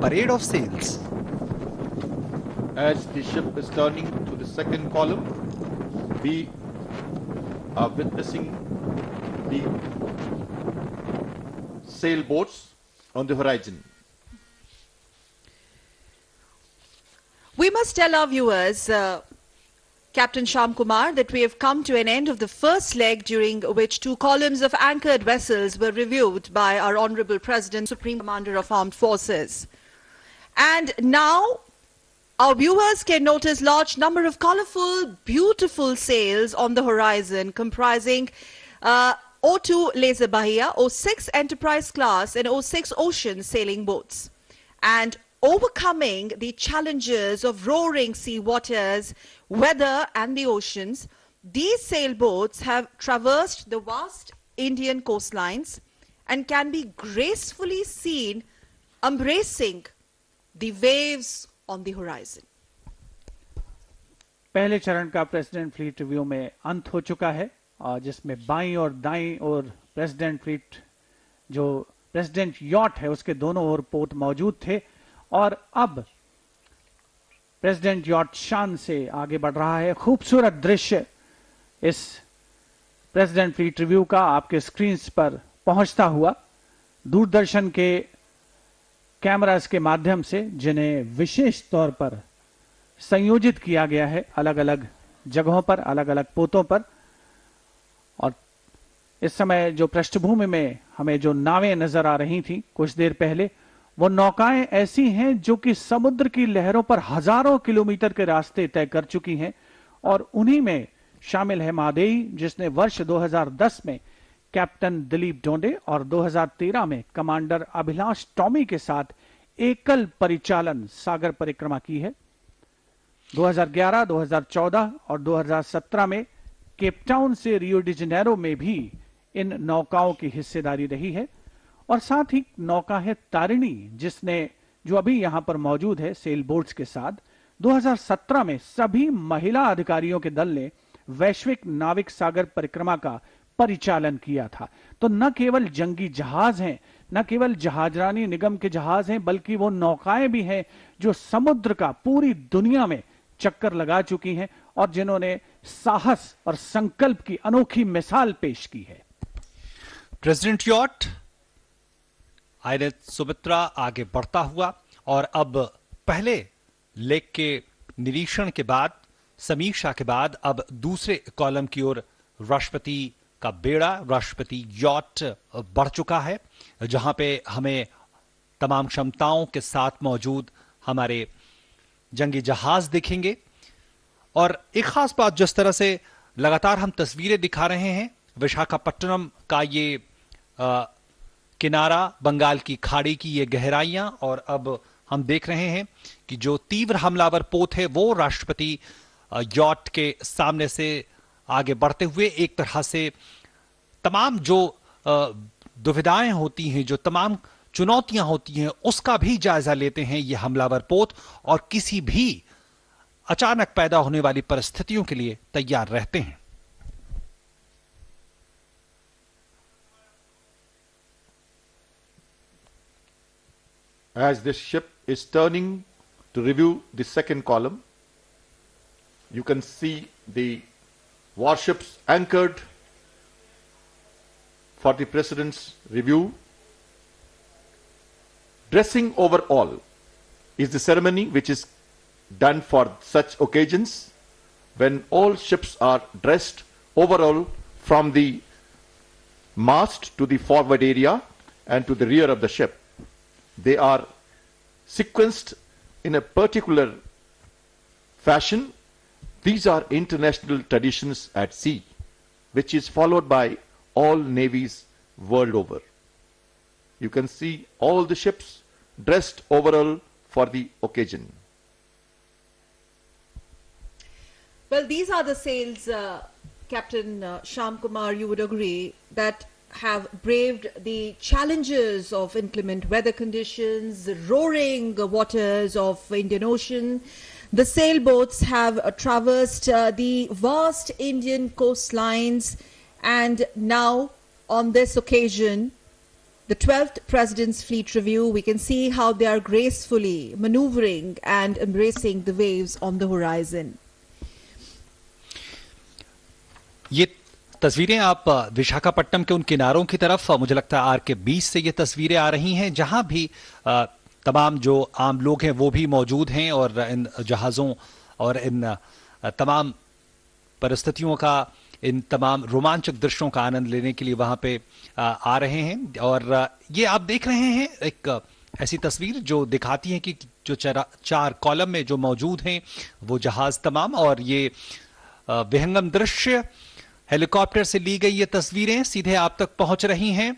parade of sails. As the ship is turning to the second column, we are witnessing the sailboats on the horizon. We must tell our viewers, Captain Shyam Kumar, that we have come to an end of the first leg, during which 2 columns of anchored vessels were reviewed by our Honorable President, Supreme Commander of Armed Forces. And now our viewers can notice large number of colorful, beautiful sails on the horizon, comprising O2 Laser Bahia, O6 Enterprise class and O6 Ocean sailing boats. And overcoming the challenges of roaring sea waters, weather and the oceans, these sailboats have traversed the vast Indian coastlines and can be gracefully seen embracing the waves on the horizon. पहले चरण का president fleet review में अंत हो चुका है, जिसमें बाईं और दाईं और प्रेसिडेंट फ्लीट, जो प्रेसिडेंट यॉट है, उसके दोनों ओर पोत मौजूद थे, और अब प्रेसिडेंट यॉट शान से आगे बढ़ रहा है। खूबसूरत दृश्य इस प्रेसिडेंट फ्लीट रिव्यू का आपके स्क्रीन्स पर पहुंचता हुआ दूरदर्शन के कैमरास के माध्यम से, जिन्हें विशेष तौर पर संयोजित किया गया है अलग अलग जगहों पर, अलग अलग पोतों पर। और इस समय जो पृष्ठभूमि में हमें जो नावें नजर आ रही थी कुछ देर पहले, वो नौकाएं ऐसी हैं जो कि समुद्र की लहरों पर हजारों किलोमीटर के रास्ते तय कर चुकी हैं, और उन्हीं में शामिल है मादेई, जिसने वर्ष 2010 में कैप्टन दिलीप डोंडे और 2013 में कमांडर अभिलाष टॉमी के साथ एकल परिचालन सागर परिक्रमा की है। 2011, 2014 और 2017 में केपटाउन से रियो डी जेनेरो में भी इन नौकाओं की हिस्सेदारी रही है। और साथ ही नौका है तारिणी, जिसने, जो अभी यहां पर मौजूद है सेल बोट्स के साथ, 2017 में सभी महिला अधिकारियों के दल ने वैश्विक नाविक सागर परिक्रमा का परिचालन किया था। तो न केवल जंगी जहाज हैं, न केवल जहाजरानी निगम के जहाज हैं, बल्कि वो नौकाएं भी हैं जो समुद्र का पूरी दुनिया में चक्कर लगा चुकी हैं और जिन्होंने साहस और संकल्प की अनोखी मिसाल पेश की है। प्रेसिडेंट यॉट आईएनएस सुमित्रा आगे बढ़ता हुआ, और अब पहले लेग के निरीक्षण के बाद, समीक्षा के बाद, अब दूसरे कॉलम की ओर राष्ट्रपति का बेड़ा, राष्ट्रपति यॉट बढ़ चुका है, जहां पे हमें तमाम क्षमताओं के साथ मौजूद हमारे जंगी जहाज दिखेंगे। और एक खास बात, जिस तरह से लगातार हम तस्वीरें दिखा रहे हैं, विशाखापट्टनम का ये किनारा, बंगाल की खाड़ी की ये गहराइयां, और अब हम देख रहे हैं कि जो तीव्र हमलावर पोत है वो राष्ट्रपति यॉट के सामने से आगे बढ़ते हुए एक तरह से तमाम जो दुविधाएं होती हैं, जो तमाम चुनौतियां होती हैं, उसका भी जायजा लेते हैं ये हमलावर पोत, और किसी भी अचानक पैदा होने वाली परिस्थितियों के लिए तैयार रहते हैं। As this ship is turning to review the second column, you can see the warships anchored for the President's review. Dressing over all is the ceremony which is done for such occasions, when all ships are dressed overall from the mast to the forward area and to the rear of the ship. They are sequenced in a particular fashion. These are international traditions at sea, which is followed by all navies world over. You can see all the ships dressed overall for the occasion. Well, these are the sails, Captain Shyam Kumar, you would agree, that have braved the challenges of inclement weather conditions, the roaring waters of Indian Ocean. The sailboats have traversed the vast Indian coastlines, and now on this occasion, the 12th President's Fleet Review, we can see how they are gracefully maneuvering and embracing the waves on the horizon. ये तस्वीरें आप विशाखापट्टनम के उन किनारों की तरफ, मुझे लगता है आर के 20 से ये तस्वीरें आ रही हैं, जहां भी तमाम जो आम लोग हैं वो भी मौजूद हैं और इन जहाज़ों और इन तमाम परिस्थितियों का, इन तमाम रोमांचक दृश्यों का आनंद लेने के लिए वहां पे आ रहे हैं। और ये आप देख रहे हैं एक ऐसी तस्वीर जो दिखाती है कि जो चार कॉलम में जो मौजूद हैं वो जहाज तमाम, और ये विहंगम दृश्य हेलीकॉप्टर से ली गई ये तस्वीरें सीधे आप तक पहुंच रही हैं,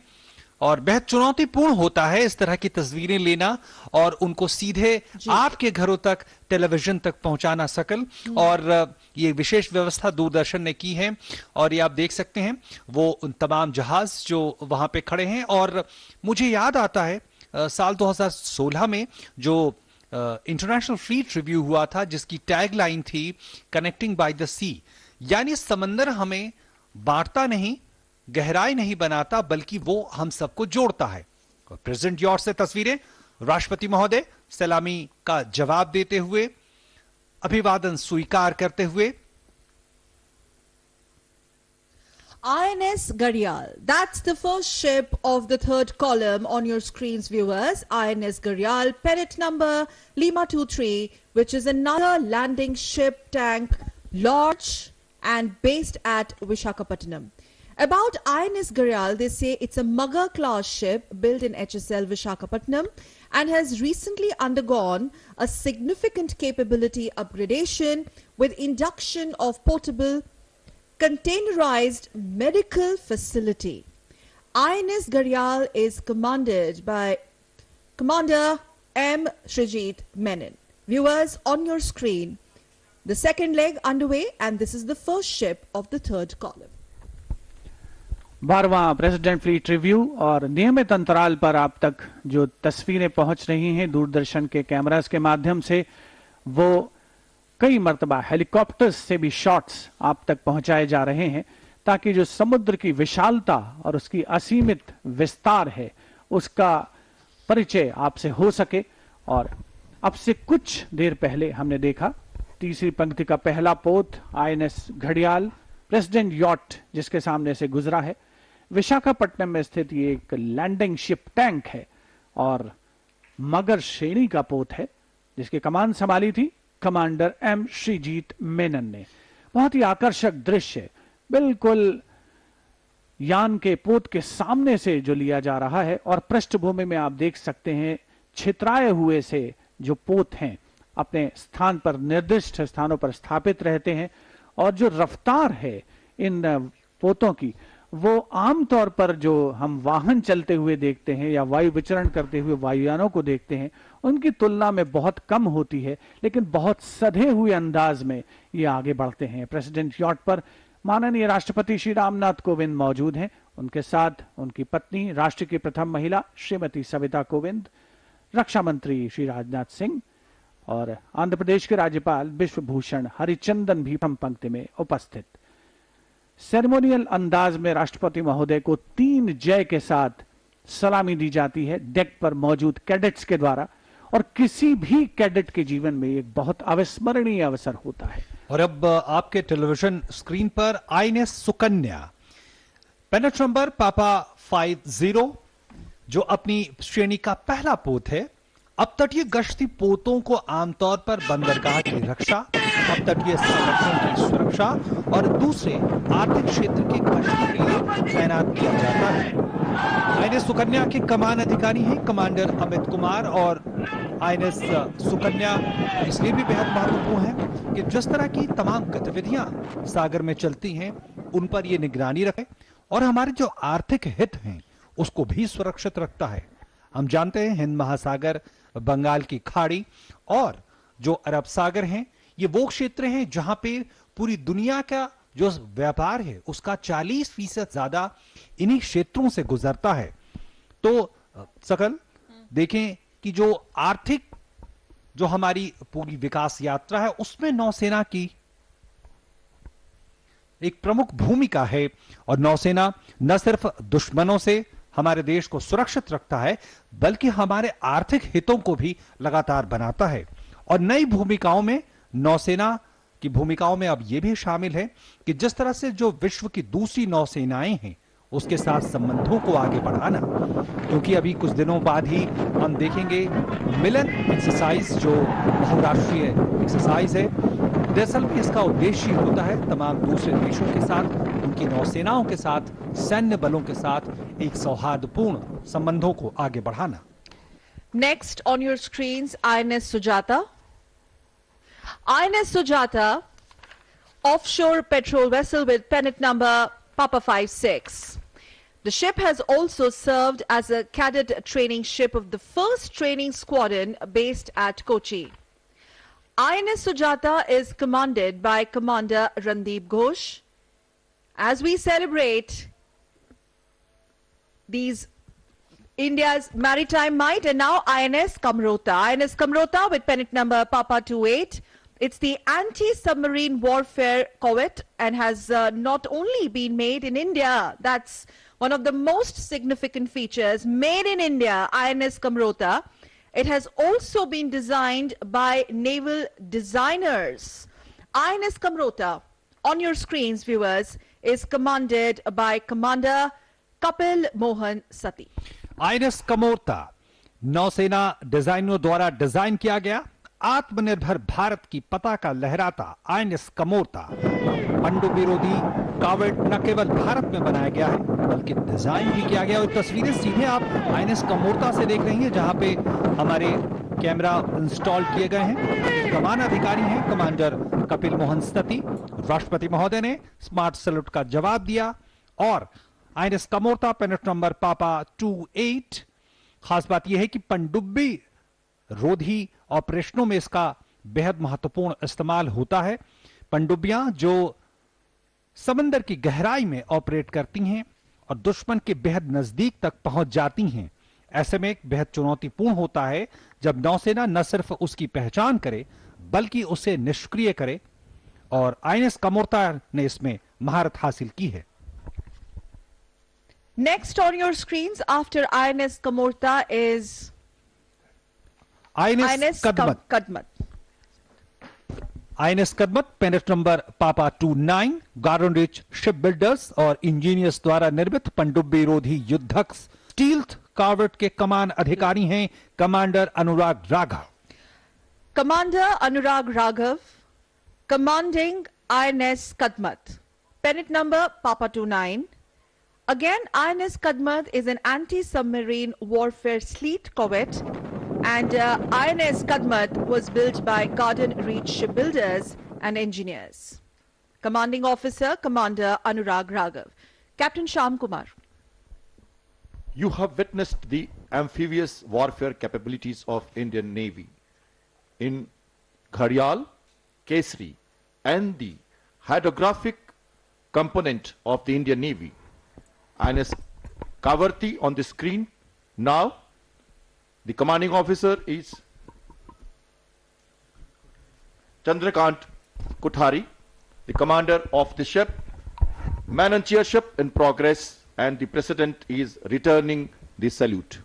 और बेहद चुनौतीपूर्ण होता है इस तरह की तस्वीरें लेना और उनको सीधे आपके घरों तक, टेलीविजन तक पहुंचाना सकल। और ये विशेष व्यवस्था दूरदर्शन ने की है, और ये आप देख सकते हैं वो उन तमाम जहाज जो वहां पे खड़े हैं। और मुझे याद आता है साल 2016 में जो इंटरनेशनल फ्लीट रिव्यू हुआ था, जिसकी टैगलाइन थी कनेक्टिंग बाय द सी, यानी समंदर हमें बांटता नहीं, गहराई नहीं बनाता, बल्कि वो हम सबको जोड़ता है। और प्रेसिडेंट यॉट से तस्वीरें, राष्ट्रपति महोदय सलामी का जवाब देते हुए, अभिवादन स्वीकार करते हुए। INS Gharial, that's the first ship of the third column on your screens, viewers. INS Gharial, pennant number Lima 23, which is another landing ship tank, large and based at Visakhapatnam. About INS Gharial, they say it's a Mugger class ship built in HSL Visakhapatnam and has recently undergone a significant capability upgradation with induction of portable containerized medical facility. INS Gharial is commanded by Commander M. Srijit Menon. Viewers, on your screen, the second leg underway, and this is the first ship of the third column. 12वां president fleet review, और नियमित अंतराल पर आप तक जो तस्वीरें पहुंच रही हैं दूरदर्शन के कैमरास के माध्यम से, वो कई मर्तबा हेलीकॉप्टर्स से भी शॉट्स आप तक पहुंचाए जा रहे हैं, ताकि जो समुद्र की विशालता और उसकी असीमित विस्तार है उसका परिचय आपसे हो सके। और अब से कुछ देर पहले हमने देखा तीसरी पंक्ति का पहला पोत INS घड़ियाल प्रेसिडेंट यॉट जिसके सामने से गुजरा है। विशाखापट्टनम में स्थित ये एक लैंडिंग शिप टैंक है और मगर श्रेणी का पोत है, जिसकी कमान संभाली थी कमांडर M. श्रीजीत मेनन ने। बहुत ही आकर्षक दृश्य, बिल्कुल यान के पोत के सामने से जो लिया जा रहा है, और पृष्ठभूमि में आप देख सकते हैं छितराए हुए से जो पोत हैं अपने स्थान पर, निर्दिष्ट स्थानों पर स्थापित रहते हैं, और जो रफ्तार है इन पोतों की वो आमतौर पर जो हम वाहन चलते हुए देखते हैं या वायु विचरण करते हुए वायुयानों को देखते हैं उनकी तुलना में बहुत कम होती है, लेकिन बहुत सधे हुए अंदाज में ये आगे बढ़ते हैं। प्रेसिडेंट यॉट पर माननीय राष्ट्रपति श्री रामनाथ कोविंद मौजूद हैं, उनके साथ उनकी पत्नी राष्ट्र की प्रथम महिला श्रीमती सविता कोविंद, रक्षा मंत्री श्री राजनाथ सिंह, और आंध्र प्रदेश के राज्यपाल विश्वभूषण हरिचंदन भी प्रथम पंक्ति में उपस्थित। सेरेमोनियल अंदाज में राष्ट्रपति महोदय को 3 जय के साथ सलामी दी जाती है डेक पर मौजूद कैडेट्स के द्वारा, और किसी भी कैडेट के जीवन में एक बहुत अविस्मरणीय अवसर होता है। और अब आपके टेलीविजन स्क्रीन पर आईएनएस सुकन्या, पेनेट नंबर पापा 50, जो अपनी श्रेणी का पहला पोत है। अब तटीय गश्ती पोतों को आमतौर पर बंदरगाह की रक्षा, अब तटीय संरक्षण की सुरक्षा और दूसरे आर्थिक क्षेत्र की गश्ती के लिए तैनात किया जाता है। आईएनएस सुकन्या के कमान अधिकारी हैं कमांडर अमित कुमार, और आईएनएस सुकन्या इसलिए भी बेहद महत्वपूर्ण है कि जिस तरह की तमाम गतिविधियां सागर में चलती हैं उन पर यह निगरानी रखे और हमारे जो आर्थिक हित हैं उसको भी सुरक्षित रखता है। हम जानते हैं हिंद महासागर, बंगाल की खाड़ी और जो अरब सागर हैं, ये वो क्षेत्र हैं जहां पे पूरी दुनिया का जो व्यापार है उसका 40% ज्यादा इन्हीं क्षेत्रों से गुजरता है। तो सकल देखें कि जो आर्थिक जो हमारी पूरी विकास यात्रा है उसमें नौसेना की एक प्रमुख भूमिका है, और नौसेना न सिर्फ दुश्मनों से हमारे देश को सुरक्षित रखता है बल्कि हमारे आर्थिक हितों को भी लगातार बनाता है। और नई भूमिकाओं में नौसेना की भूमिकाओं में अब यह भी शामिल है कि जिस तरह से जो विश्व की दूसरी नौसेनाएं हैं उसके साथ संबंधों को आगे बढ़ाना, क्योंकि अभी कुछ दिनों बाद ही हम देखेंगे मिलन एक्सरसाइज जो बहुराष्ट्रीय एक्सरसाइज है। दरअसल में इसका उद्देश्य होता है तमाम दूसरे देशों के साथ, उनकी नौसेनाओं के साथ, सैन्य बलों के साथ एक सौहार्दपूर्ण संबंधों को आगे बढ़ाना। Next on your screens, INS Sujata. INS Sujata, offshore patrol vessel with pennant number Papa 56. The ship has also served as a cadet training ship of the 1st Training Squadron based at Kochi. INS Sujata is commanded by Commander Randeep Ghosh. As we celebrate these India's maritime might, and now INS Kamrota. INS Kamrota with pennant number Papa 28. It's the anti-submarine warfare corvette and has not only been made in India, that's one of the most significant features, made in India, INS Kamrota. It has also been designed by naval designers. INS Kamrota, on your screens, viewers, is commanded by Commander Kapil Mohan Sati. INS Kamorta नौसेना डिजाइनरों द्वारा design किया गया आत्मनिर्भर भारत की पताका लहराता INS Kamorta पनडुब्बी विरोधी कावड़ न केवल भारत में बनाया गया है बल्कि डिजाइन भी किया गया। और तस्वीरें सीधे आप आईएनएस कमोरता से देख रही हैं जहां पे हमारे कैमरा इंस्टॉल किए गए हैं। कमान अधिकारी हैं कमांडर कपिल मोहन सती। राष्ट्रपति महोदय ने स्मार्ट सैल्यूट का जवाब दिया और आईएनएस कमोरता पेनेट नंबर पापा 28। खास बात यह है कि पनडुब्बी रोधी ऑपरेशनों में इसका बेहद महत्वपूर्ण इस्तेमाल होता है। पनडुब्बियां जो समंदर की गहराई में ऑपरेट करती हैं और दुश्मन के बेहद नजदीक तक पहुंच जाती हैं। ऐसे में बेहद चुनौतीपूर्ण होता है जब नौसेना न सिर्फ उसकी पहचान करे बल्कि उसे निष्क्रिय करे, और आईएनएस कमोरता ने इसमें महारत हासिल की है। Next on your screens after INS Kamorta is INS Kadmat. INS Kadmat pennant number papa 29 Garden Reach shipbuilders और इंजीनियर्स द्वारा निर्मित पनडुब्बी रोधी युद्धक स्टील्थ कार्वेट के कमान अधिकारी हैं commander Anurag Raghav. Commander Anurag Raghav, commanding INS Kadmat, pennant number Papa 29. Again, INS Kadmat is an anti-submarine warfare fleet corvette, and INS Kadmat was built by Garden Reach Shipbuilders and Engineers. Commanding Officer, Commander Anurag Raghav. Captain Shyam Kumar. You have witnessed the amphibious warfare capabilities of Indian Navy in Gharial, Kesari, and the hydrographic component of the Indian Navy. INS Kavarti on the screen. Now, the commanding officer is Chandrakant Kuthari, the commander of the ship, man ship in progress, and the President is returning the salute.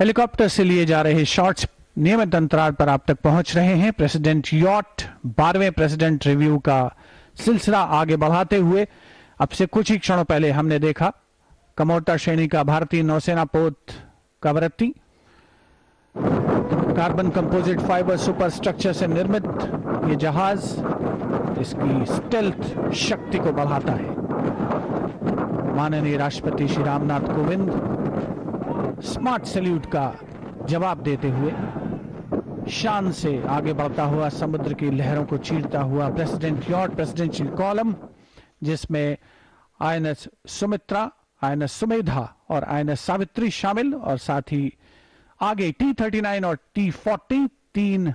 Helicopter से लिए जा रहे shots नियमित अंतराल पर आप तक पहुंच रहे हैं। प्रेसिडेंट यॉट 12वें प्रेसिडेंट रिव्यू का सिलसिला आगे बढ़ाते हुए अब से कुछ ही क्षणों पहले हमने देखा कमोटा श्रेणी का भारतीय नौसेना पोत Kavaratti carbon composite fibre super structure से निर्मित ये जहाज इसकी स्टेल्थ शक्ति को बढ़ाता है। माननीय राष्ट्रपति श्री रामनाथ कोविंद स्मार्ट सैल्यूट का जवाब देते हुए शान से आगे बढ़ता हुआ समुद्र की लहरों को चीरता हुआ प्रेसिडेंट यॉट प्रेसिडेंशियल कॉलम, जिसमें आईएनएस सुमित्रा, आईएनएस सुमेधा और आईएनएस सावित्री शामिल, और साथ ही आगे T-39 और T-40 तीन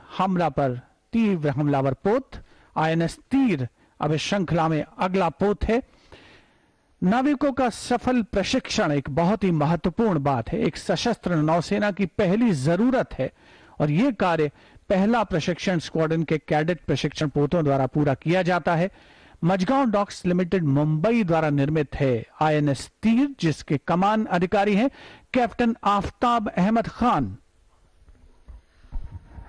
तीव्र हमलावर पोत। आईएनएस तीर अब इस श्रृंखला में अगला पोत है। नाविकों का सफल प्रशिक्षण एक बहुत ही महत्वपूर्ण बात है, एक सशस्त्र नौसेना की पहली जरूरत है, और यह कार्य पहला प्रशिक्षण स्क्वाड्रन के कैडेट प्रशिक्षण पोतों द्वारा पूरा किया जाता है। मजगांव डॉक्स लिमिटेड मुंबई द्वारा निर्मित है आईएनएस तीर, जिसके कमान अधिकारी हैं captain Aftab Ahmed Khan.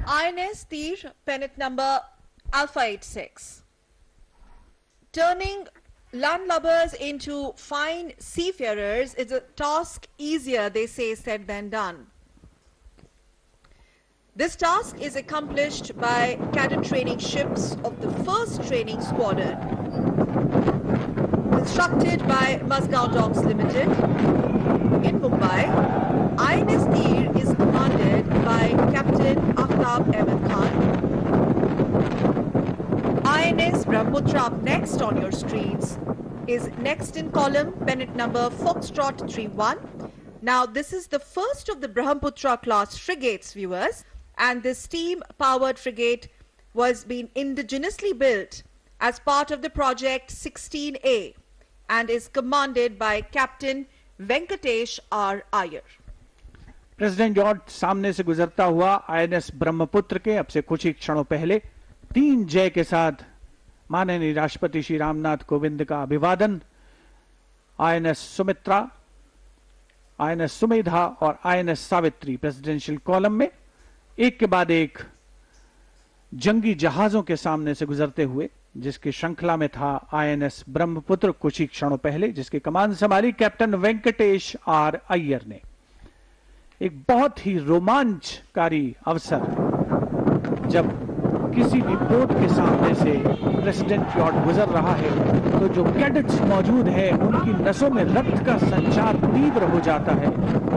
INS Tir, pennant number Alpha 86. Turning landlubbers into fine seafarers is a task easier, they say, said than done. This task is accomplished by cadet training ships of the 1st Training Squadron, constructed by Mazgaon Docks Limited. In Mumbai, INS Tir is commanded by Captain Aftab Ahmed Khan. INS Brahmaputra up next on your screens is next in column, pennant number Foxtrot 31. Now, this is the first of the Brahmaputra class frigates, viewers, and this steam-powered frigate was being indigenously built as part of the project 16A and is commanded by Captain Venkatesh R. Iyer. President yacht सामने से गुजरता हुआ INS Brahmaputra के अब से कुछ ही क्षणों पहले 3 जय के साथ माननीय राष्ट्रपति श्री रामनाथ कोविंद का अभिवादन। आईएनएस सुमित्रा, आईएनएस सुमेधा और आईएनएस सावित्री प्रेसिडेंशियल कॉलम में एक के बाद एक जंगी जहाजों के सामने से गुजरते हुए, जिसकी श्रृंखला में था आईएनएस ब्रह्मपुत्र कुछ ही क्षणों पहले, जिसकी कमान संभाली कैप्टन वेंकटेश आर अय्यर ने। एक बहुत ही रोमांचकारी अवसर जब किसी भी पोत के सामने से प्रेसिडेंट यॉट गुजर रहा है तो जो कैडेट्स मौजूद है उनकी नसों में रक्त का संचार तीव्र हो जाता है,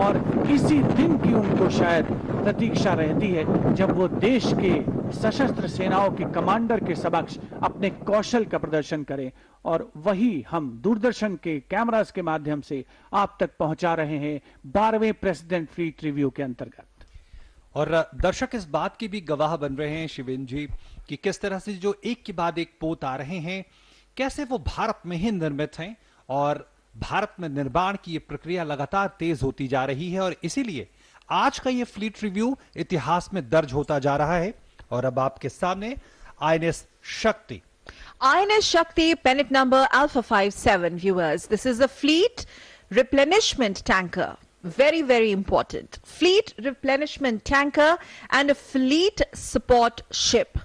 और इसी दिन की उनको शायद प्रतीक्षा रहती है जब वो देश के सशस्त्र सेनाओं के कमांडर के समक्ष अपने कौशल का प्रदर्शन करें, और वही हम दूरदर्शन के कैमरास के माध्यम से आप तक पहुंचा रहे हैं 12वें प्रेसिडेंट फ्लीट रिव्यू के अंतर्गत। और दर्शक इस बात की भी गवाह बन रहे हैं शिवेन जी कि किस तरह से जो एक के बाद एक पोत आ रहे हैं, कैसे वो भारत में ही निर्मित हैं, और भारत में निर्माण की ये प्रक्रिया लगातार तेज होती जा रही है, और इसीलिए आज का ये फ्लीट रिव्यू इतिहास में दर्ज होता जा रहा है। और अब आपके सामने आईएनएस शक्ति। INS Shakti, pennant number Alpha 57, viewers. This is a fleet replenishment tanker. Very, very important. Fleet replenishment tanker and a fleet support ship.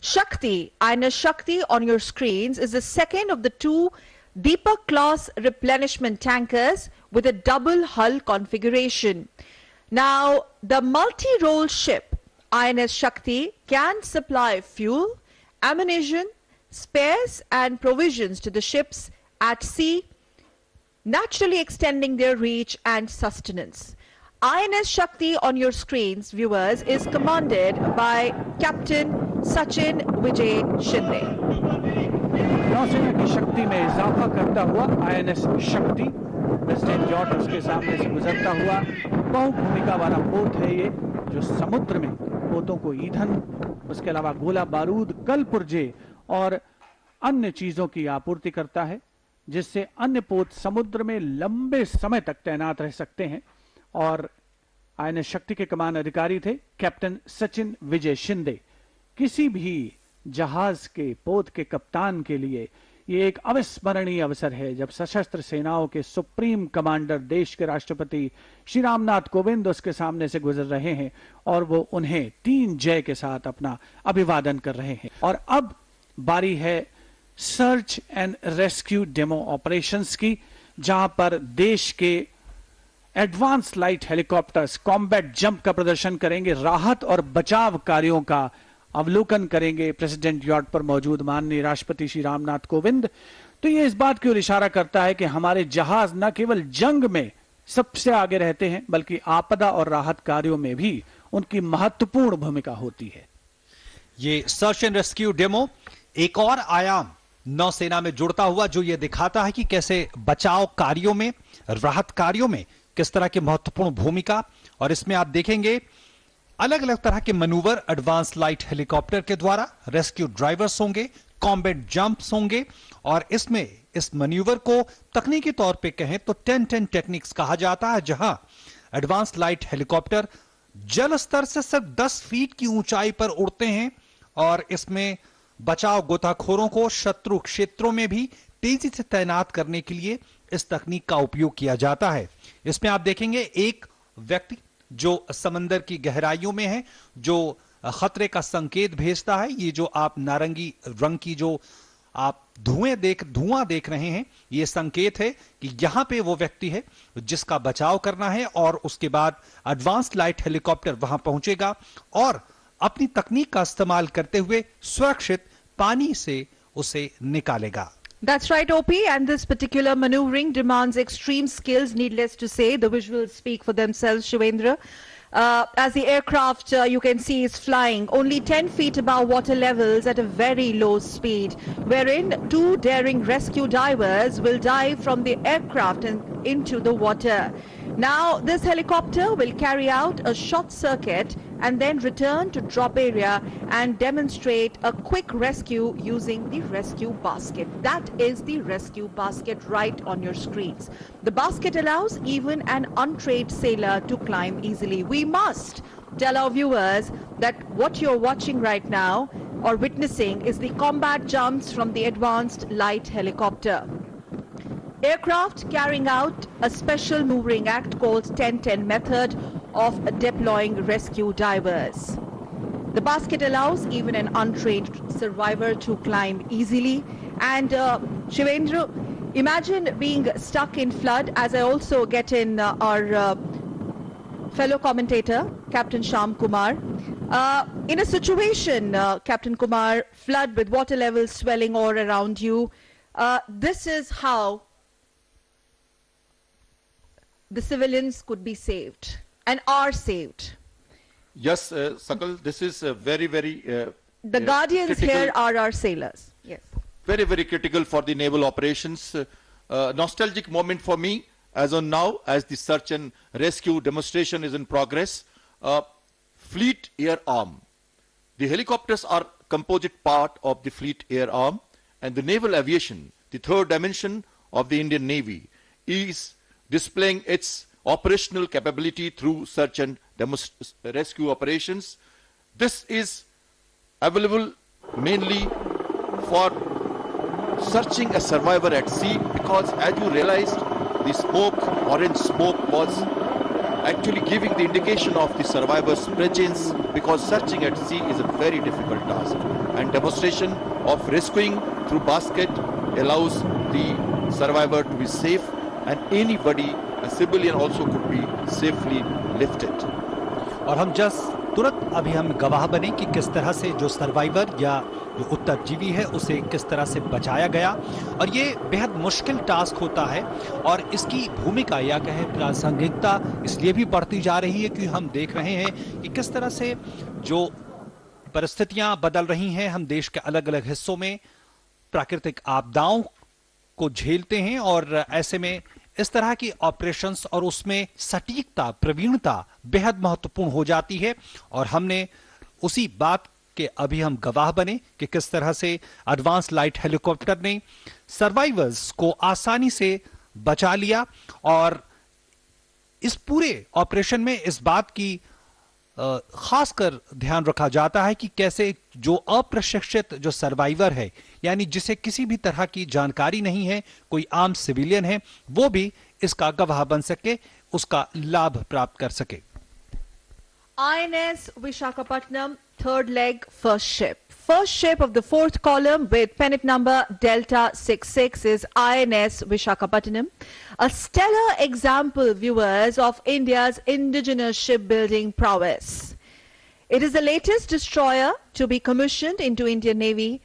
Shakti, INS Shakti on your screens is the second of the 2 Deepak class replenishment tankers with a double hull configuration. Now, the multi-role ship INS Shakti can supply fuel, ammunition, spares and provisions to the ships at sea, naturally extending their reach and sustenance. INS Shakti on your screens, viewers, is commanded by Captain Sachin Vijay Shinde. नौसेना की शक्ति में इजाफा करता हुआ INS शक्ति president yacht उसके सामने से गुजरता हुआ बहुभूमिका वाला पोत है ये, जो समुद्र में पोतों को ईंधन, उसके अलावा गोला बारूद, कल पुर्जे और अन्य चीजों की आपूर्ति करता है, जिससे अन्य पोत समुद्र में लंबे समय तक तैनात रह सकते हैं। और आईएनएस शक्ति के कमान अधिकारी थे कैप्टन सचिन विजय शिंदे। किसी भी जहाज के पोत के कप्तान के लिए ये एक अविस्मरणीय अवसर है जब सशस्त्र सेनाओं के सुप्रीम कमांडर देश के राष्ट्रपति श्री रामनाथ कोविंद उसके सामने से गुजर रहे हैं और वो उन्हें 3 जय के साथ अपना अभिवादन कर रहे हैं। और अब बारी है search and rescue demo operations की, जहां पर देश के advance light helicopters combat jump का प्रदर्शन करेंगे, राहत और बचाव कार्यों का अवलोकन करेंगे प्रेसिडेंट यॉट पर मौजूद माननीय राष्ट्रपति श्री रामनाथ कोविंद। तो ये इस बात की ओर इशारा करता है कि हमारे जहाज न केवल जंग में सबसे आगे रहते हैं बल्कि आपदा और राहत कार्यों में भी उनकी महत्वपूर्ण भूमिका होती है। ये सर्च एंड रेस्क्यू डेमो एक और आयाम नौसेना में जुड़ता हुआ, जो ये दिखाता है कि कैसे बचाव कार्यों में, राहत कार्यों में किस तरह की महत्वपूर्ण भूमिका। और इसमें आप देखेंगे अलग अलग तरह के मनूवर एडवांस लाइट हेलीकॉप्टर के द्वारा, रेस्क्यू ड्राइवर्स होंगे, कॉम्बैट जंप्स होंगे, और इसमें इस मैन्यूवर को तकनीकी तौर पे कहें तो 10-10 टेक्निक्स कहा जाता है, जहां एडवांस लाइट हेलीकॉप्टर जल स्तर से सिर्फ 10 फीट की ऊंचाई पर उड़ते हैं और इसमें बचाव गोताखोरों को शत्रु क्षेत्रों में भी तेजी से तैनात करने के लिए इस तकनीक का उपयोग किया जाता है। इसमें आप देखेंगे एक व्यक्ति जो समंदर की गहराइयों में है, जो खतरे का संकेत भेजता है। ये जो आप नारंगी रंग की जो आप धुआं देख रहे हैं, ये संकेत है कि यहां पे वो व्यक्ति है जिसका बचाव करना है, और उसके बाद एडवांस लाइट हेलीकॉप्टर वहां पहुंचेगा और अपनी तकनीक का इस्तेमाल करते हुए सुरक्षित पानी से उसे निकालेगा। That's right, OP, and this particular maneuvering demands extreme skills, needless to say. The visuals speak for themselves, Shivendra. As the aircraft, you can see, is flying only 10 feet above water levels at a very low speed, wherein 2 daring rescue divers will dive from the aircraft and into the water. Now, this helicopter will carry out a short circuit and then return to drop area and demonstrate a quick rescue using the rescue basket. That is the rescue basket right on your screens. The basket allows even an untrained sailor to climb easily. We must tell our viewers that what you're watching right now or witnessing is the combat jumps from the advanced light helicopter. Aircraft carrying out a special maneuvering act called 10-10 method of deploying rescue divers. The basket allows even an untrained survivor to climb easily. And Shivendra, imagine being stuck in flood, as I also get in our fellow commentator, Captain Sham Kumar. In a situation, Captain Kumar, flood with water levels swelling all around you, this is how the civilians could be saved and are saved. Yes, Sakal, this is very, very the guardians critical, here are our sailors. Yes. Very, very critical for the naval operations. Nostalgic moment for me as on now, as the search and rescue demonstration is in progress. Fleet Air Arm. The helicopters are composite part of the Fleet Air Arm, and the naval aviation, the third dimension of the Indian Navy, is displaying its operational capability through search and rescue operations. This is available mainly for searching a survivor at sea, because as you realized, the smoke, orange smoke, was actually giving the indication of the survivor's presence, because searching at sea is a very difficult task, and demonstration of rescuing through basket allows the survivor to be safe, and anybody, a civilian also, could be safely lifted. और हम तुरंत अभी हम गवाह बने कि किस तरह से जो सर्वाइवर या जो उत्तरजीवी है उसे किस तरह से बचाया गया, और ये बेहद मुश्किल टास्क होता है, और इसकी भूमिका या कहें प्रासंगिकता इसलिए भी बढ़ती जा रही है कि हम देख रहे हैं कि किस तरह से जो परिस्थितियां बदल रही हैं, हम देश के अलग अलग हिस्सों में प्राकृतिक आपदाओं को झेलते हैं, और ऐसे में इस तरह की ऑपरेशंस और उसमें सटीकता, प्रवीणता बेहद महत्वपूर्ण हो जाती है। और हमने उसी बात के अभी हम गवाह बने कि किस तरह से एडवांस लाइट हेलीकॉप्टर ने सर्वाइवर्स को आसानी से बचा लिया, और इस पूरे ऑपरेशन में इस बात की खासकर ध्यान रखा जाता है कि कैसे जो अप्रशिक्षित जो सर्वाइवर है, यानी जिसे किसी भी तरह की जानकारी नहीं है, कोई आम सिविलियन है, वो भी इसका गवाह बन सके, उसका लाभ प्राप्त कर सके। INS Visakhapatnam, third leg, first ship. First ship of the fourth column with pennant number Delta 66 is INS Visakhapatnam, a stellar example, viewers, of India's indigenous shipbuilding prowess. It is the latest destroyer to be commissioned into Indian Navy.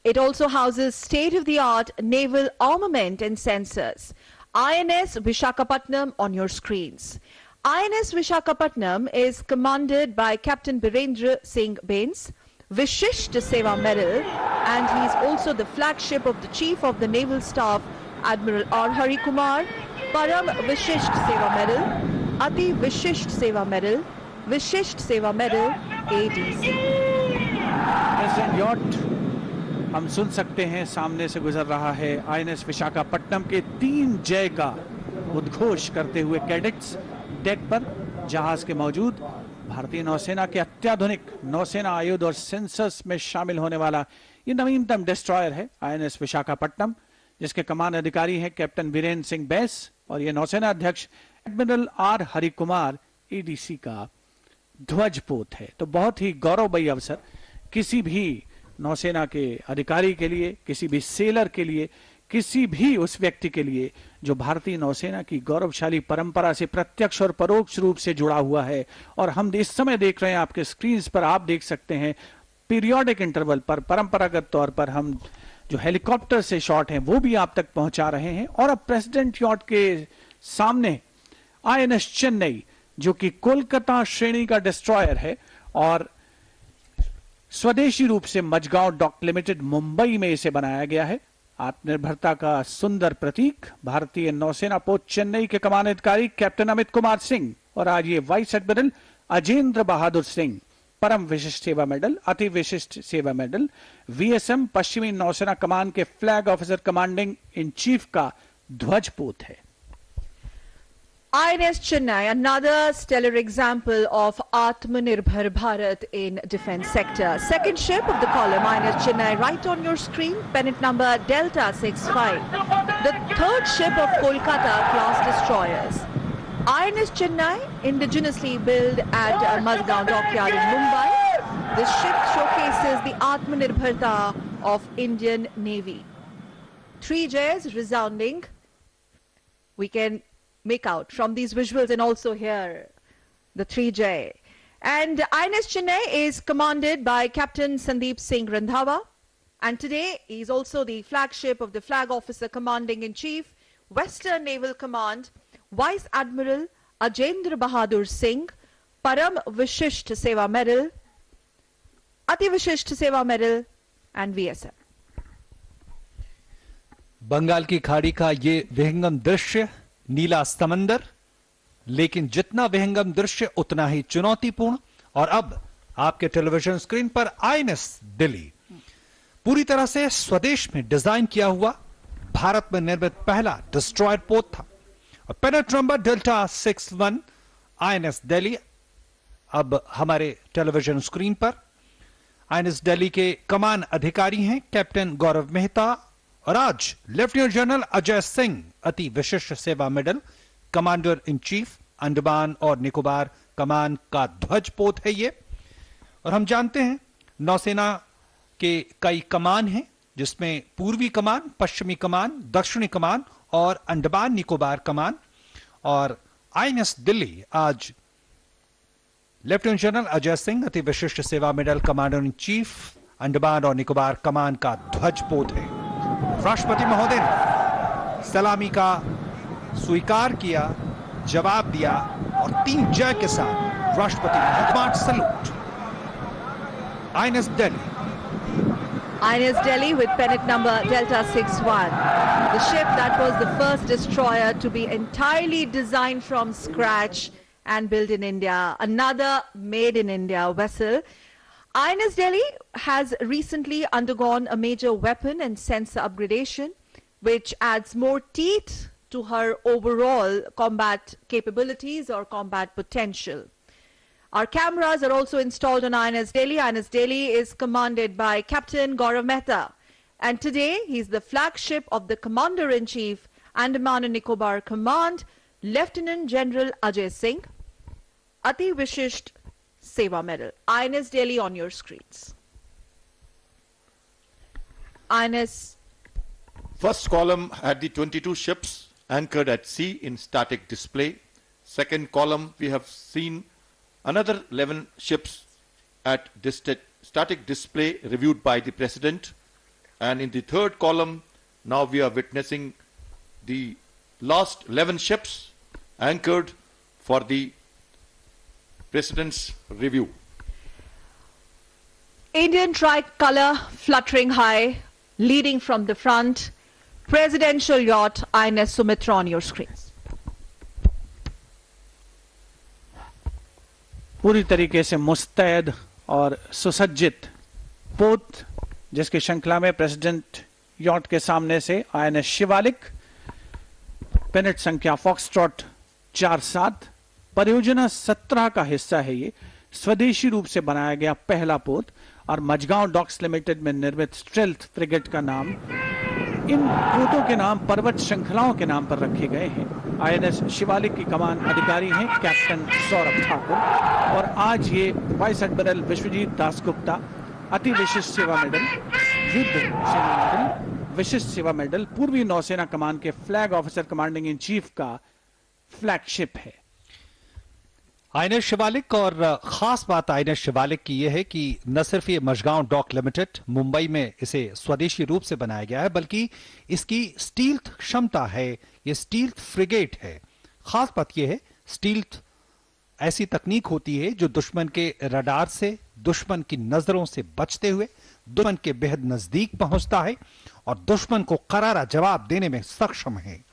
It also houses state-of-the-art naval armament and sensors. INS Visakhapatnam on your screens. INS Visakhapatnam is commanded by Captain Birendra Singh Bains, Vishisht Seva Medal, and he is also the flagship of the Chief of the Naval Staff, Admiral R. Hari Kumar, Param Vishisht Seva Medal, Ati Vishisht Seva Medal, Vishisht Seva Medal, ADC. President yacht हम सुन सकते हैं सामने से गुजर रहा है INS Visakhapatnam के 3 जय का उद्घोष करते हुए कैडेट्स डेक पर जहाज के मौजूद भारतीय नौसेना के अत्याधुनिक नौसेना आयुध और सेंसर्स में शामिल होने वाला ये नवीनतम डिस्ट्रॉयर है आईएनएस विशाखापट्टनम, जिसके कमान अधिकारी हैं कैप्टन बीरेंद्र सिंह बैस और ये नौसेना अध्यक्ष admiral R Hari Kumar ADC का ध्वजपोत है। तो बहुत ही गौरवमयी अवसर किसी भी नौसेना के अधिकारी के लिए, किसी भी सेलर के लिए, किसी भी उस व्यक्ति के लिए जो भारतीय नौसेना की गौरवशाली परंपरा से प्रत्यक्ष और परोक्ष रूप से जुड़ा हुआ है। और हम इस समय देख रहे हैं आपके स्क्रीन पर, आप देख सकते हैं पीरियोडिक इंटरवल पर परंपरागत तौर पर हम जो हेलीकॉप्टर से शॉट हैं वो भी आप तक पहुंचा रहे हैं। और अब प्रेसिडेंट यॉट के सामने आईएनएस चेन्नई, जो कि कोलकाता श्रेणी का डिस्ट्रॉयर है और स्वदेशी रूप से मजगांव डॉक लिमिटेड मुंबई में इसे बनाया गया है। आत्मनिर्भरता का सुंदर प्रतीक भारतीय नौसेना पोत चेन्नई के कमान अधिकारी कैप्टन अमित कुमार सिंह और आज ये वाइस एडमिरल अजेंद्र बहादुर सिंह परम विशिष्ट सेवा मेडल, अति विशिष्ट सेवा मेडल, वीएसएम पश्चिमी नौसेना कमान के flag officer commanding in chief का ध्वजपोत है। INS Chennai, another stellar example of Atmanirbhar Bharat in defense sector. Second ship of the column, INS Chennai, right on your screen, pennant number Delta 65. The third ship of Kolkata class destroyers. INS Chennai, indigenously built at Mazgaon Dockyard in Mumbai. This ship showcases the Atmanirbharta of Indian Navy. 3 J's resounding. We can make out from these visuals and also here the 3J. And INS Chennai is commanded by Captain Sandeep Singh Randhawa, and today he is also the flagship of the Flag Officer Commanding in Chief, Western Naval Command, Vice Admiral Ajendra Bahadur Singh, Param Vishisht Seva Medal, Ati Vishisht Seva Medal, and VSM. Bengal की खाड़ी का ये विहंगम दृश्य, नीला समंदर, लेकिन जितना विहंगम दृश्य उतना ही चुनौतीपूर्ण। और अब आपके टेलीविजन स्क्रीन पर आईएनएस दिल्ली, पूरी तरह से स्वदेश में डिजाइन किया हुआ भारत में निर्मित पहला डिस्ट्रॉयर पोत था। और पेनेट नंबर डेल्टा 61 आईएनएस दिल्ली अब हमारे टेलीविजन स्क्रीन पर। आईएनएस दिल्ली के कमान अधिकारी हैं कैप्टन गौरव मेहता और आज लेफ्टिनेंट जनरल अजय सिंह, अति विशिष्ट सेवा medal, commander in chief Andaman और निकोबार कमान का ध्वजपोत है ये। और हम जानते हैं नौसेना के कई कमान हैं, जिसमें पूर्वी कमान, पश्चिमी कमान, दक्षिणी कमान और अंडमान निकोबार कमान। और आईएनएस दिल्ली आज लेफ्टिनेंट जनरल अजय सिंह, अति विशिष्ट सेवा medal, commander in chief Andaman और निकोबार कमान का ध्वजपोत है। राष्ट्रपति महोदय ने सलामी का स्वीकार किया, जवाब दिया और 3 जय के साथ राष्ट्रपति advance salute. INS Delhi, INS Delhi with pennant number Delta 61. The ship that was the first destroyer to be entirely designed from scratch and built in India. Another made in India vessel. INS Delhi has recently undergone a major weapon and sensor upgradation, which adds more teeth to her overall combat capabilities or combat potential. Our cameras are also installed on INS Delhi. INS Delhi is commanded by Captain Gaurav Mehta. And today, he's the flagship of the Commander-in-Chief, Andaman and Nicobar Command, Lieutenant General Ajay Singh, Ati Vishisht Seva Medal. INS Delhi on your screens. INS. First column had the 22 ships anchored at sea in static display. Second column, we have seen another 11 ships at static display reviewed by the President. And in the third column, now we are witnessing the last 11 ships anchored for the President's review. Indian tricolour fluttering high, leading from the front. Presidential yacht INS Sumitra on your screens. पूरी तरीके से मुस्तैद और सुसज्जित पोत जिसकी श्रृंखला में प्रेसिडेंट यॉट के सामने से आईएनएस शिवालिक, पेनेट संख्या फॉक्सट्रॉट 47, परियोजना 17 का हिस्सा है। ये स्वदेशी रूप से बनाया गया पहला पोत और मजगांव डॉक्स लिमिटेड में निर्मित स्ट्रेल्थ फ्रिगेट का नाम, इन पोतों के नाम पर्वत श्रृंखलाओं के नाम पर रखे गए हैं। आईएनएस शिवालिक की कमान अधिकारी हैं कैप्टन सौरभ ठाकुर और आज ये वाइस एडमिरल विश्वजीत दासगुप्ता अति विशिष्ट सेवा मेडल, युद्ध सेना मेडल, विशिष्ट सेवा मेडल, पूर्वी नौसेना कमान के flag officer commanding in chief का फ्लैगशिप है। आईएनएस शिवालिक, और खास बात आईएनएस शिवालिक की यह है कि न सिर्फ ये मजगांव डॉक लिमिटेड मुंबई में इसे स्वदेशी रूप से बनाया गया है, बल्कि इसकी स्टील्थ क्षमता है, ये स्टील्थ फ्रिगेट है। खास बात यह है, स्टील्थ ऐसी तकनीक होती है जो दुश्मन के रडार से, दुश्मन की नजरों से बचते हुए दुश्मन के बेहद नजदीक पहुंचता है और दुश्मन को करारा जवाब देने में सक्षम है।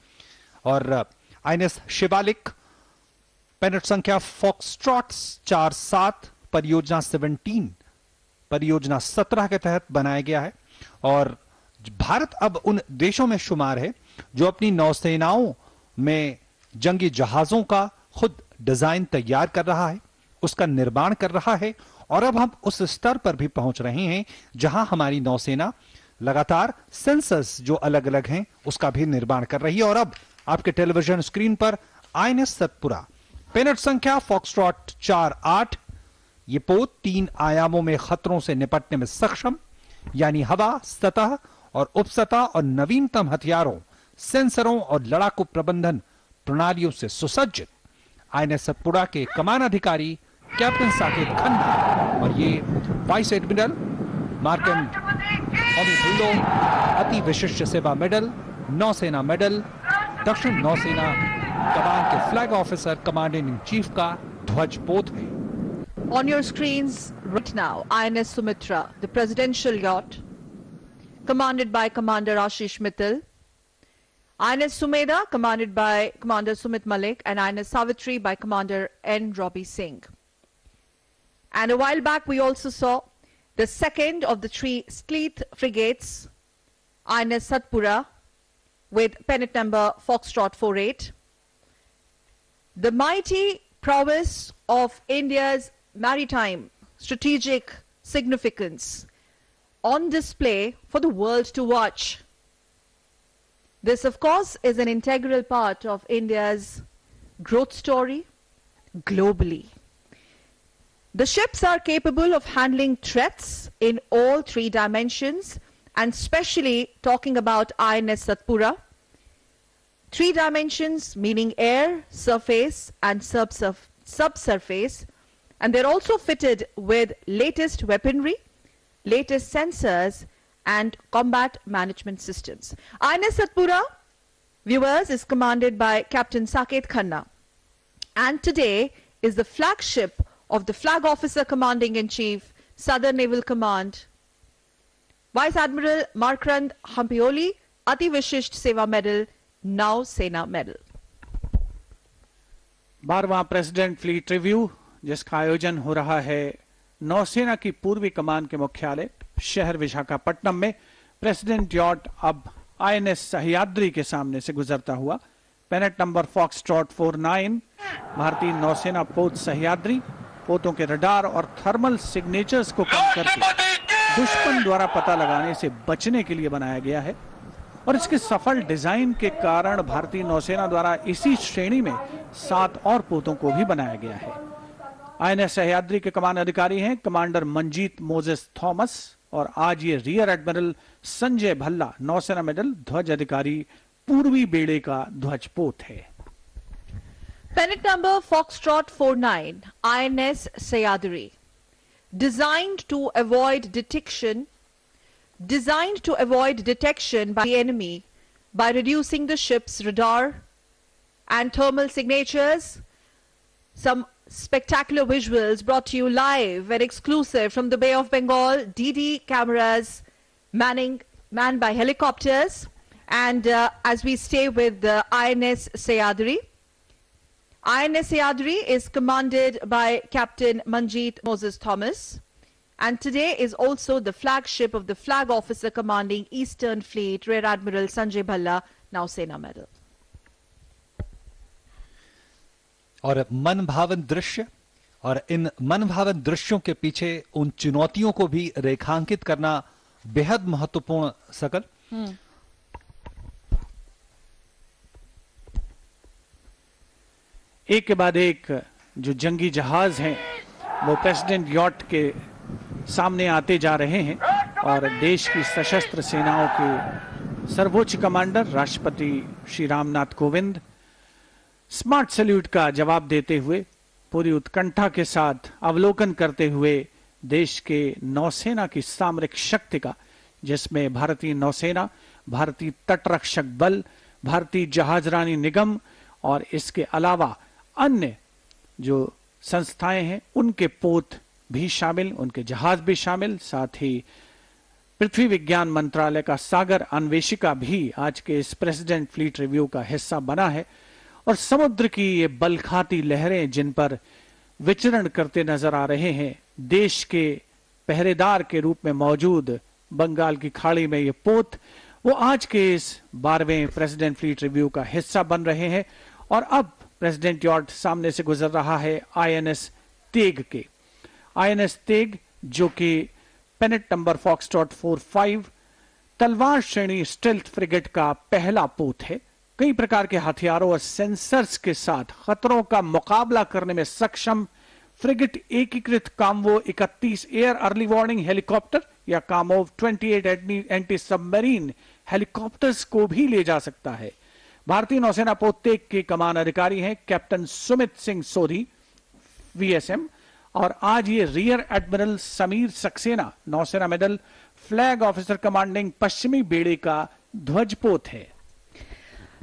और आईएनएस शिवालिक पेनेट संख्या फॉक्सट्रॉट 47, परियोजना 17, परियोजना 17 के तहत बनाया गया है। और भारत अब उन देशों में शुमार है जो अपनी नौसेनाओं में जंगी जहाजों का खुद डिजाइन तैयार कर रहा है, उसका निर्माण कर रहा है। और अब हम उस स्तर पर भी पहुंच रहे हैं जहां हमारी नौसेना लगातार सेंसर्स जो अलग अलग हैं उसका भी निर्माण कर रही है। और अब आपके टेलीविजन स्क्रीन पर आईएनएस सतपुरा, पेनेट संख्या फॉक्सट्रॉट 48, ये पोत 3 आयामों में खतरों से निपटने में सक्षम, यानी हवा, सतह और उपसतह और नवीनतम हथियारों, सेंसरों और लड़ाकू प्रबंधन प्रणालियों से सुसज्जित आईएनएस सतपुरा के कमान अधिकारी कैप्टन साकेत खन्ना और ये वाइस एडमिरल मार्कन ढिल्लो, अति विशिष्ट सेवा मेडल, नौसेना मेडल, दक्षिण नौसेना कमान के flag officer commanding in chief का ध्वज पोत है। On your screens right now, INS Sumitra, the presidential yacht, commanded by Commander Ashish Mittal, INS Sumeda, commanded by Commander Sumit Malik, and INS Savitri by Commander N. Robbie Singh. And a while back, we also saw the second of the 3 Sleeth frigates, INS Satpura, with pennant number Foxtrot 48. The mighty prowess of India's maritime strategic significance on display for the world to watch. This, of course, is an integral part of India's growth story globally. The ships are capable of handling threats in all 3 dimensions, and especially talking about INS Satpura, 3 dimensions meaning air, surface and subsurface, and they're also fitted with latest weaponry, latest sensors and combat management systems. INS Satpura, viewers, is commanded by Captain Saket Khanna, and today is the flagship of the Flag Officer Commanding in Chief, Southern Naval Command, Vice Admiral Markrand Hampioli, Ati Vishisht Seva Medal, Now Sena Medal. 12वां president fleet review जिसका आयोजन हो रहा है नौसेना की पूर्वी कमान के मुख्यालय शहर विशाखापट्टनम में। प्रेसिडेंट यॉट अब आईएनएस सह्याद्री के सामने से गुजरता हुआ, पेनेट नंबर फॉक्सट्रॉट 49, भारतीय नौसेना पोत सह्याद्री, पोतों के रडार और थर्मल सिग्नेचर्स को कम करके दुश्मन द्वारा पता लगाने से बचने के लिए बनाया गया है और इसके सफल डिजाइन के कारण भारतीय नौसेना द्वारा इसी श्रेणी में 7 और पोतों को भी बनाया गया है। आईएनएस सह्याद्री के कमान अधिकारी हैं कमांडर मंजीत मोजेस थॉमस और आज ये रियर एडमिरल संजय भल्ला नौसेना मेडल ध्वज अधिकारी पूर्वी बेड़े का ध्वजपोत है। Pennant number Foxtrot 49, INS Sahyadri. Designed to avoid detection by the enemy by reducing the ship's radar and thermal signatures. Some spectacular visuals brought to you live and exclusive from the Bay of Bengal. DD cameras manned by helicopters. And as we stay with the INS Sahyadri, INS Sahyadri is commanded by Captain Manjeet Moses Thomas, and today is also the flagship of the Flag Officer commanding Eastern Fleet, Rear Admiral Sanjay Bhalla, Nausena Medal. और मनभावन दृश्य और इन मनभावन दृश्यों के पीछे उन चुनौतियों को भी रेखांकित करना बेहद महत्वपूर्ण सकल। एक के बाद एक जो जंगी जहाज हैं वो प्रेसिडेंट यॉट के सामने आते जा रहे हैं और देश की सशस्त्र सेनाओं के सर्वोच्च कमांडर राष्ट्रपति श्री रामनाथ कोविंद स्मार्ट सैल्यूट का जवाब देते हुए पूरी उत्कंठा के साथ अवलोकन करते हुए देश के नौसेना की सामरिक शक्ति का, जिसमें भारतीय नौसेना, भारतीय तटरक्षक बल, भारतीय जहाजरानी निगम और इसके अलावा अन्य जो संस्थाएं हैं उनके पोत भी शामिल, उनके जहाज भी शामिल, साथ ही पृथ्वी विज्ञान मंत्रालय का सागर अन्वेषिका भी आज के इस प्रेसिडेंट फ्लीट रिव्यू का हिस्सा बना है। और समुद्र की ये बलखाती लहरें जिन पर विचरण करते नजर आ रहे हैं, देश के पहरेदार के रूप में मौजूद बंगाल की खाड़ी में ये पोत, वो आज के इस 12वें प्रेसिडेंट फ्लीट रिव्यू का हिस्सा बन रहे हैं। और अब प्रेसिडेंट यॉट सामने से गुजर रहा है आईएनएस तेग के। आईएनएस तेग जो कि पेनेट नंबर फॉक्सट्रॉट 45 तलवार श्रेणी स्टेल्थ फ्रिगेट का पहला पोत है। कई प्रकार के हथियारों और सेंसर्स के साथ खतरों का मुकाबला करने में सक्षम फ्रिगेट एकीकृत कामवो 31 एयर अर्ली वार्निंग हेलीकॉप्टर या कामोव 28 एंटी सबमरीन हेलीकॉप्टर्स को भी ले जा सकता है। भारतीय नौसेना पोत तेग के कमान अधिकारी हैं कैप्टन सुमित सिंह सोधी वीएसएम और आज ये रियर एडमिरल समीर सक्सेना नौसेना मेडल फ्लैग ऑफिसर कमांडिंग पश्चिमी बेड़े का ध्वजपोत है।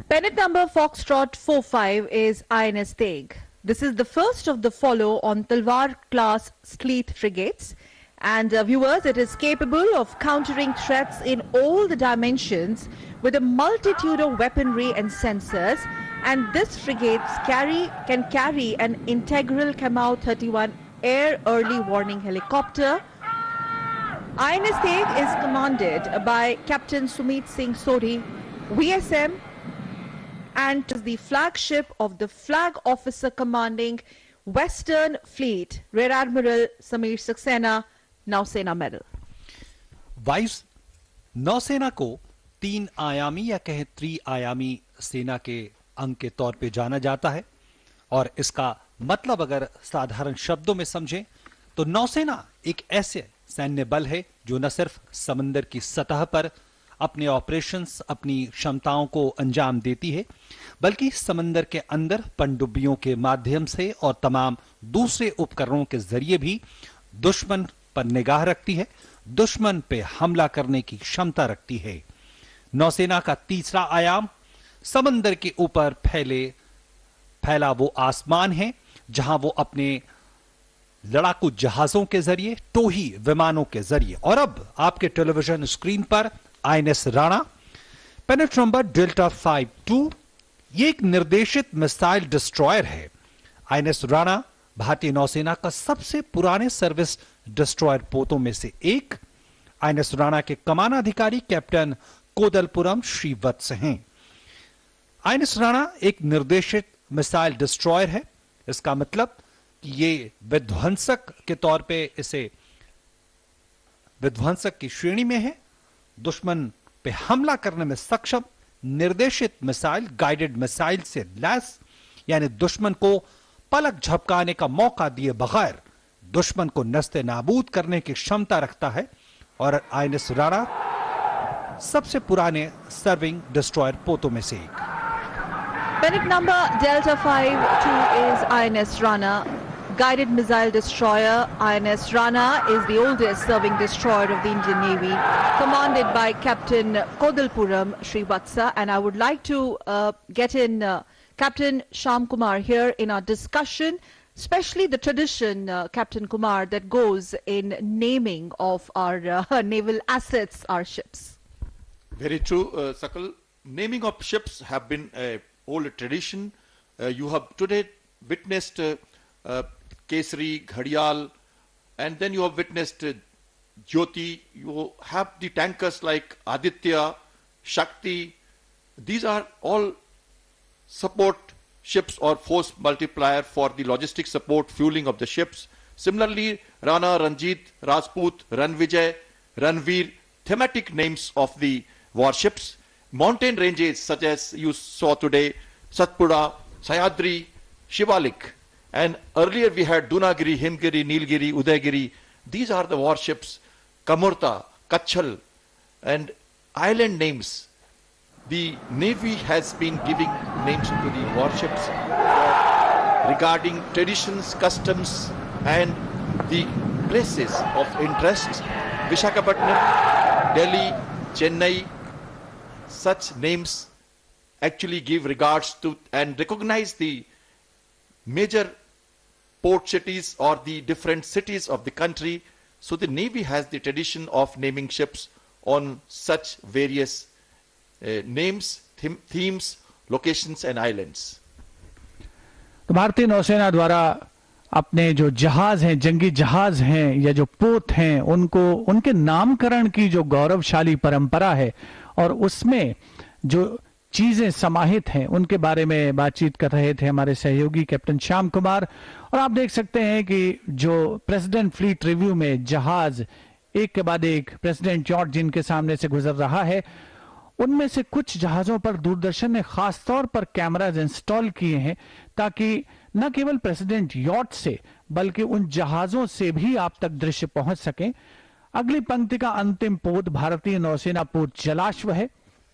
Pennant number Foxtrot 45 is INS Teg. This is the first of the follow on Talwar class Sleeth frigates. And viewers, it is capable of countering threats in all the dimensions with a multitude of weaponry and sensors. And this frigates can carry an integral Kamau 31 air early warning helicopter. INS Teg is commanded by Captain Sumit Singh Sodhi, VSM, and is the flagship of the Flag Officer commanding Western Fleet, Rear Admiral Samir Saxena, नौसेना medal. Vice नौसेना को 3 आयामी या कहें त्रिआयामी सेना के अंग के तौर पे जाना जाता है और इसका मतलब अगर साधारण शब्दों में समझें तो नौसेना एक ऐसे सैन्य बल है जो न सिर्फ समंदर की सतह पर अपने ऑपरेशंस, अपनी क्षमताओं को अंजाम देती है, बल्कि समंदर के अंदर पनडुब्बियों के माध्यम से और तमाम दूसरे उपकरणों के जरिए भी दुश्मन पर निगाह रखती है, दुश्मन पे हमला करने की क्षमता रखती है। नौसेना का तीसरा आयाम समंदर के ऊपर फैला वो आसमान है जहां वो अपने लड़ाकू जहाजों के जरिए, टोही विमानों के जरिए और अब आपके टेलीविजन स्क्रीन पर आईएनएस राणा पेनेट नंबर डेल्टा 52, ये एक निर्देशित मिसाइल डिस्ट्रॉयर है। आईएनएस राणा भारतीय नौसेना का सबसे पुराने सर्विस डिस्ट्रॉयर पोतों में से एक। आईएनएस राणा के कमानाधिकारी कैप्टन कोदलपुरम श्रीवत्स हैं। आईएनएस राणा एक निर्देशित मिसाइल डिस्ट्रॉयर है। इसका मतलब कि ये विध्वंसक के तौर पे इसे विध्वंसक की श्रेणी में है, दुश्मन पे हमला करने में सक्षम, निर्देशित मिसाइल, गाइडेड मिसाइल से लैस, यानी दुश्मन को पलक झपकाने का मौका दिए बगैर दुश्मन को नस्ते नाबूद करने की क्षमता रखता है। और आईएनएस राणा सबसे पुराने सर्विंग डिस्ट्रॉयर पोतों में से एक। Bennett number Delta 52 is INS Rana, guided missile destroyer. INS Rana is the oldest serving destroyer of the Indian Navy, commanded by Captain Kodalpuram Srivatsa. And I would like to get in Captain Sham Kumar here in our discussion, especially the tradition, Captain Kumar, that goes in naming of our naval assets, our ships. Very true, Sakal. Naming of ships have been a old tradition. You have today witnessed Kesari, Ghadial, and then you have witnessed Jyoti. You have the tankers like Aditya, Shakti. These are all support ships or force multiplier for the logistic support, fueling of the ships. Similarly, Rana, Ranjit, Rajput, Ranvijay, Ranveer, thematic names of the warships. Mountain ranges such as you saw today, Satpura, Sayadri, Shivalik, and earlier we had Dunagiri, Himgiri, Nilgiri, Udaygiri. These are the warships. Kamurta, Kachal, and island names. The Navy has been giving names to the warships regarding traditions, customs, and the places of interest. VISAKAPATNAM, Delhi, Chennai, such names actually give regards to and recognize the major port cities or the different cities of the country. So the Navy has the tradition of naming ships on such various names, themes, locations and islands. तो भारतीय नौसेना द्वारा अपने जो जहाज हैं, जंगी जहाज हैं या जो पोत हैं, उनको उनके नामकरण की जो गौरवशाली परंपरा है और उसमें जो चीजें समाहित हैं उनके बारे में बातचीत कर रहे थे हमारे सहयोगी कैप्टन श्याम कुमार। और आप देख सकते हैं कि जो प्रेसिडेंट फ्लीट रिव्यू में जहाज एक के बाद एक प्रेसिडेंट यॉट जिनके सामने से गुजर रहा है, उनमें से कुछ जहाजों पर दूरदर्शन ने खास तौर पर कैमराज इंस्टॉल किए हैं ताकि न केवल प्रेसिडेंट यॉट से बल्कि उन जहाजों से भी आप तक दृश्य पहुंच सकें। अगली पंक्ति का अंतिम पोत भारतीय नौसेना पोत जलाश्व है।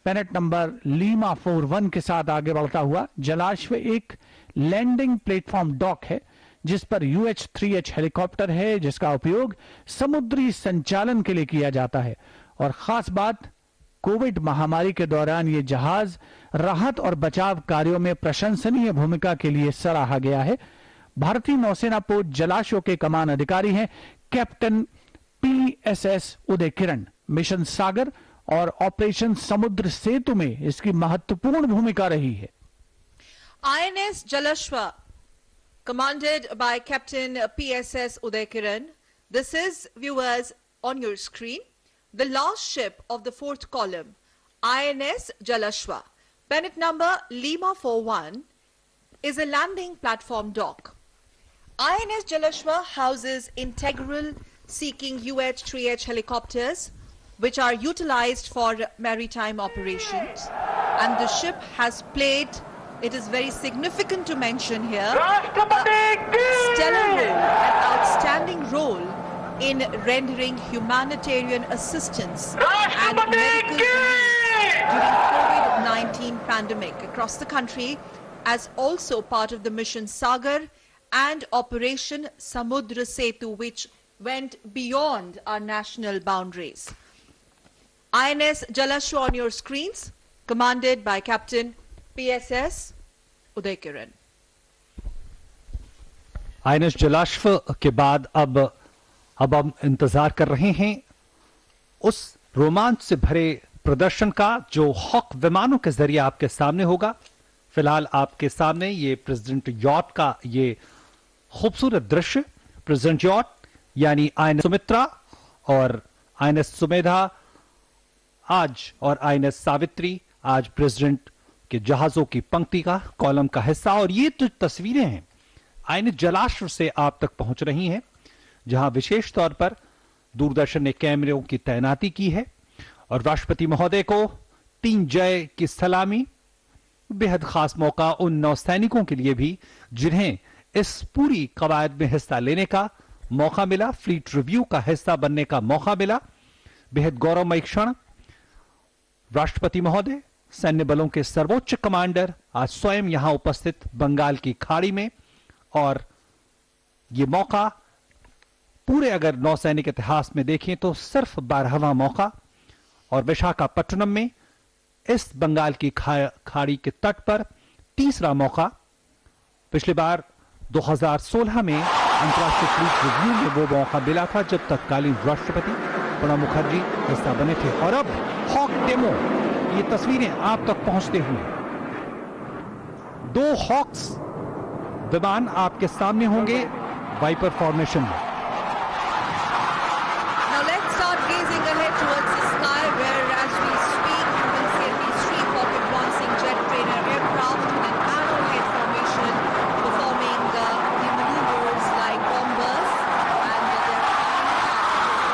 पेनेट नंबर लीमा 41 के साथ आगे बढ़ता हुआ जलाश्व एक लैंडिंग प्लेटफॉर्म डॉक है जिस पर UH-3H हेलीकॉप्टर है जिसका उपयोग समुद्री संचालन के लिए किया जाता है। और खास बात, कोविड महामारी के दौरान ये जहाज राहत और बचाव कार्यों में प्रशंसनीय भूमिका के लिए सराहा गया है। भारतीय नौसेना पोत जलाश्व के कमान अधिकारी हैं कैप्टन PSS उदय किरण। मिशन सागर और ऑपरेशन समुद्र सेतु में इसकी महत्वपूर्ण भूमिका रही है। INS Jalashwa, commanded by Captain PSS Uday Kiran. This is, viewers, on your screen, the last ship of the fourth column, INS Jalashwa. Bennett number Lima 41 is a landing platform dock. INS Jalashwa houses integral seeking UH-3H helicopters which are utilized for maritime operations, and the ship has played, it is very significant to mention here, a stellar role, an outstanding role in rendering humanitarian assistance and medical relief during COVID-19 pandemic across the country, as also part of the mission Sagar and Operation Samudra Setu, which went beyond our national boundaries. INS Jalashwa on your screens, commanded by Captain PSS Uday Kiran. INS Jalashwa के बाद अब हम इंतजार कर रहे हैं उस रोमांच से भरे प्रदर्शन का जो हॉक विमानों के जरिए आपके सामने होगा। फिलहाल आपके सामने ये प्रेसिडेंट यॉट का ये खूबसूरत दृश्य, प्रेसिडेंट यॉट यानी INS सुमित्रा और INS सुमेधा आज और INS सावित्री आज प्रेसिडेंट के जहाजों की पंक्ति का कॉलम का हिस्सा। और ये तो तस्वीरें हैं आईएनएस जलाश्व से आप तक पहुंच रही हैं, जहां विशेष तौर पर दूरदर्शन ने कैमरों की तैनाती की है और राष्ट्रपति महोदय को 3 जय की सलामी। बेहद खास मौका उन नौसैनिकों के लिए भी जिन्हें इस पूरी कवायद में हिस्सा लेने का मौका मिला, फ्लीट रिव्यू का हिस्सा बनने का मौका मिला। बेहद गौरवमयी क्षण। राष्ट्रपति महोदय, सैन्य बलों के सर्वोच्च कमांडर आज स्वयं यहां उपस्थित बंगाल की खाड़ी में, और यह मौका पूरे अगर नौसैनिक इतिहास में देखें तो सिर्फ 12वां मौका, और विशाखापट्टनम में इस बंगाल की खाड़ी के तट पर 3रा मौका। पिछली बार 2016 में अंतर्राष्ट्रीय फ्लीट रिव्यू में वो मौका मिला था जब तत्कालीन राष्ट्रपति प्रणब मुखर्जी हिस्सा बने थे। और अब हॉक डेमो, ये तस्वीरें आप तक पहुंचते हुए 2 हॉक्स विमान आपके सामने होंगे वाइपर फॉर्मेशन में। Now let's start gazing ahead towards the sky, where as we speak you will see at least 3 Hawk advancing jet trainer aircraft in an arrowhead formation performing the maneuvers like bombers, and they're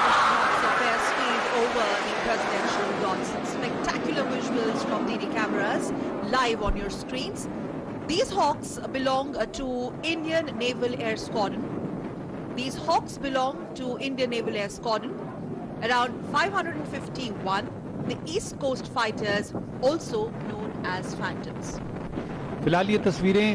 flying at their speed over the presidential yachts. Spectacular visuals from DD cameras live on your screens. These Hawks belong to Indian Naval Air Squadron. These Hawks belong to Indian Naval Air Squadron, around 551, the East Coast fighters, also known as Phantoms. फिलहाल ये तस्वीरें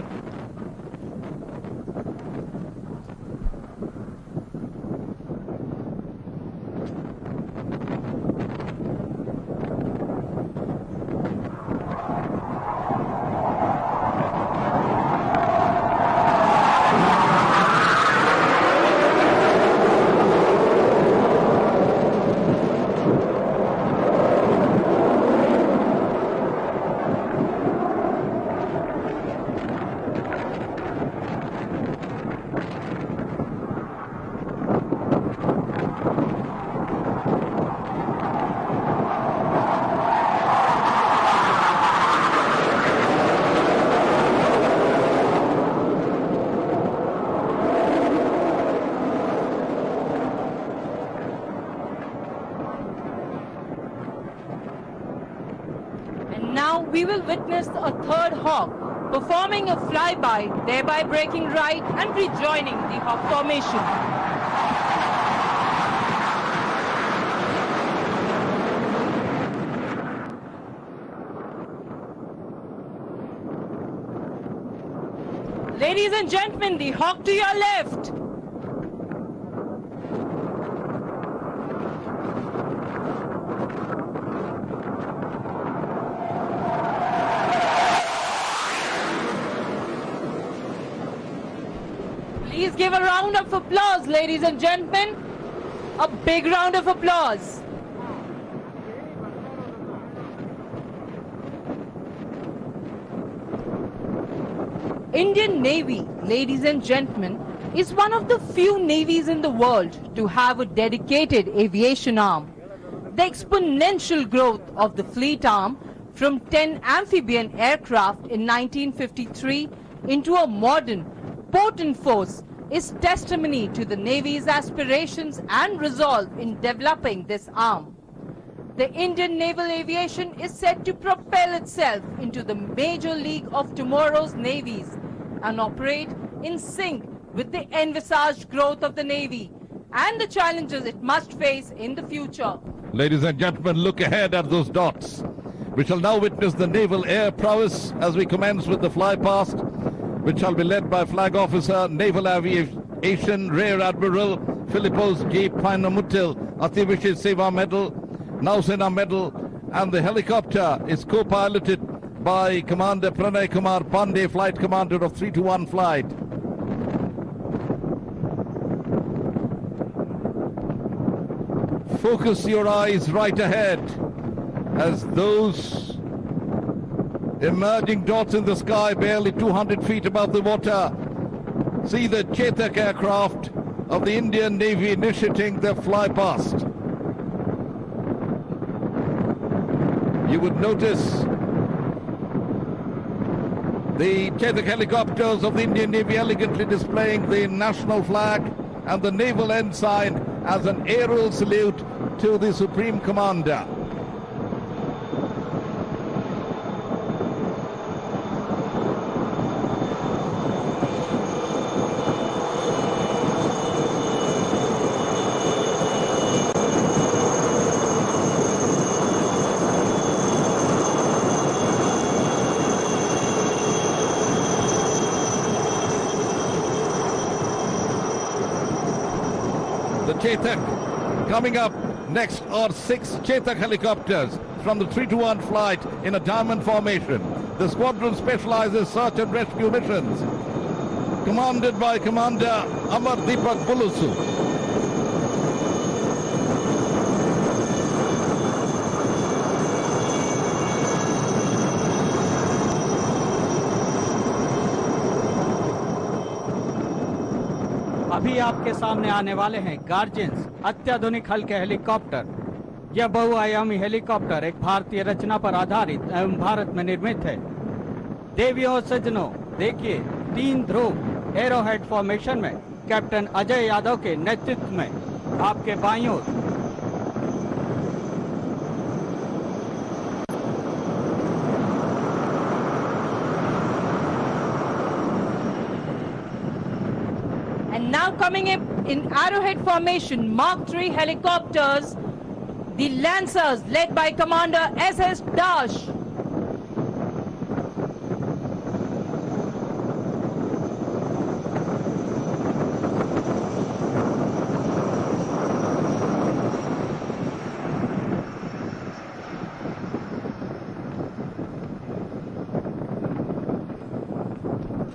we will witness a 3rd Hawk performing a flyby, thereby breaking right and rejoining the Hawk formation. Ladies and gentlemen, the Hawk to your left. Please give a round of applause, ladies and gentlemen. A big round of applause. Indian Navy, ladies and gentlemen, is one of the few navies in the world to have a dedicated aviation arm. The exponential growth of the fleet arm from 10 amphibian aircraft in 1953 into a modern, potent force is testimony to the Navy's aspirations and resolve in developing this arm. The Indian naval aviation is set to propel itself into the major league of tomorrow's navies and operate in sync with the envisaged growth of the Navy and the challenges it must face in the future. Ladies and gentlemen, look ahead at those dots. We shall now witness the Naval Air Prowess as we commence with the fly past, which shall be led by Flag Officer, Naval Aviation Rear Admiral Philippos G. Painamutil, Ativishi Seva Medal, Nausena Medal, and the helicopter is co-piloted by Commander Pranay Kumar Pandey, Flight Commander of 321 Flight. Focus your eyes right ahead as those emerging dots in the sky, barely 200 feet above the water, see the Chetak aircraft of the Indian Navy initiating their fly past. You would notice The Chetak helicopters of the Indian Navy elegantly displaying the national flag and the naval ensign as an aerial salute to the Supreme Commander. The Chetak coming up next are 6 Chetak helicopters from the 3-1 flight in a diamond formation. The squadron specializes search and rescue missions, commanded by Commander Amar Deepak Bulusu. अभी आपके सामने आने वाले हैं guardians अत्याधुनिक हल्के helicopter. यह बहुआयामी हेलीकॉप्टर एक भारतीय रचना पर आधारित एवं भारत में निर्मित है। देवियों और सज्जनों, देखिए 3 ध्रुव एरोहेड फॉर्मेशन में कैप्टन अजय यादव के नेतृत्व में आपके बाईं ओर And now coming up in arrowhead formation, Mark III helicopters, the Lancers led by Commander S.S. Dash.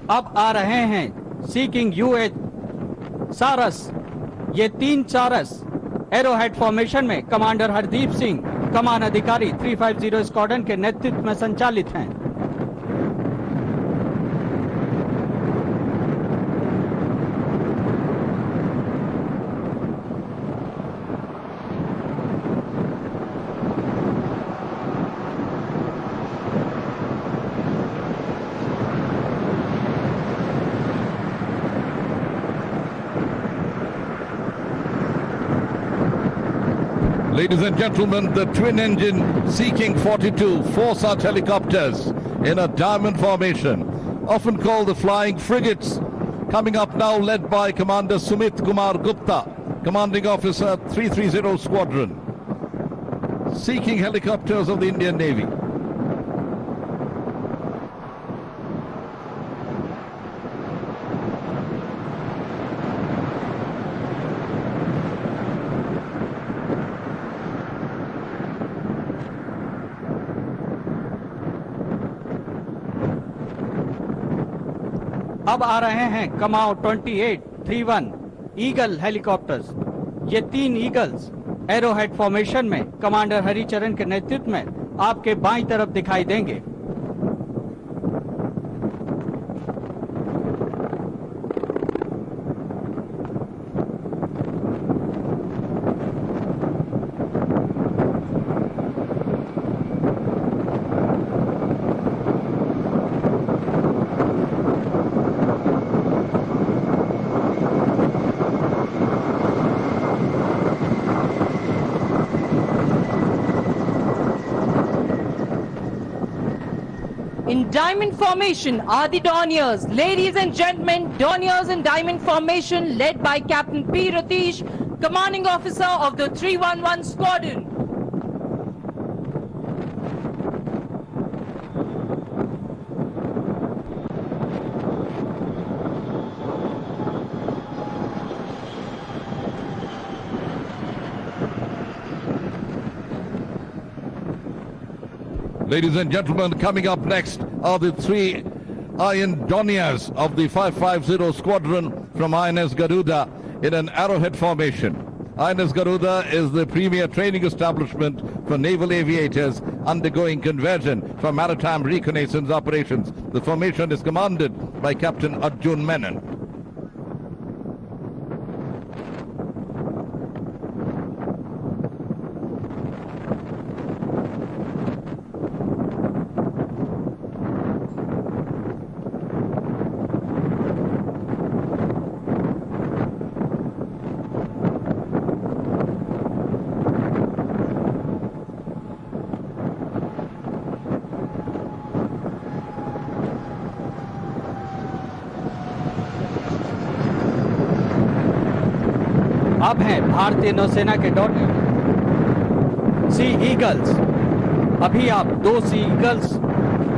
अब आ रहे हैं सीकिंग यूएच सारस। ये 3 चारस एरोहेड फॉर्मेशन में कमांडर हरदीप सिंह, कमान अधिकारी 350 स्क्वाड्रन के नेतृत्व में संचालित हैं। Ladies and gentlemen, the twin-engine Sea-King 42, 4 such helicopters in a diamond formation, often called the Flying Frigates, coming up now led by Commander Sumit Kumar Gupta, Commanding Officer 330 Squadron. Sea-King helicopters of the Indian Navy. अब आ रहे हैं कमाओ 2831 eagle helicopters. ये 3 eagles arrowhead formation में commander Haricharan के नेतृत्व में आपके बाईं तरफ दिखाई देंगे। In diamond formation are the Dorniers. Ladies and gentlemen, Dorniers in diamond formation led by Captain P. Ratish, Commanding Officer of the 311 Squadron. Ladies and gentlemen, coming up next are the 3 Iron Dorniers of the 550 Squadron from INS Garuda in an arrowhead formation. INS Garuda is the premier training establishment for naval aviators undergoing conversion for maritime reconnaissance operations. The formation is commanded by Captain Arjun Menon. अब हैं भारतीय नौसेना के Dornier सी eagles. अभी आप 2 सी eagles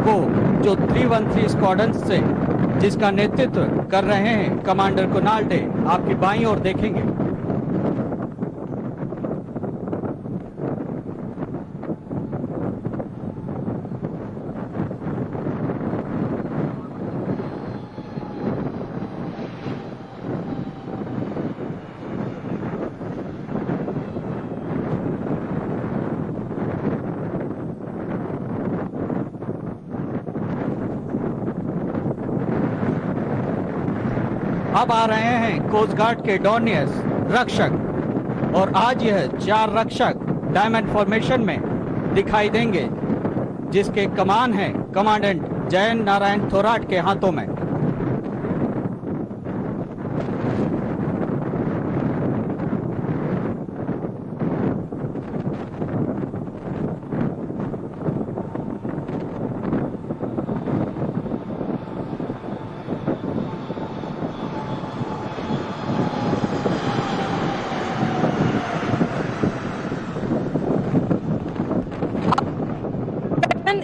को जो 313 squadron से जिसका नेतृत्व कर रहे हैं कमांडर कुणाल डे, आपकी बाईं ओर देखेंगे। अब आ रहे हैं कोस्ट गार्ड के डॉर्नियर्स रक्षक, और आज यह 4 रक्षक डायमंड फॉर्मेशन में दिखाई देंगे, जिसके कमान है कमांडेंट जयन नारायण थोराट के हाथों में।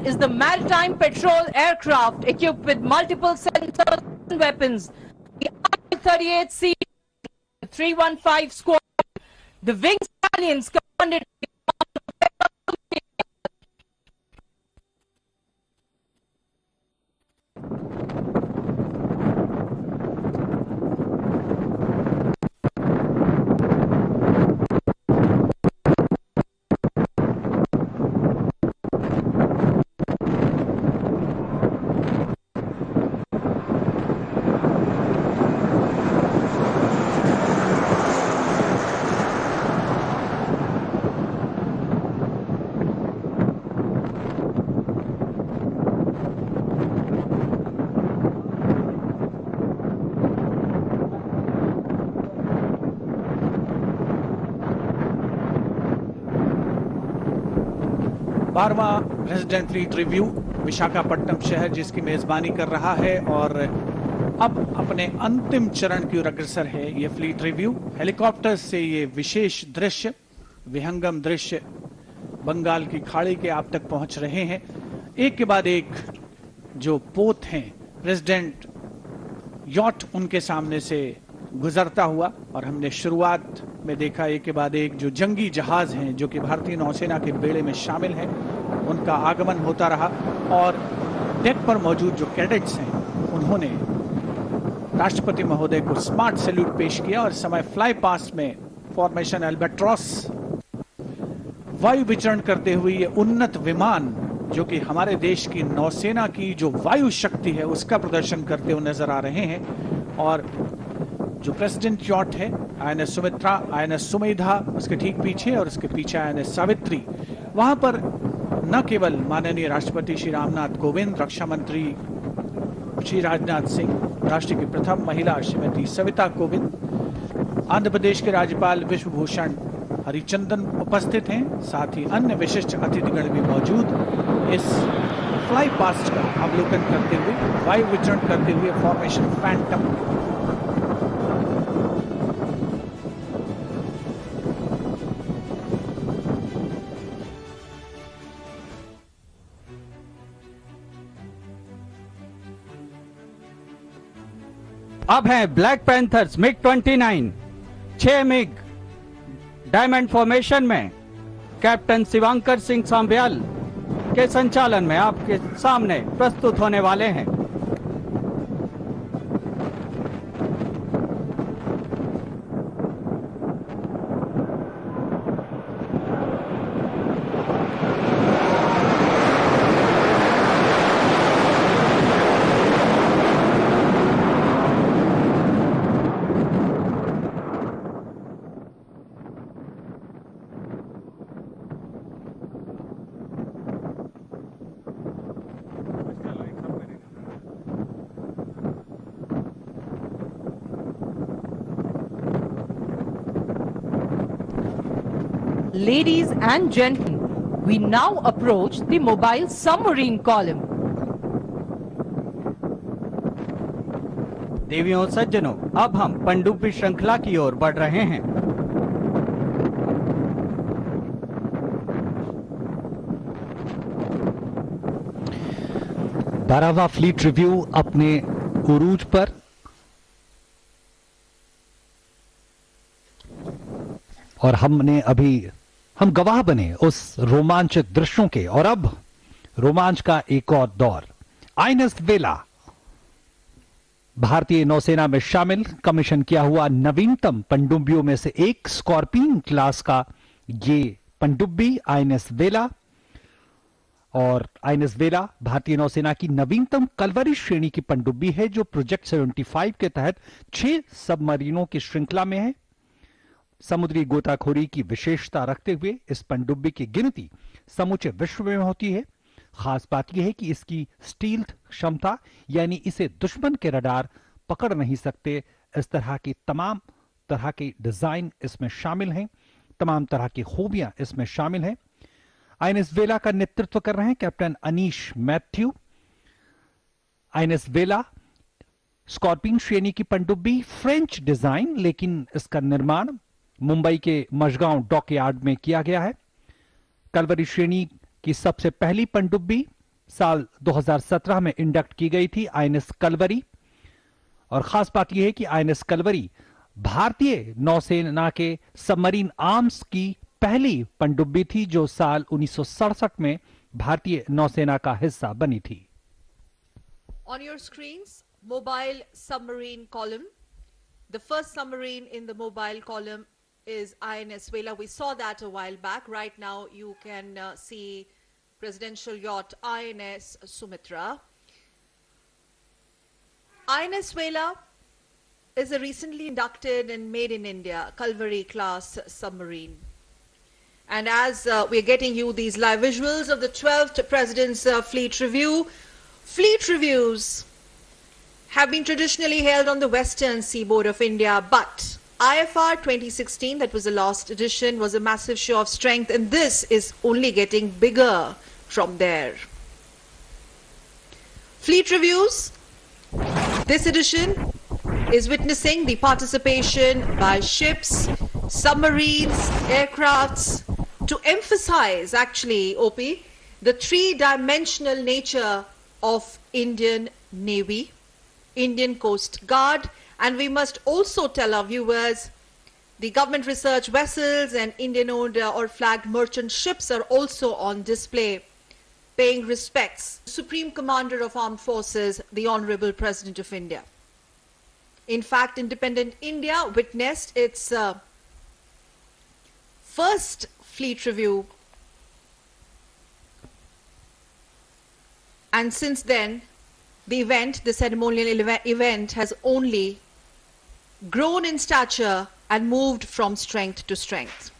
Is the maritime patrol aircraft equipped with multiple sensors and weapons. The I-38C 315 squad, the wing battalions commanded बारहवां प्रेसिडेंट फ्लीट रिव्यू विशाखापट्टनम शहर जिसकी मेजबानी कर रहा है और अब अपने अंतिम चरण की ओर अग्रसर है ये फ्लीट रिव्यू। हेलीकॉप्टर से ये विशेष दृश्य, विहंगम दृश्य बंगाल की खाड़ी के आप तक पहुंच रहे हैं। एक के बाद एक जो पोत हैं प्रेसिडेंट यॉट उनके सामने से गुजरता हुआ, और हमने शुरुआत में देखा एक के बाद एक जो जंगी जहाज हैं जो कि भारतीय नौसेना के बेड़े में शामिल हैं, उनका आगमन होता रहा। और डेक पर मौजूद जो कैडेट्स हैं उन्होंने राष्ट्रपति महोदय को स्मार्ट सैल्यूट पेश किया, और समय फ्लाई पास्ट में फॉर्मेशन एल्बाट्रॉस वायु विचरण करते हुए ये उन्नत विमान जो कि हमारे देश की नौसेना की जो वायु शक्ति है उसका प्रदर्शन करते हुए नजर आ रहे हैं। और जो प्रेसिडेंट यॉट है INS सुमित्रा, INS सुमेधा उसके ठीक पीछे, और उसके पीछे INS सावित्री, वहां पर न केवल माननीय राष्ट्रपति श्री रामनाथ कोविंद, रक्षा मंत्री श्री राजनाथ सिंह, राष्ट्र की प्रथम महिला श्रीमती सविता कोविंद, आंध्र प्रदेश के राज्यपाल विश्वभूषण हरिचंदन उपस्थित हैं, साथ ही अन्य विशिष्ट अतिथिगण भी मौजूद इस फ्लाई पास्ट का अवलोकन करते हुए, वायु विचरण करते हुए फॉर्मेशन फैंटम। अब है black panthers MiG-29, 6 MiG diamond formation में कैप्टन शिवांकर सिंह सांब्याल के संचालन में आपके सामने प्रस्तुत होने वाले हैं। Ladies and gentlemen, we now approach the mobile submarine column. देवियों सज्जनों, अब हम पनडुब्बी श्रृंखला की ओर बढ़ रहे हैं। 12वां फ्लीट रिव्यू अपने उरूज पर। और हम गवाह बने उस रोमांचक दृश्यों के, और अब रोमांच का एक और दौर। आईएनएस वेला भारतीय नौसेना में शामिल कमीशन किया हुआ नवीनतम पनडुब्बियों में से एक स्कॉर्पियन क्लास का ये पनडुब्बी आईएनएस वेला। और आईएनएस वेला भारतीय नौसेना की नवीनतम कलवरी श्रेणी की पनडुब्बी है, जो प्रोजेक्ट 75 के तहत 6 सबमरीनों की श्रृंखला में है। समुद्री गोताखोरी की विशेषता रखते हुए इस पनडुब्बी की गिनती समूचे विश्व में होती है। खास बात यह है कि इसकी स्टील्थ क्षमता, यानी इसे दुश्मन के रडार पकड़ नहीं सकते, इस तरह की तमाम तरह के डिजाइन इसमें शामिल हैं, तमाम तरह की खूबियां इसमें शामिल हैं। आईएनएस वेला का नेतृत्व कर रहे हैं कैप्टन अनीश मैथ्यू। आईएनएस वेला स्कॉर्पियन श्रेणी की पनडुब्बी, फ्रेंच डिजाइन, लेकिन इसका निर्माण मुंबई के मशगांव डॉकयार्ड में किया गया है। कलवरी श्रेणी की सबसे पहली पनडुब्बी साल 2017 में इंडक्ट की गई थी, आईएनएस कलवरी। और खास बात यह है कि आईएनएस कलवरी भारतीय नौसेना के सबमरीन आर्म्स की पहली पनडुब्बी थी, जो साल 1967 में भारतीय नौसेना का हिस्सा बनी थी। On your screens, mobile submarine column. The first submarine in the mobile column is INS Vela. We saw that a while back. Right now you can see presidential yacht INS Sumitra. INS Vela is a recently inducted and made in India Kalvari class submarine. And as we're getting you these live visuals of the 12th President's Fleet Review, fleet reviews have been traditionally held on the western seaboard of India, but IFR 2016, that was the last edition, was a massive show of strength, and this is only getting bigger from there. Fleet reviews, this edition is witnessing the participation by ships, submarines, aircrafts, to emphasize actually, OP, the three-dimensional nature of Indian Navy, Indian Coast Guard, and we must also tell our viewers the government research vessels and Indian-owned or flagged merchant ships are also on display, paying respects to Supreme Commander of Armed Forces, the Honorable President of India. In fact, independent India witnessed its first fleet review, and since then the ceremonial event has only grown in stature and moved from strength to strength.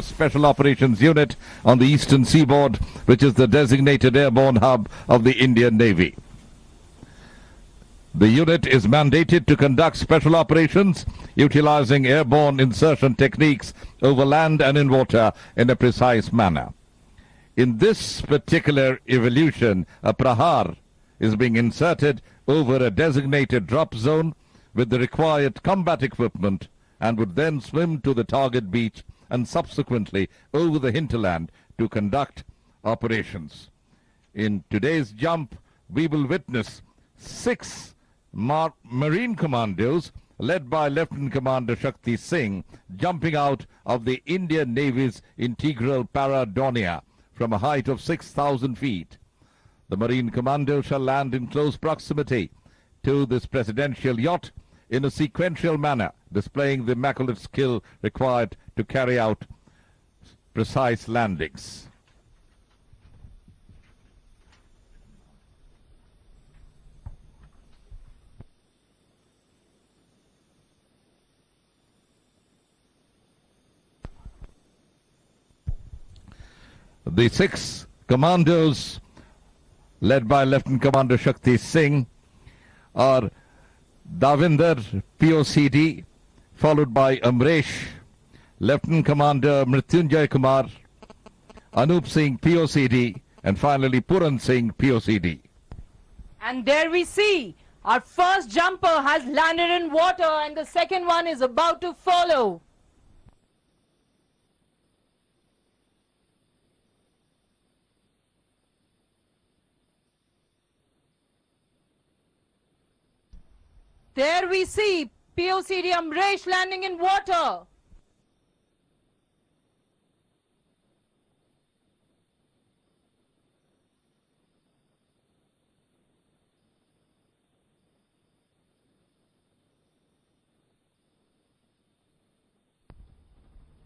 Special Operations Unit on the eastern seaboard, which is the designated airborne hub of the Indian Navy. The unit is mandated to conduct special operations utilizing airborne insertion techniques over land and in water in a precise manner. In this particular evolution, a prahar is being inserted over a designated drop zone with the required combat equipment and would then swim to the target beach and subsequently over the hinterland to conduct operations. In today's jump, we will witness 6 Marine Commandos led by Lieutenant Commander Shakti Singh jumping out of the Indian Navy's integral Paradonia from a height of 6,000 feet. The Marine Commando shall land in close proximity to this presidential yacht in a sequential manner, displaying the immaculate skill required to carry out precise landings. The 6 commandos led by Lieutenant Commander Shakti Singh are Davinder, POCD, followed by Amresh, Lieutenant Commander Mrityunjay Kumar, Anup Singh, POCD, and finally Puran Singh, POCD. And there we see our first jumper has landed in water and the second one is about to follow. There we see POCD Amresh landing in water.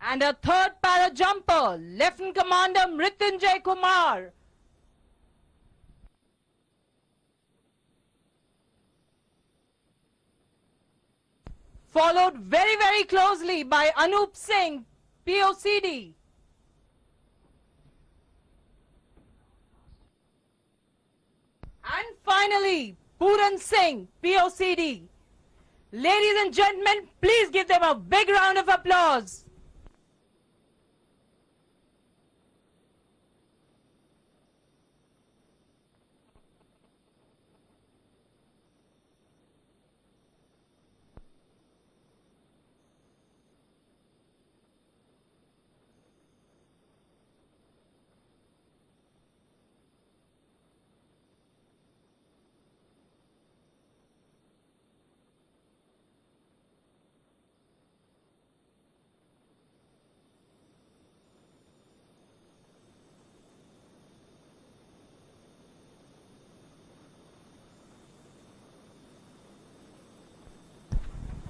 And a third para jumper, Lieutenant Commander Mrityunjay Kumar. Followed very, very closely by Anup Singh, POCD. And finally, Puran Singh, POCD. Ladies and gentlemen, please give them a big round of applause.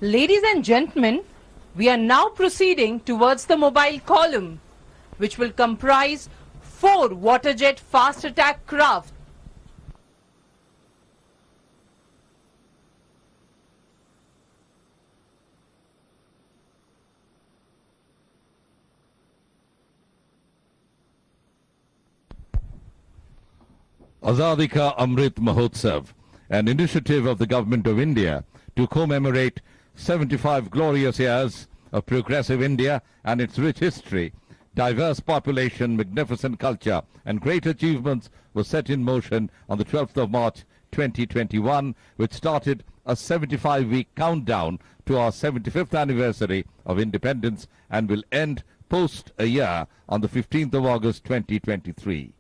Ladies and gentlemen, we are now proceeding towards the mobile column, which will comprise 4 waterjet fast attack craft. Azadi Ka Amrit Mahotsav, an initiative of the Government of India to commemorate 75 glorious years of progressive India and its rich history, diverse population, magnificent culture and great achievements were set in motion on the 12th of March 2021, which started a 75-week countdown to our 75th anniversary of independence and will end post a year on the 15th of August 2023.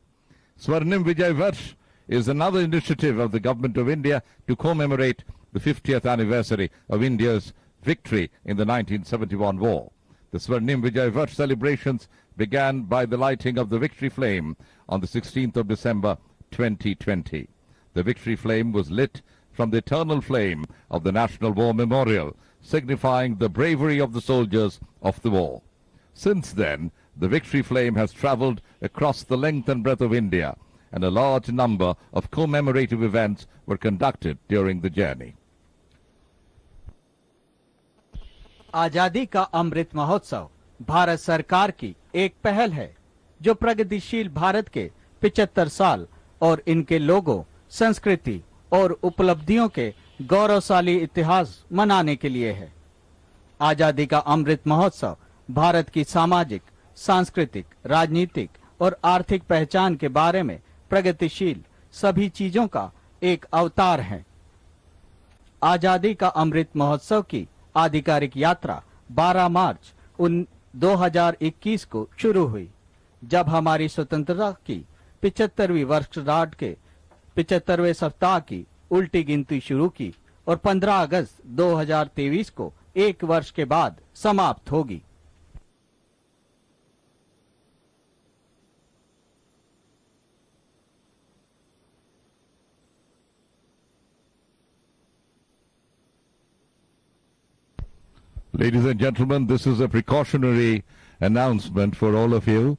Swarnim Vijay Varsh is another initiative of the Government of India to commemorate the 50th anniversary of India's victory in the 1971 war. The Swarnim Vijay Varsh celebrations began by the lighting of the victory flame on the 16th of December 2020. The victory flame was lit from the eternal flame of the National War Memorial, signifying the bravery of the soldiers of the war. Since then, the victory flame has travelled across the length and breadth of India, and a large number of commemorative events were conducted during the journey. आजादी का अमृत महोत्सव भारत सरकार की एक पहल है जो प्रगतिशील भारत के 75 साल और इनके लोगों, संस्कृति और उपलब्धियों के गौरवशाली इतिहास मनाने के लिए है। आजादी का अमृत महोत्सव भारत की सामाजिक, सांस्कृतिक, राजनीतिक और आर्थिक पहचान के बारे में प्रगतिशील सभी चीजों का एक अवतार है। आजादी का अमृत महोत्सव की आधिकारिक यात्रा 12 मार्च 2021 को शुरू हुई, जब हमारी स्वतंत्रता की 75वीं वर्षगांठ के 75वें सप्ताह की उल्टी गिनती शुरू की और 15 अगस्त 2023 को एक वर्ष के बाद समाप्त होगी। Ladies and gentlemen, this is a precautionary announcement for all of you.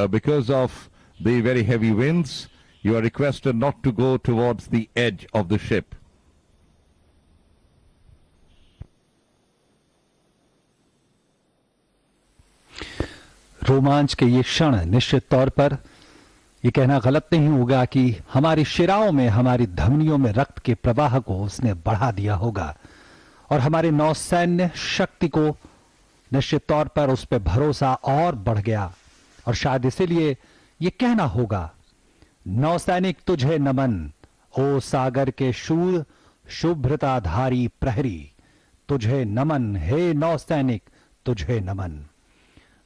Because of the very heavy winds, you are requested not to go towards the edge of the ship. रोमांच के ये क्षण निश्चित तौर पर ये कहना गलत नहीं होगा कि हमारी शिराओं में, हमारी धमनियों में रक्त के प्रवाह को उसने बढ़ा दिया होगा और हमारे नौसैन्य शक्ति को निश्चित तौर पर उस पर भरोसा और बढ़ गया। और शायद इसीलिए ये कहना होगा नौसैनिक तुझे नमन, ओ सागर के शूर शुभ्रताधारी प्रहरी, तुझे नमन, हे नौसैनिक तुझे नमन।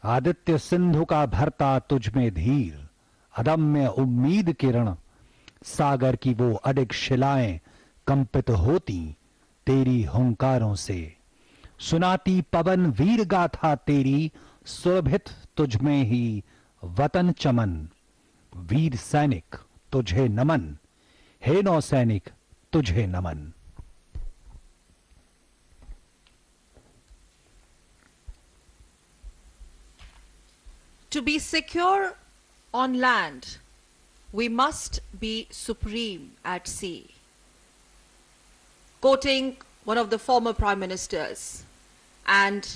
आदित्य सिंधु का भरता तुझ में धीर, अदम्य उम्मीद किरण, सागर की वो अडिग शिलाएं कंपित होती तेरी हुंकारों से। सुनाती पवन वीर गाथा तेरी, सुरभित तुझ में ही वतन चमन। वीर सैनिक तुझे नमन, हे नौसैनिक तुझे नमन। To be secure on land, we must be supreme at sea. Quoting one of the former prime ministers, and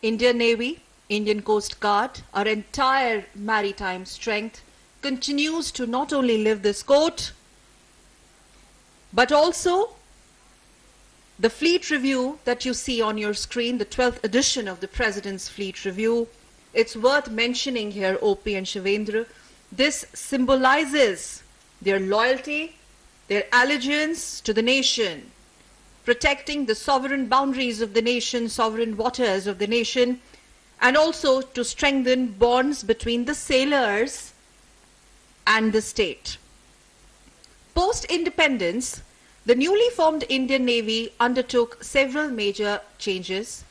Indian Navy, Indian Coast Guard, our entire maritime strength continues to not only live this quote, but also the fleet review that you see on your screen, the 12th edition of the President's Fleet Review. It's worth mentioning here, OP and Shivendra, this symbolizes their loyalty, their allegiance to the nation, protecting the sovereign boundaries of the nation, sovereign waters of the nation, and also to strengthen bonds between the sailors and the state. Post-independence, the newly formed Indian Navy undertook several major changes.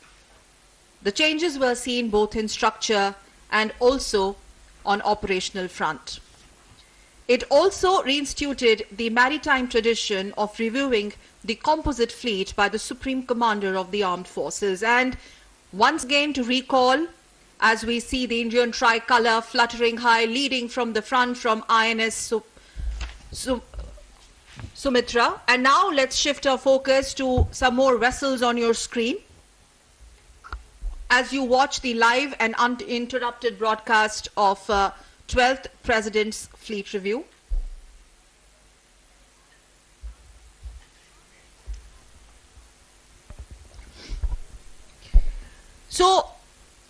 The changes were seen both in structure and also on operational front. It also reinstituted the maritime tradition of reviewing the composite fleet by the Supreme Commander of the Armed Forces. And once again to recall, as we see the Indian tricolour fluttering high, leading from the front from INS Sumitra. And now let's shift our focus to some more vessels on your screen as you watch the live and uninterrupted broadcast of 12th President's Fleet Review. So,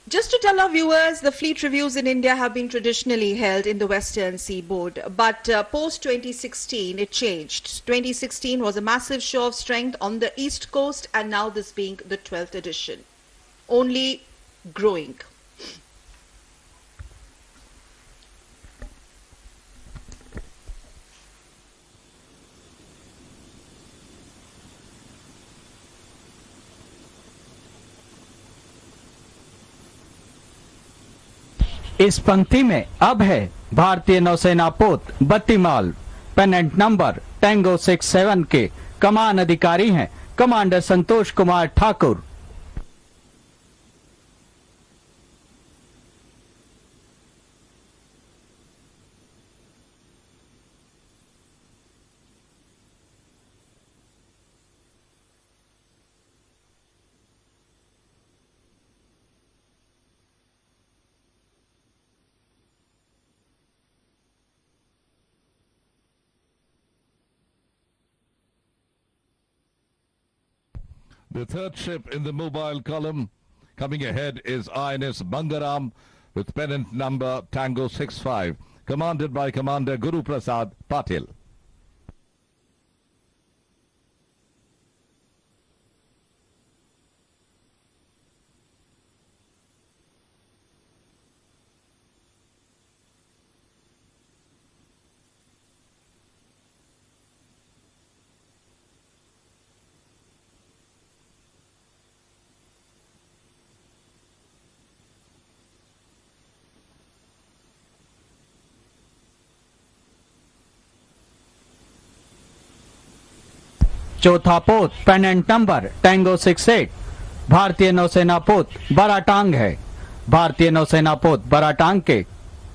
just to tell our viewers, the fleet reviews in India have been traditionally held in the Western Seaboard, but post-2016 it changed. 2016 was a massive show of strength on the East Coast, and now this being the 12th edition, only growing. इस पंक्ति में अब है भारतीय नौसेना पोत बत्तीमाल, pennant number tango 67 के कमान अधिकारी हैं commander Santosh Kumar Thakur. The third ship in the mobile column coming ahead is INS Bangaram with pennant number Tango 65, commanded by Commander Guru Prasad Patil. चौथा पोत पेनेंट नंबर टैंगो 68 भारतीय नौसेना पोत बराटांग है। भारतीय नौसेना पोत बराटांग के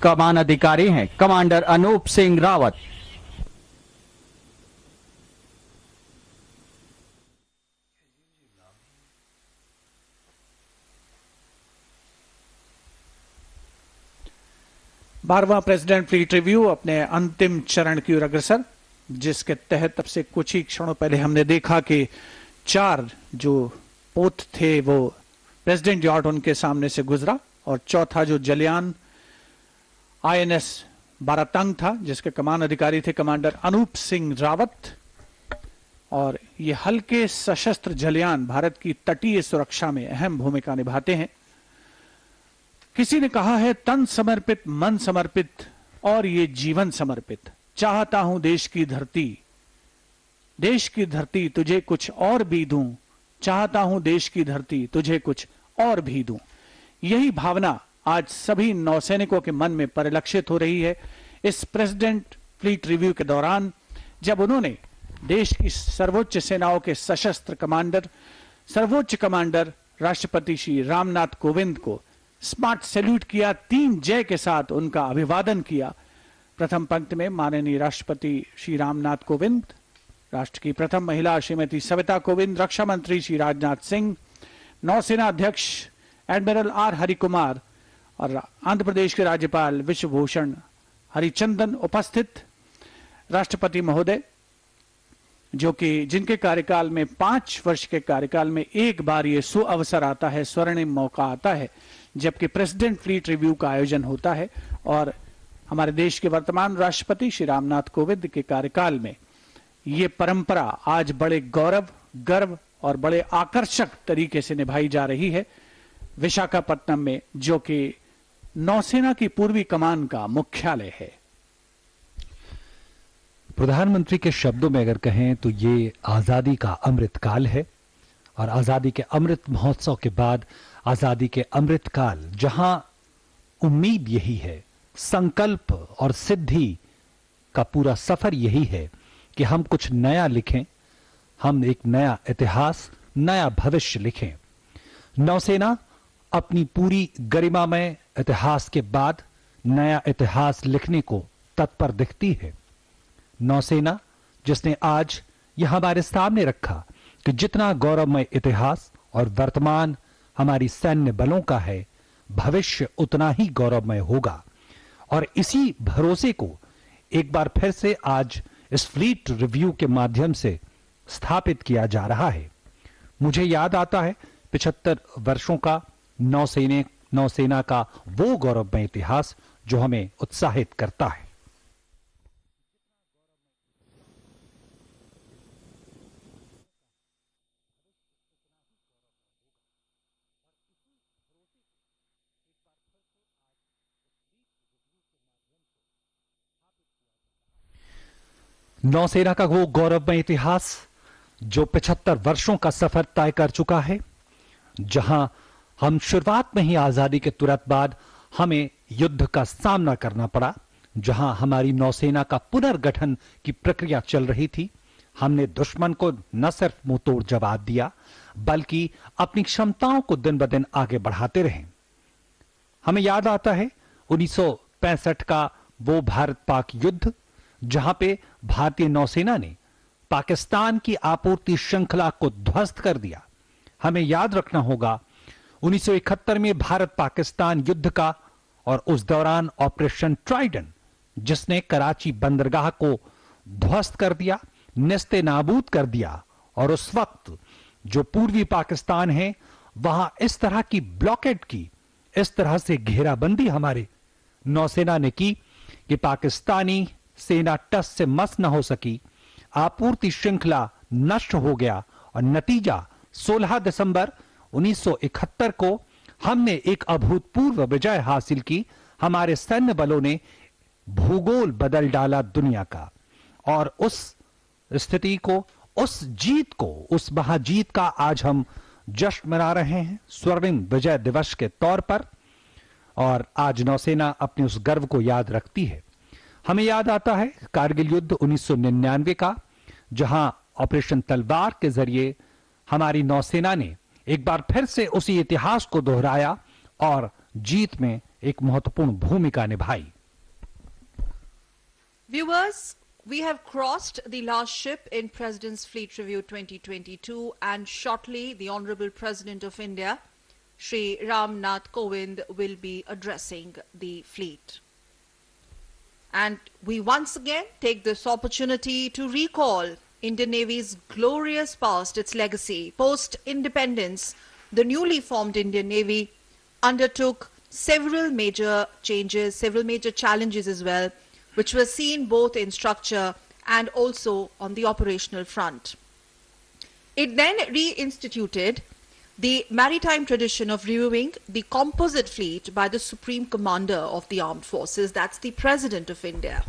कमान अधिकारी हैं कमांडर अनूप सिंह रावत। बारहवां प्रेसिडेंट फ्लीट रिव्यू अपने अंतिम चरण की ओर अग्रसर, जिसके तहत अब से कुछ ही क्षणों पहले हमने देखा कि 4 जो पोत थे वो प्रेसिडेंट यॉट उनके सामने से गुजरा, और चौथा जो जलियान INS बारातंग था, जिसके कमान अधिकारी थे कमांडर अनूप सिंह रावत। और ये हल्के सशस्त्र जलयान भारत की तटीय सुरक्षा में अहम भूमिका निभाते हैं। किसी ने कहा है, तन समर्पित, मन समर्पित और ये जीवन समर्पित। चाहता हूं देश की धरती तुझे कुछ और भी दूं। चाहता हूं देश की धरती तुझे कुछ और भी दूं। यही भावना आज सभी नौसैनिकों के मन में परिलक्षित हो रही है इस प्रेसिडेंट फ्लीट रिव्यू के दौरान, जब उन्होंने देश की सर्वोच्च सेनाओं के सशस्त्र कमांडर, सर्वोच्च कमांडर राष्ट्रपति श्री रामनाथ कोविंद को स्मार्ट सैल्यूट किया, 3 जय के साथ उनका अभिवादन किया। प्रथम पंक्ति में माननीय राष्ट्रपति श्री रामनाथ कोविंद, राष्ट्र की प्रथम महिला श्रीमती सविता कोविंद, रक्षा मंत्री श्री राजनाथ सिंह, नौसेना अध्यक्ष एडमिरल आर हरिकुमार और आंध्र प्रदेश के राज्यपाल विश्वभूषण हरिचंदन उपस्थित। राष्ट्रपति महोदय, जो कि जिनके कार्यकाल में 5 वर्ष के कार्यकाल में एक बार ये सुअवसर आता है, स्वर्णिम मौका आता है, जबकि प्रेसिडेंट फ्लीट रिव्यू का आयोजन होता है। और हमारे देश के वर्तमान राष्ट्रपति श्री रामनाथ कोविंद के कार्यकाल में ये परंपरा आज बड़े गौरव, गर्व और बड़े आकर्षक तरीके से निभाई जा रही है विशाखापत्तनम में, जो कि नौसेना की पूर्वी कमान का मुख्यालय है। प्रधानमंत्री के शब्दों में अगर कहें तो ये आजादी का अमृत काल है, और आजादी के अमृत महोत्सव के बाद आजादी के अमृत काल, जहां उम्मीद यही है, संकल्प और सिद्धि का पूरा सफर यही है कि हम कुछ नया लिखें, हम एक नया इतिहास, नया भविष्य लिखें। नौसेना अपनी पूरी गरिमामय इतिहास के बाद नया इतिहास लिखने को तत्पर दिखती है। नौसेना जिसने आज यह हमारे सामने रखा कि जितना गौरवमय इतिहास और वर्तमान हमारी सैन्य बलों का है, भविष्य उतना ही गौरवमय होगा। और इसी भरोसे को एक बार फिर से आज इस फ्लीट रिव्यू के माध्यम से स्थापित किया जा रहा है। मुझे याद आता है 75 वर्षों का नौसेना का वो गौरवमय इतिहास जो हमें उत्साहित करता है। नौसेना का वो गौरवमय इतिहास जो 75 वर्षों का सफर तय कर चुका है, जहां हम शुरुआत में ही आजादी के तुरंत बाद हमें युद्ध का सामना करना पड़ा, जहां हमारी नौसेना का पुनर्गठन की प्रक्रिया चल रही थी। हमने दुश्मन को न सिर्फ मुंह तोड़ जवाब दिया, बल्कि अपनी क्षमताओं को दिन ब दिन आगे बढ़ाते रहे। हमें याद आता है 1965 का वो भारत पाक युद्ध, जहां पे भारतीय नौसेना ने पाकिस्तान की आपूर्ति श्रृंखला को ध्वस्त कर दिया। हमें याद रखना होगा 1971 में भारत पाकिस्तान युद्ध का और उस दौरान ऑपरेशन ट्राइडेंट, जिसने कराची बंदरगाह को ध्वस्त कर दिया, नेस्ते नाबूद कर दिया। और उस वक्त जो पूर्वी पाकिस्तान है, वहां इस तरह की ब्लॉकेड की, इस तरह से घेराबंदी हमारे नौसेना ने की कि पाकिस्तानी सेना टस से मस न हो सकी, आपूर्ति श्रृंखला नष्ट हो गया। और नतीजा 16 दिसंबर 1971 को हमने एक अभूतपूर्व विजय हासिल की। हमारे सैन्य बलों ने भूगोल बदल डाला दुनिया का, और उस स्थिति को, उस जीत को, उस महाजीत का आज हम जश्न मना रहे हैं स्वर्णिम विजय दिवस के तौर पर। और आज नौसेना अपने उस गर्व को याद रखती है। हमें याद आता है कारगिल युद्ध 1999 का, जहां ऑपरेशन तलवार के जरिए हमारी नौसेना ने एक बार फिर से उसी इतिहास को दोहराया और जीत में एक महत्वपूर्ण भूमिका निभाई। Viewers, we have crossed the last ship in President's Fleet Review 2022, and shortly the Honorable President of India, Shri Ram Nath Kovind, will be addressing the fleet. And we once again take this opportunity to recall Indian Navy's glorious past, its legacy. Post-independence, the newly formed Indian Navy undertook several major changes, several major challenges as well, which was seen both in structure and also on the operational front. It then reinstituted the maritime tradition of reviewing the composite fleet by the Supreme Commander of the Armed Forces, that's the President of India.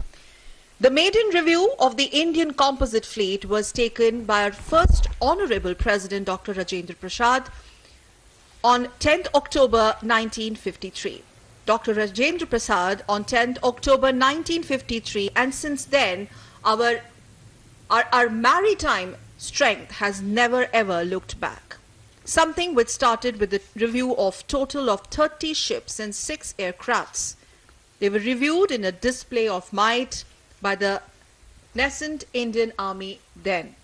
The maiden review of the Indian composite fleet was taken by our first Honorable President, Dr. Rajendra Prasad, on 10th October 1953. Dr. Rajendra Prasad on 10th October 1953, and since then our maritime strength has never ever looked back. Something which started with the review of total of 30 ships and 6 aircrafts. They were reviewed in a display of might by the nascent Indian Army then.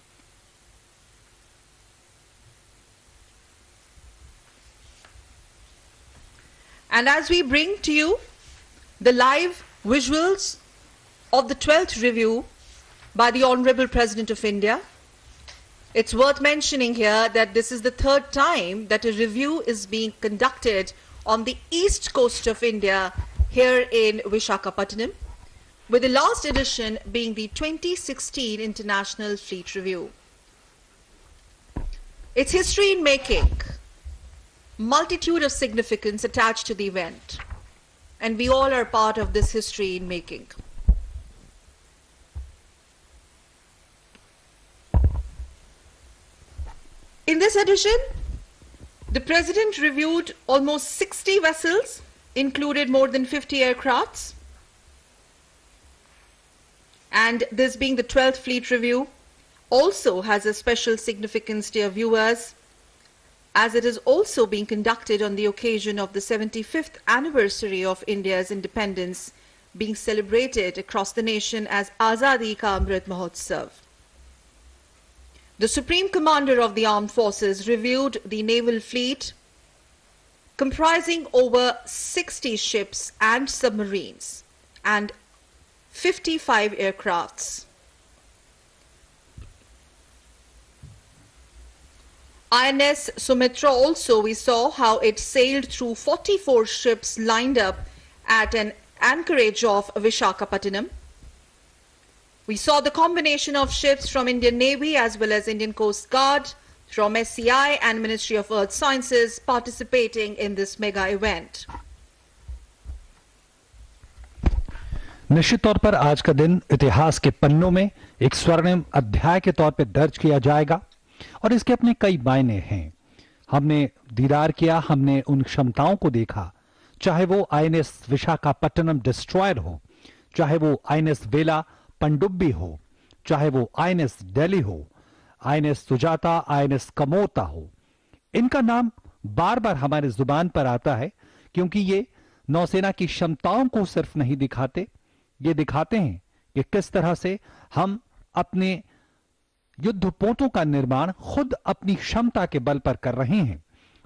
And as we bring to you the live visuals of the 12th review by the Honorable President of India, it's worth mentioning here that this is the third time that a review is being conducted on the east coast of India here in VISAKAPATNAM, with the last edition being the 2016 International Fleet Review. It's history in making, multitude of significance attached to the event, and we all are part of this history in making. In this edition, the President reviewed almost 60 vessels, included more than 50 aircrafts, and this being the 12th Fleet Review also has a special significance, dear viewers, as it is also being conducted on the occasion of the 75th anniversary of India's independence, being celebrated across the nation as Azadi Ka Amrit Mahotsav. The Supreme Commander of the Armed Forces reviewed the naval fleet, comprising over 60 ships and submarines and 55 aircrafts. INS Sumitra also, we saw how it sailed through 44 ships lined up at an anchorage of Visakhapatnam. We saw the combination of ships from Indian Navy as well as Indian Coast Guard, from SCI and Ministry of Earth Sciences participating in this mega event. निश्चित तौर पर आज का दिन इतिहास के पन्नों में एक स्वर्णिम अध्याय के तौर पर दर्ज किया जाएगा और इसके अपने कई मायने हैं। हमने दीदार किया, हमने उन क्षमताओं को देखा, चाहे वो आईएनएस विशाखापट्टनम डिस्ट्रॉयर हो, चाहे वो आईएनएस वेला पनडुब्बी हो, चाहे वो आईएनएस दिल्ली हो, आईएनएस सुजाता, आईएनएस कमोता हो। इनका नाम बार बार हमारे जुबान पर आता है क्योंकि ये नौसेना की क्षमताओं को सिर्फ नहीं दिखाते, ये दिखाते हैं कि किस तरह से हम अपने युद्धपोतों का निर्माण खुद अपनी क्षमता के बल पर कर रहे हैं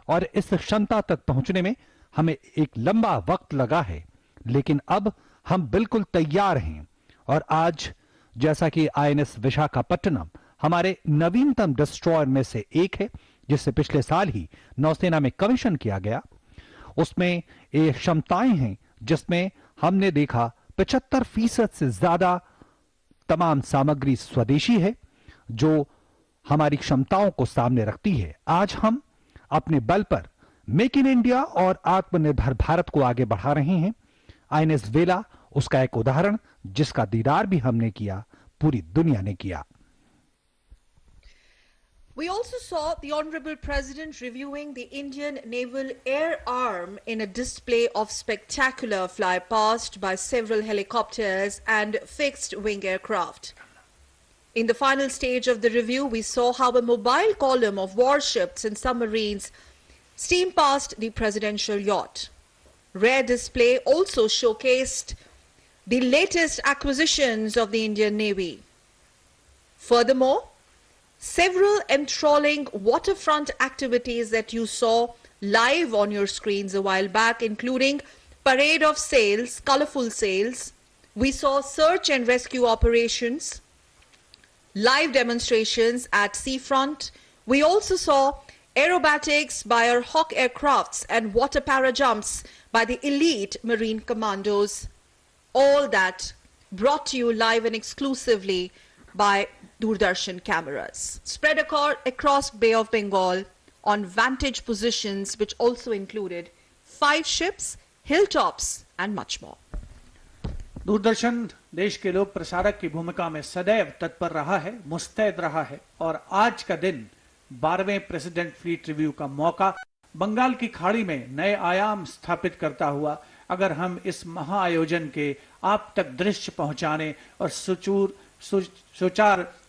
और इस क्षमता तक पहुंचने में हमें एक लंबा वक्त लगा है, लेकिन अब हम बिल्कुल तैयार हैं। और आज जैसा कि आईएनएस विशाखापट्टनम हमारे नवीनतम डिस्ट्रॉयर में से एक है, जिसे पिछले साल ही नौसेना में कमीशन किया गया, उसमें ये क्षमताएं हैं जिसमें हमने देखा 75% से ज्यादा तमाम सामग्री स्वदेशी है जो हमारी क्षमताओं को सामने रखती है। आज हम अपने बल पर मेक इन इंडिया और आत्मनिर्भर भारत को आगे बढ़ा रहे हैं। आईएनएस वेला उसका एक उदाहरण जिसका दीदार भी हमने किया, पूरी दुनिया ने किया। We also saw the Honorable President reviewing the Indian Naval Air Arm in a display of spectacular fly-past by several helicopters and fixed-wing aircraft. In the final stage of the review, we saw how a mobile column of warships and submarines steamed past the presidential yacht. Rare display also showcased the latest acquisitions of the Indian Navy. Furthermore, several enthralling waterfront activities that you saw live on your screens a while back, including parade of sails, colorful sails. We saw search and rescue operations, live demonstrations at seafront. We also saw aerobatics by our Hawk aircrafts and water para jumps by the elite marine commandos. All that brought to you live and exclusively by Doordarshan cameras, spread across Bay of Bengal on vantage positions which also included 5 ships, hilltops and much more. Doordarshan देश के लोक प्रसारक की भूमिका में सदैव तत्पर रहा है, मुस्तैद रहा है और आज का दिन 12वें प्रेसिडेंट फ्लीट रिव्यू का मौका बंगाल की खाड़ी में नए आयाम स्थापित करता हुआ अगर हम इस महाआयोजन के आप तक दृश्य पहुंचाने और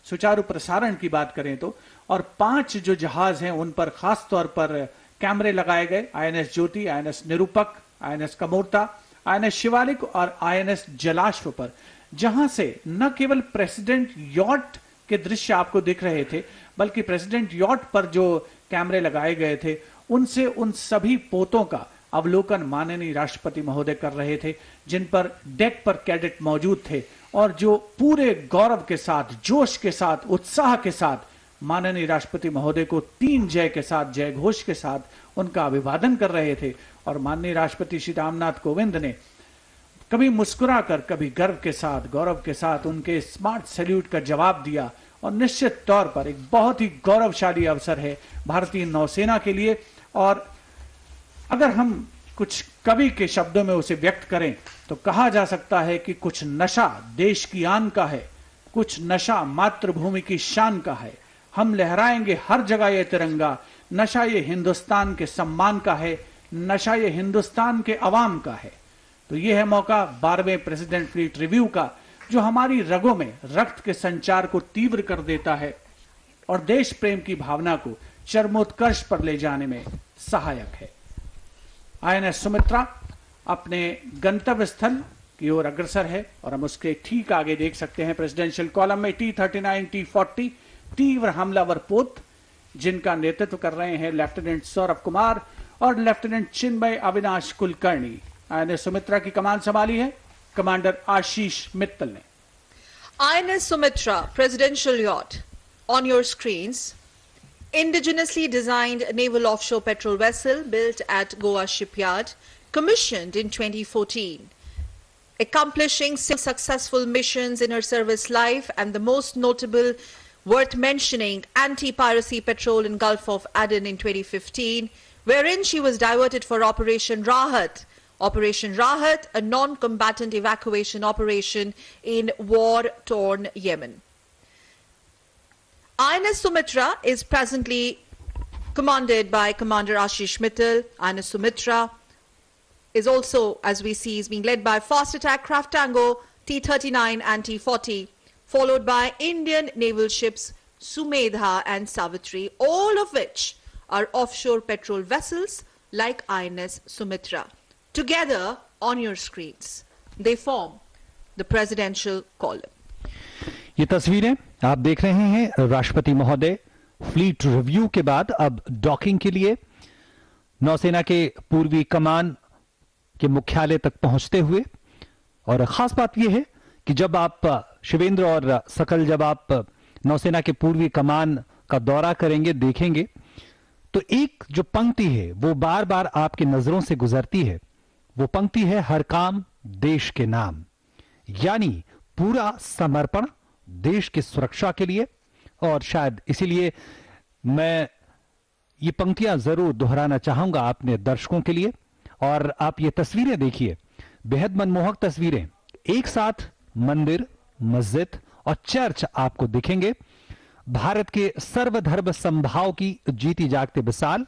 सुचारू प्रसारण की बात करें तो, और 5 जो जहाज हैं उन पर खास तौर पर कैमरे लगाए गए, INS Jyoti, INS Nirupak, INS Kamorta, INS Shivalik और आईएनएस जलाश्व पर, जहां से न केवल प्रेसिडेंट यॉट के दृश्य आपको दिख रहे थे बल्कि प्रेसिडेंट यॉट पर जो कैमरे लगाए गए थे उनसे उन सभी पोतों का अवलोकन माननीय राष्ट्रपति महोदय कर रहे थे, जिन पर डेक पर कैडेट मौजूद थे और जो पूरे गौरव के साथ, जोश के साथ, उत्साह के साथ माननीय राष्ट्रपति महोदय को 3 जय के साथ, जय घोष के साथ उनका अभिवादन कर रहे थे। और माननीय राष्ट्रपति श्री रामनाथ कोविंद ने कभी मुस्कुराकर, कभी गर्व के साथ, गौरव के साथ उनके स्मार्ट सैल्यूट का जवाब दिया और निश्चित तौर पर एक बहुत ही गौरवशाली अवसर है भारतीय नौसेना के लिए। और अगर हम कुछ कवि के शब्दों में उसे व्यक्त करें तो कहा जा सकता है कि कुछ नशा देश की आन का है, कुछ नशा मातृभूमि की शान का है। हम लहराएंगे हर जगह ये तिरंगा, नशा ये हिंदुस्तान के सम्मान का है, नशा ये हिंदुस्तान के अवाम का है। तो ये है मौका 12वें प्रेसिडेंट फ्लीट रिव्यू का, जो हमारी रगों में रक्त के संचार को तीव्र कर देता है और देश प्रेम की भावना को चरमोत्कर्ष पर ले जाने में सहायक है। आईएनएस सुमित्रा अपने गंतव्य स्थल की ओर अग्रसर है और हम उसके ठीक आगे देख सकते हैं प्रेसिडेंशियल कॉलम में T-39, T-40 तीव्र हमलावर पोत, जिनका नेतृत्व कर रहे हैं लेफ्टिनेंट सौरभ कुमार और लेफ्टिनेंट चिन्मय अविनाश कुलकर्णी। आईएनएस सुमित्रा की कमान संभाली है कमांडर आशीष मित्तल ने। INS Sumitra, presidential yacht, on your screens. Indigenously designed naval offshore petrol vessel built at Goa shipyard, commissioned in 2014, accomplishing 6 successful missions in her service life, and the most notable worth mentioning anti-piracy patrol in Gulf of Aden in 2015, wherein she was diverted for Operation Rahat. Operation Rahat, a non-combatant evacuation operation in war-torn Yemen. INS Sumitra is presently commanded by Commander Ashish Mittal. INS Sumitra is also, as we see, is being led by fast attack craft Tango, T-39 and T-40, followed by Indian naval ships Sumedha and Savitri, all of which are offshore petrol vessels like INS Sumitra. Together on your screens, they form the presidential column. ये तस्वीरें आप देख रहे हैं राष्ट्रपति महोदय fleet review के बाद अब डॉकिंग के लिए नौसेना के पूर्वी कमान के मुख्यालय तक पहुंचते हुए। और खास बात यह है कि जब आप शिवेंद्र और सकल जब आप नौसेना के पूर्वी कमान का दौरा करेंगे, देखेंगे तो एक जो पंक्ति है वो बार बार आपकी नजरों से गुजरती है। वो पंक्ति है हर काम देश के नाम, यानी पूरा समर्पण देश की सुरक्षा के लिए। और शायद इसीलिए मैं ये पंक्तियां जरूर दोहराना चाहूंगा अपने दर्शकों के लिए। और आप ये तस्वीरें देखिए, बेहद मनमोहक तस्वीरें। एक साथ मंदिर, मस्जिद और चर्च आपको दिखेंगे। भारत के सर्वधर्म समभाव की जीती जागती मिसाल,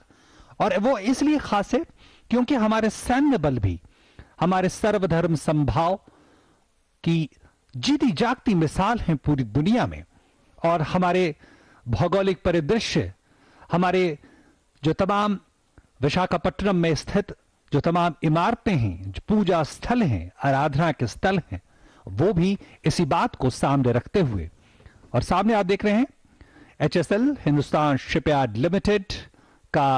और वो इसलिए खास है क्योंकि हमारे सैन्य बल भी हमारे सर्वधर्म समभाव की जीती जागती मिसाल हैं पूरी दुनिया में। और हमारे भौगोलिक परिदृश्य, हमारे जो तमाम विशाखापट्टनम में स्थित जो तमाम इमारतें हैं, जो पूजा स्थल हैं, आराधना के स्थल हैं, वो भी इसी बात को सामने रखते हुए। और सामने आप देख रहे हैं HSL हिंदुस्तान शिपयार्ड लिमिटेड का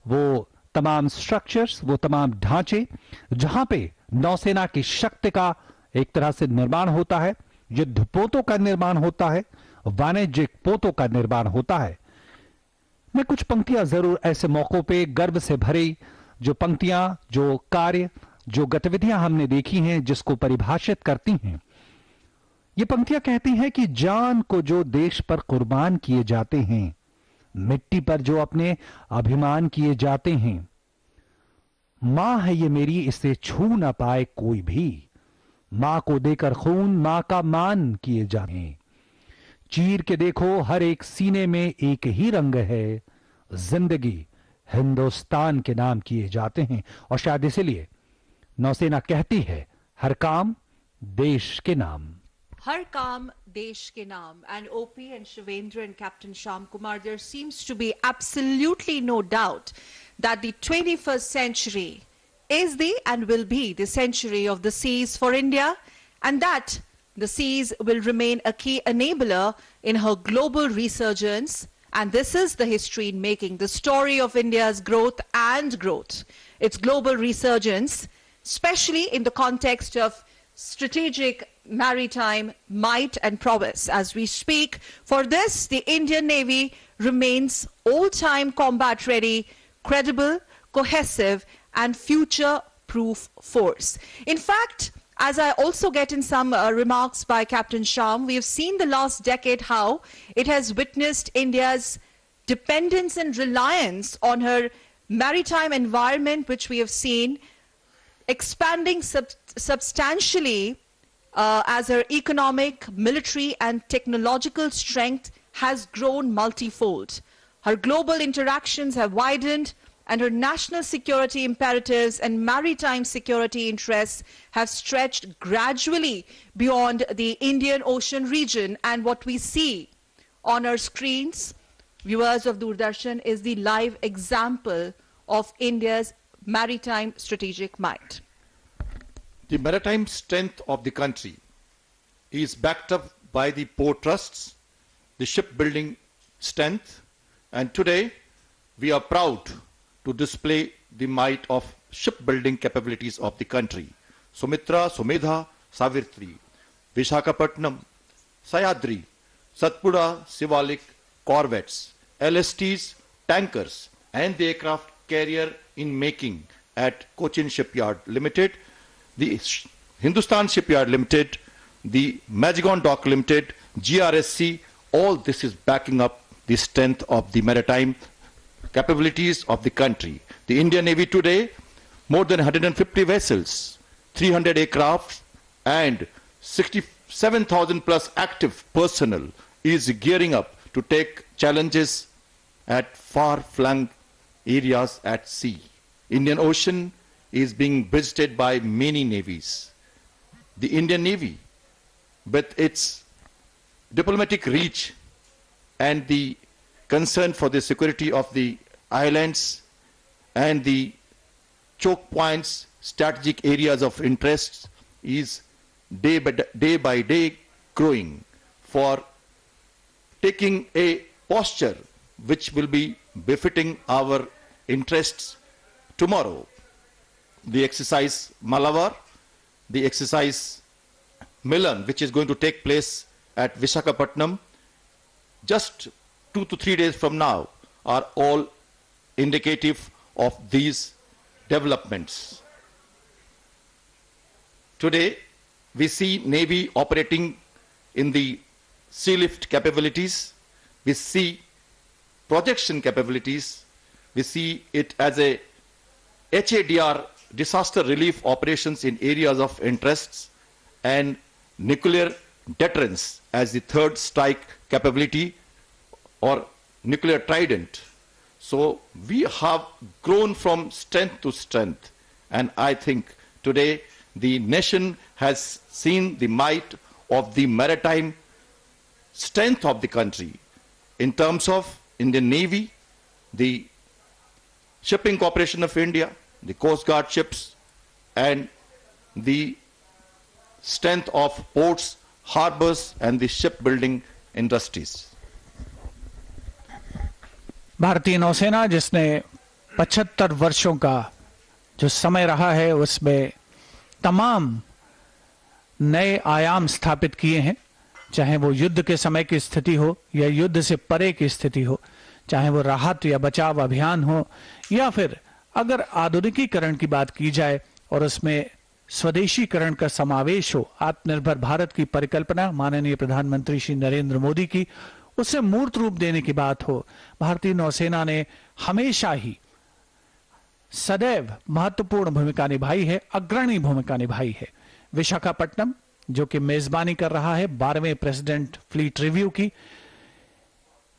वो तमाम स्ट्रक्चर्स, वो तमाम ढांचे जहां पे नौसेना की शक्ति का एक तरह से निर्माण होता है, युद्ध पोतों का निर्माण होता है, वाणिज्यिक पोतों का निर्माण होता है। मैं कुछ पंक्तियां जरूर ऐसे मौकों पे गर्व से भरी जो पंक्तियां, जो कार्य, जो गतिविधियां हमने देखी हैं, जिसको परिभाषित करती हैं ये पंक्तियां कहती हैं कि जान को जो देश पर कुर्बान किए जाते हैं, मिट्टी पर जो अपने अभिमान किए जाते हैं, मां है ये मेरी, इसे छू ना पाए कोई भी। मां को देकर खून मां का मान किए जाते हैं। चीर के देखो हर एक सीने में एक ही रंग है, जिंदगी हिंदुस्तान के नाम किए जाते हैं। और शायद इसीलिए नौसेना कहती है हर काम देश के नाम। Har Kaam Desh Ke Naam. And OP and Shivendra and Captain Shyam Kumar, there seems to be absolutely no doubt that the 21st century is the and will be the century of the seas for India, and that the seas will remain a key enabler in her global resurgence. And this is the history in making, the story of India's growth, its global resurgence, especially in the context of strategic maritime might and prowess. As we speak, for this, the Indian Navy remains all-time combat ready, credible, cohesive, and future-proof force. In fact, as I also get in some remarks by Captain Shyam, we have seen the last decade how it has witnessed India's dependence and reliance on her maritime environment, which we have seen expanding substantially as her economic, military, and technological strength has grown multifold. Her global interactions have widened, and her national security imperatives and maritime security interests have stretched gradually beyond the Indian Ocean region. And what we see on our screens, viewers of Doordarshan, is the live example of India's maritime strategic might. The maritime strength of the country is backed up by the port trusts, the shipbuilding strength, and today we are proud to display the might of shipbuilding capabilities of the country. Sumitra, Sumedha, Savitri, Visakapatnam, Sayadri, Satpura, Sivalik, corvettes, LSTs, tankers, and the aircraft carrier in making at Cochin Shipyard Limited, the Hindustan Shipyard Limited, the Mazagon Dock Limited, GRSC, all this is backing up the strength of the maritime capabilities of the country. The Indian Navy today, more than 150 vessels, 300 aircraft, and 67,000 plus active personnel is gearing up to take challenges at far-flung areas at sea. Indian Ocean is being visited by many navies. The Indian Navy, with its diplomatic reach and the concern for the security of the islands and the choke points, strategic areas of interest, is day by day growing for taking a posture which will be befitting our interests tomorrow. The exercise Malabar, the exercise Milan, which is going to take place at Visakapatnam just 2 to 3 days from now, are all indicative of these developments. Today, we see Navy operating in the sea lift capabilities. We see projection capabilities. We see it as a HADR, disaster relief operations in areas of interests, and nuclear deterrence as the third strike capability or nuclear trident. So we have grown from strength to strength, and I think today the nation has seen the might of the maritime strength of the country in terms of Indian Navy, the Shipping Corporation of India, the Coast Guard ships, and the strength of ports, harbors, and the shipbuilding industries. भारतीय नौसेना, जिसने 75 वर्षों का जो समय रहा है, उसमें तमाम नए आयाम स्थापित किए हैं, चाहे वो युद्ध के समय की स्थिति हो या युद्ध से परे की स्थिति हो, चाहे वो राहत या बचाव अभियान हो, या फिर अगर आधुनिकीकरण की बात की जाए और उसमें स्वदेशीकरण का समावेश हो, आत्मनिर्भर भारत की परिकल्पना माननीय प्रधानमंत्री श्री नरेंद्र मोदी की, उसे मूर्त रूप देने की बात हो, भारतीय नौसेना ने हमेशा ही सदैव महत्वपूर्ण भूमिका निभाई है, अग्रणी भूमिका निभाई है। विशाखापट्टनम जो कि मेजबानी कर रहा है 12वें प्रेसिडेंट फ्लीट रिव्यू की,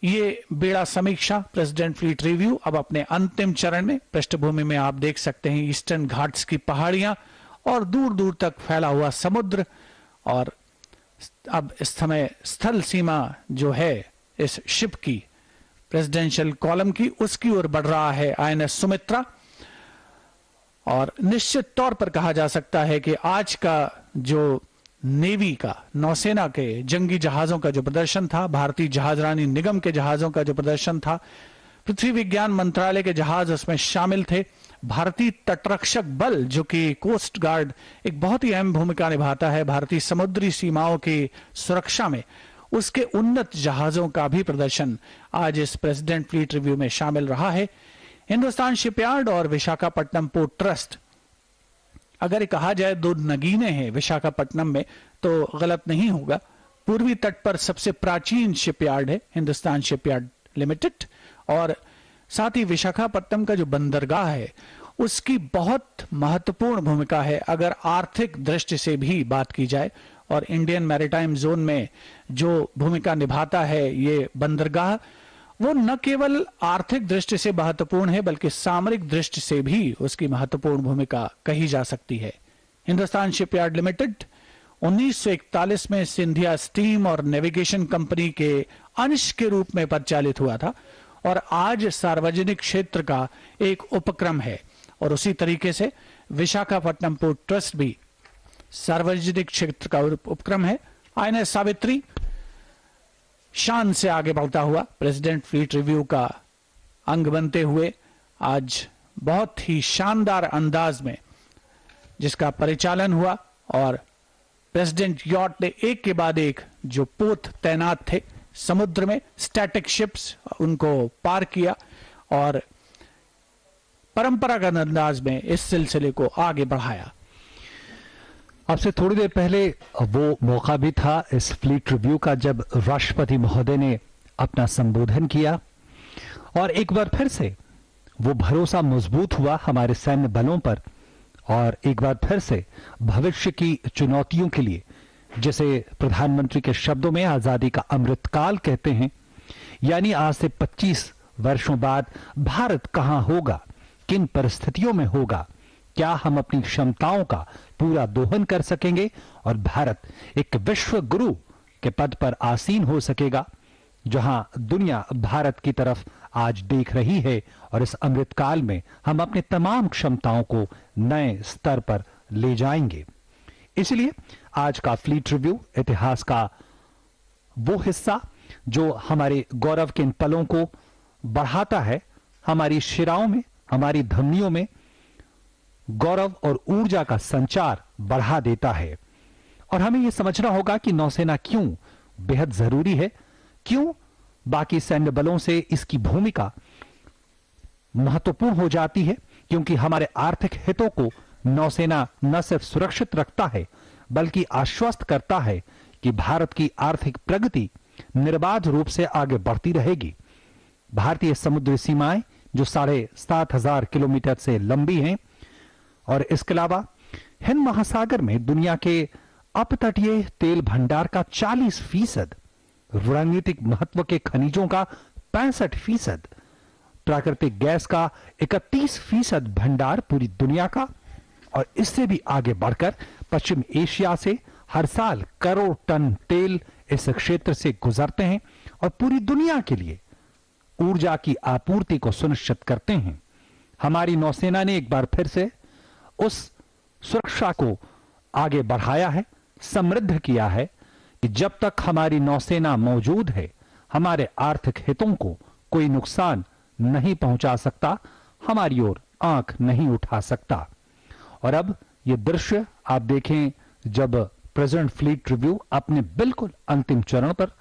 ये बेड़ा समीक्षा प्रेसिडेंट फ्लीट रिव्यू अब अपने अंतिम चरण में। पृष्ठभूमि में आप देख सकते हैं ईस्टर्न घाट्स की पहाड़ियां और दूर दूर तक फैला हुआ समुद्र, और अब इस समय स्थल सीमा जो है इस शिप की, प्रेसिडेंशियल कॉलम की, उसकी ओर बढ़ रहा है आईएनएस सुमित्रा। और निश्चित तौर पर कहा जा सकता है कि आज का जो नेवी का, नौसेना के जंगी जहाजों का जो प्रदर्शन था, भारतीय जहाजरानी निगम के जहाजों का जो प्रदर्शन था, पृथ्वी विज्ञान मंत्रालय के जहाज उसमें शामिल थे, भारतीय तटरक्षक बल जो कि कोस्ट गार्ड एक बहुत ही अहम भूमिका निभाता है भारतीय समुद्री सीमाओं की सुरक्षा में, उसके उन्नत जहाजों का भी प्रदर्शन आज इस प्रेसिडेंट फ्लीट रिव्यू में शामिल रहा है। हिंदुस्तान शिपयार्ड और विशाखापट्टनम पोर्ट ट्रस्ट, अगर ये कहा जाए दो नगीने हैं विशाखापट्टनम में तो गलत नहीं होगा। पूर्वी तट पर सबसे प्राचीन शिपयार्ड है हिंदुस्तान शिपयार्ड लिमिटेड, और साथ ही विशाखापट्टनम का जो बंदरगाह है उसकी बहुत महत्वपूर्ण भूमिका है अगर आर्थिक दृष्टि से भी बात की जाए। और इंडियन मैरीटाइम जोन में जो भूमिका निभाता है ये बंदरगाह, वो न केवल आर्थिक दृष्टि से महत्वपूर्ण है बल्कि सामरिक दृष्टि से भी उसकी महत्वपूर्ण भूमिका कही जा सकती है। हिंदुस्तान शिपयार्ड लिमिटेड 1941 में सिंधिया स्टीम और नेविगेशन कंपनी के अंश के रूप में परिचालित हुआ था और आज सार्वजनिक क्षेत्र का एक उपक्रम है। और उसी तरीके से विशाखापट्टनम पोर्ट ट्रस्ट भी सार्वजनिक क्षेत्र का उपक्रम है। आईएनएस सावित्री शान से आगे बढ़ता हुआ प्रेसिडेंट फ्लीट रिव्यू का अंग बनते हुए आज बहुत ही शानदार अंदाज में जिसका परिचालन हुआ, और प्रेसिडेंट यॉट ने एक के बाद एक जो पोत तैनात थे समुद्र में, स्टैटिक शिप्स, उनको पार किया और परंपरागत अंदाज में इस सिलसिले को आगे बढ़ाया। आपसे थोड़ी देर पहले वो मौका भी था इस फ्लीट रिव्यू का जब राष्ट्रपति महोदय ने अपना संबोधन किया और एक बार फिर से वो भरोसा मजबूत हुआ हमारे सैन्य बलों पर, और एक बार फिर से भविष्य की चुनौतियों के लिए, जिसे प्रधानमंत्री के शब्दों में आजादी का अमृतकाल कहते हैं, यानी आज से 25 वर्षों बाद भारत कहां होगा, किन परिस्थितियों में होगा, क्या हम अपनी क्षमताओं का पूरा दोहन कर सकेंगे और भारत एक विश्व गुरु के पद पर आसीन हो सकेगा, जहां दुनिया भारत की तरफ आज देख रही है। और इस अमृतकाल में हम अपने तमाम क्षमताओं को नए स्तर पर ले जाएंगे। इसलिए आज का फ्लीट रिव्यू इतिहास का वो हिस्सा जो हमारे गौरव के इन पलों को बढ़ाता है, हमारी शिराओं में, हमारी धमनियों में गौरव और ऊर्जा का संचार बढ़ा देता है। और हमें यह समझना होगा कि नौसेना क्यों बेहद जरूरी है, क्यों बाकी सैन्य बलों से इसकी भूमिका महत्वपूर्ण हो जाती है, क्योंकि हमारे आर्थिक हितों को नौसेना न सिर्फ सुरक्षित रखता है बल्कि आश्वस्त करता है कि भारत की आर्थिक प्रगति निर्बाध रूप से आगे बढ़ती रहेगी। भारतीय समुद्री सीमाएं जो 7,500 किलोमीटर से लंबी हैं, और इसके अलावा हिंद महासागर में दुनिया के अपतटीय तेल भंडार का 40%, रणनीतिक महत्व के खनिजों का 65%, प्राकृतिक गैस का 31% भंडार पूरी दुनिया का, और इससे भी आगे बढ़कर पश्चिम एशिया से हर साल करोड़ टन तेल इस क्षेत्र से गुजरते हैं और पूरी दुनिया के लिए ऊर्जा की आपूर्ति को सुनिश्चित करते हैं। हमारी नौसेना ने एक बार फिर से उस सुरक्षा को आगे बढ़ाया है, समृद्ध किया है कि जब तक हमारी नौसेना मौजूद है हमारे आर्थिक हितों को कोई नुकसान नहीं पहुंचा सकता, हमारी ओर आंख नहीं उठा सकता। और अब ये दृश्य आप देखें जब प्रेसिडेंट फ्लीट रिव्यू अपने बिल्कुल अंतिम चरण पर,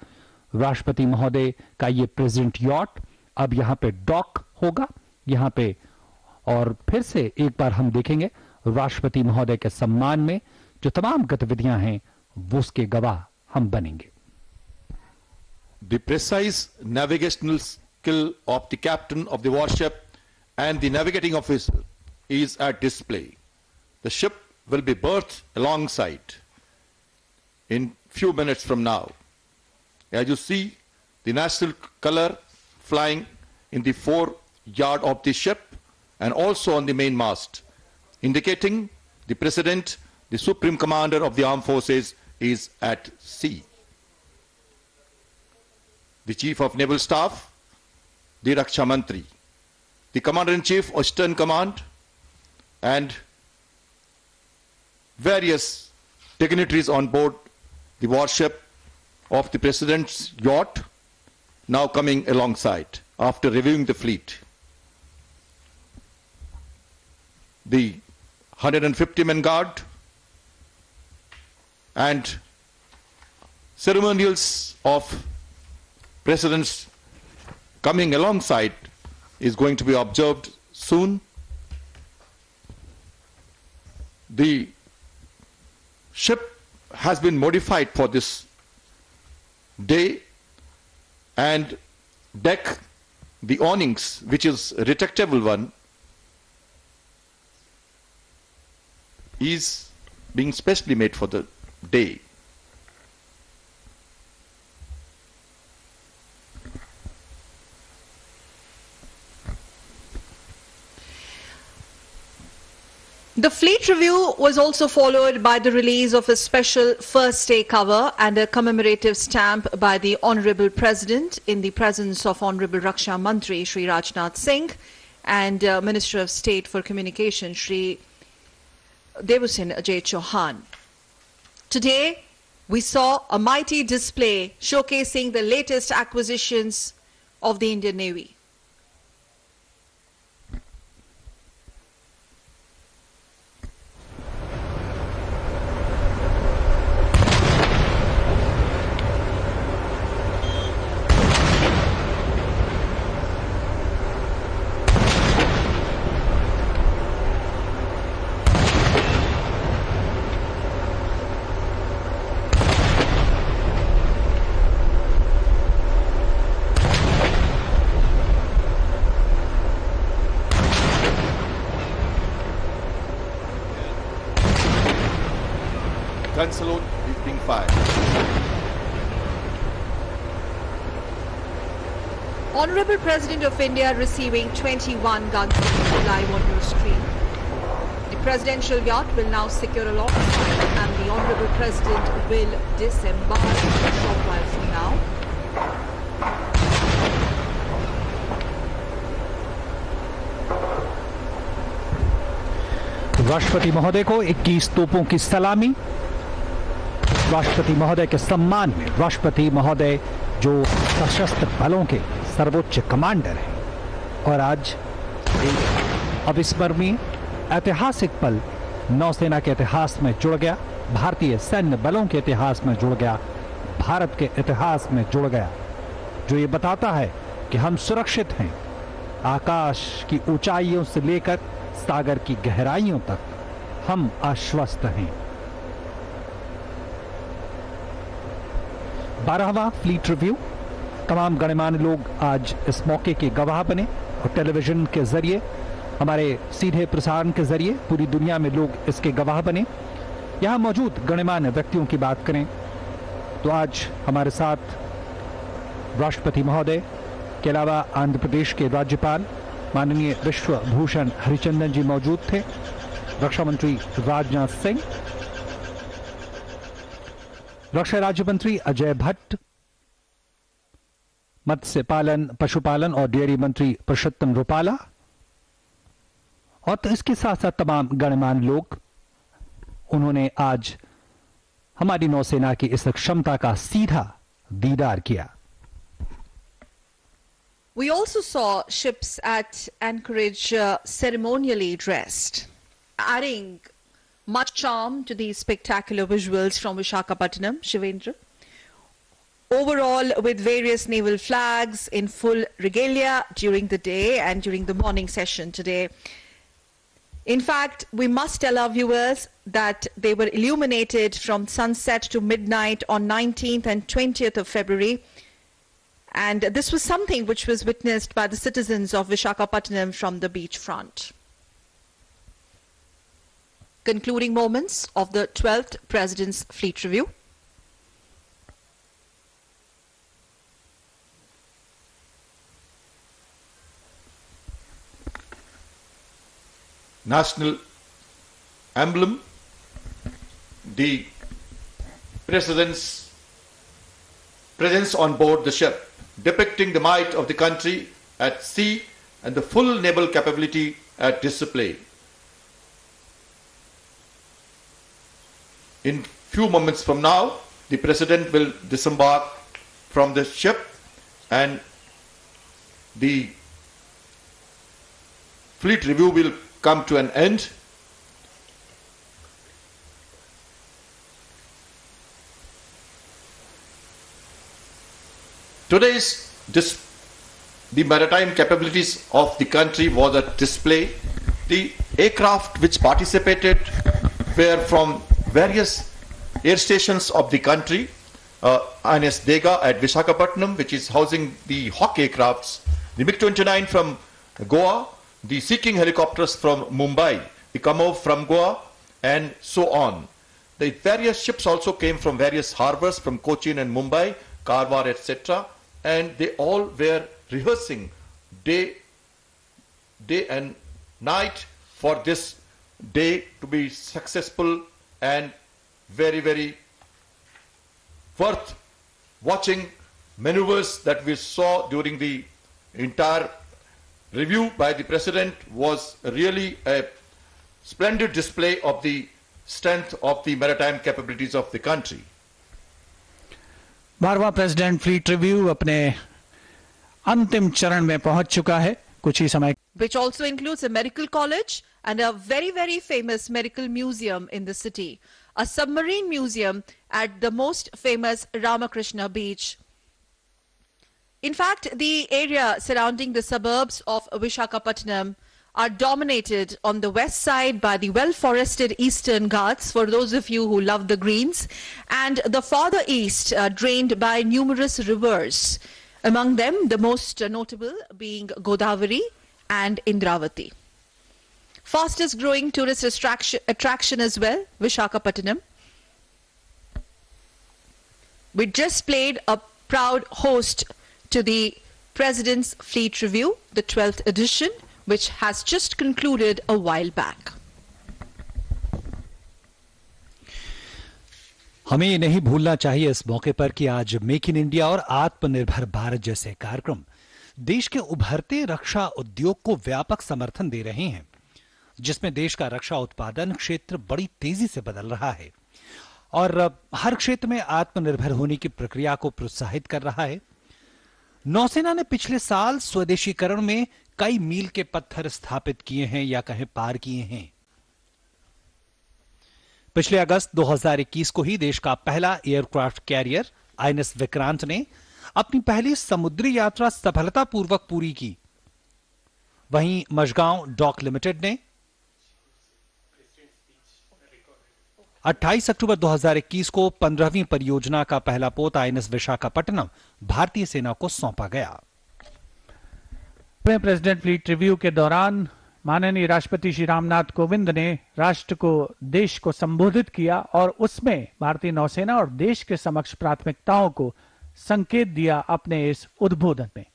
राष्ट्रपति महोदय का ये प्रेसिडेंट यॉट अब यहां पे डॉक होगा यहां पे, और फिर से एक बार हम देखेंगे राष्ट्रपति महोदय के सम्मान में जो तमाम गतिविधियां हैं वो उसके गवाह हम बनेंगे। The precise navigational skill of the captain of the warship and the navigating officer is at display. The ship will be berthed alongside in few minutes from now. As you see, the national color flying in the foreyard of the ship and also on the main mast, indicating the President, the Supreme Commander of the Armed Forces, is at sea. The Chief of Naval Staff, the Raksha Mantri, the Commander-in-Chief of Eastern Command, and various dignitaries on board the warship of the President's yacht, now coming alongside after reviewing the fleet. The 150-man guard and ceremonials of President's coming alongside is going to be observed soon. The ship has been modified for this day, and deck, the awnings, which is a retractable one, is being specially made for the day. The fleet review was also followed by the release of a special first day cover and a commemorative stamp by the Honourable President in the presence of Honourable Raksha Mantri Shri Rajnath Singh and Minister of State for Communication Shri Devusin Ajay Chauhan. Today we saw a mighty display showcasing the latest acquisitions of the Indian Navy. Gun salute is being fired. Honourable President of India receiving 21 guns live on your screen. The presidential yacht will now secure alongside and the Honourable President will disembark a short while from now. राष्ट्रपति महोदय को 21 तोपों की सलामी। राष्ट्रपति महोदय के सम्मान में राष्ट्रपति महोदय जो सशस्त्र बलों के सर्वोच्च कमांडर हैं और आज एक अविस्मरणीय ऐतिहासिक पल नौसेना के इतिहास में जुड़ गया, भारतीय सैन्य बलों के इतिहास में जुड़ गया, भारत के इतिहास में जुड़ गया, जो ये बताता है कि हम सुरक्षित हैं। आकाश की ऊंचाइयों से लेकर सागर की गहराइयों तक हम आश्वस्त हैं। 12वां फ्लीट रिव्यू, तमाम गणमान्य लोग आज इस मौके के गवाह बने और टेलीविजन के जरिए, हमारे सीधे प्रसारण के जरिए पूरी दुनिया में लोग इसके गवाह बने। यहां मौजूद गणमान्य व्यक्तियों की बात करें तो आज हमारे साथ राष्ट्रपति महोदय के अलावा आंध्र प्रदेश के राज्यपाल माननीय विश्व भूषण हरिचंदन जी मौजूद थे, रक्षा मंत्री राजनाथ सिंह, रक्षा राज्य मंत्री अजय भट्ट, मत्स्य पालन, पशुपालन और डेयरी मंत्री पुरुषोत्तम रूपाला, और तो इसके साथ साथ तमाम गणमान्य लोग, उन्होंने आज हमारी नौसेना की इस क्षमता का सीधा दीदार किया। We also saw ships at anchorage ceremonially dressed, adding much charm to these spectacular visuals from VISAKAPATNAM, Shivendra. Overall, with various naval flags in full regalia during the day and during the morning session today. In fact, we must tell our viewers that they were illuminated from sunset to midnight on 19th and 20th of February. And this was something which was witnessed by the citizens of VISAKAPATNAM from the beachfront. Concluding moments of the 12th President's Fleet Review. National emblem, the President's presence on board the ship, depicting the might of the country at sea and the full naval capability at display. In few moments from now, the President will disembark from the ship and the Fleet Review will come to an end. The maritime capabilities of the country was at display. The aircraft which participated were from various air stations of the country. INS Dega at Visakhapatnam, which is housing the Hawk aircrafts, the MiG-29 from Goa, the Sea King helicopters from Mumbai, the Kamov from Goa, and so on. The various ships also came from various harbors from Cochin and Mumbai, Karwar, etc. And they all were rehearsing day and night for this day to be successful and very, very worth watching. Maneuvers that we saw during the entire review by the President was really a splendid display of the strength of the maritime capabilities of the country. 12वां president fleet review अपने अंतिम चरण में पहुंच चुका है कुछ ही समय, which also includes a medical college and a very, very famous medical museum in the city, a submarine museum at the most famous Ramakrishna beach. In fact, the area surrounding the suburbs of Visakhapatnam are dominated on the west side by the well-forested Eastern Ghats, for those of you who love the greens, and the farther east drained by numerous rivers, among them the most notable being Godavari and Indravati. Fastest growing tourist attraction as well, Visakhapatnam. We just played a proud host to the President's Fleet Review, the 12th edition, which has just concluded a while back. हमें ये नहीं भूलना चाहिए इस मौके पर कि आज मेक इन इंडिया और आत्मनिर्भर भारत जैसे कार्यक्रम देश के उभरते रक्षा उद्योग को व्यापक समर्थन दे रहे हैं, जिसमें देश का रक्षा उत्पादन क्षेत्र बड़ी तेजी से बदल रहा है और हर क्षेत्र में आत्मनिर्भर होने की प्रक्रिया को प्रोत्साहित कर रहा है। नौसेना ने पिछले साल स्वदेशीकरण में कई मील के पत्थर स्थापित किए हैं या कहें पार किए हैं। पिछले अगस्त 2021 को ही देश का पहला एयरक्राफ्ट कैरियर आईएनएस विक्रांत ने अपनी पहली समुद्री यात्रा सफलतापूर्वक पूरी की। वहीं मझगांव डॉक लिमिटेड ने 28 अक्टूबर 2021 को 15वीं परियोजना का पहला पोत आईएनएस विशाखापट्टनम भारतीय सेना को सौंपा गया। प्रेसिडेंट फ्लीट रिव्यू के दौरान माननीय राष्ट्रपति श्री रामनाथ कोविंद ने राष्ट्र को, देश को संबोधित किया और उसमें भारतीय नौसेना और देश के समक्ष प्राथमिकताओं को संकेत दिया अपने इस उद्बोधन में।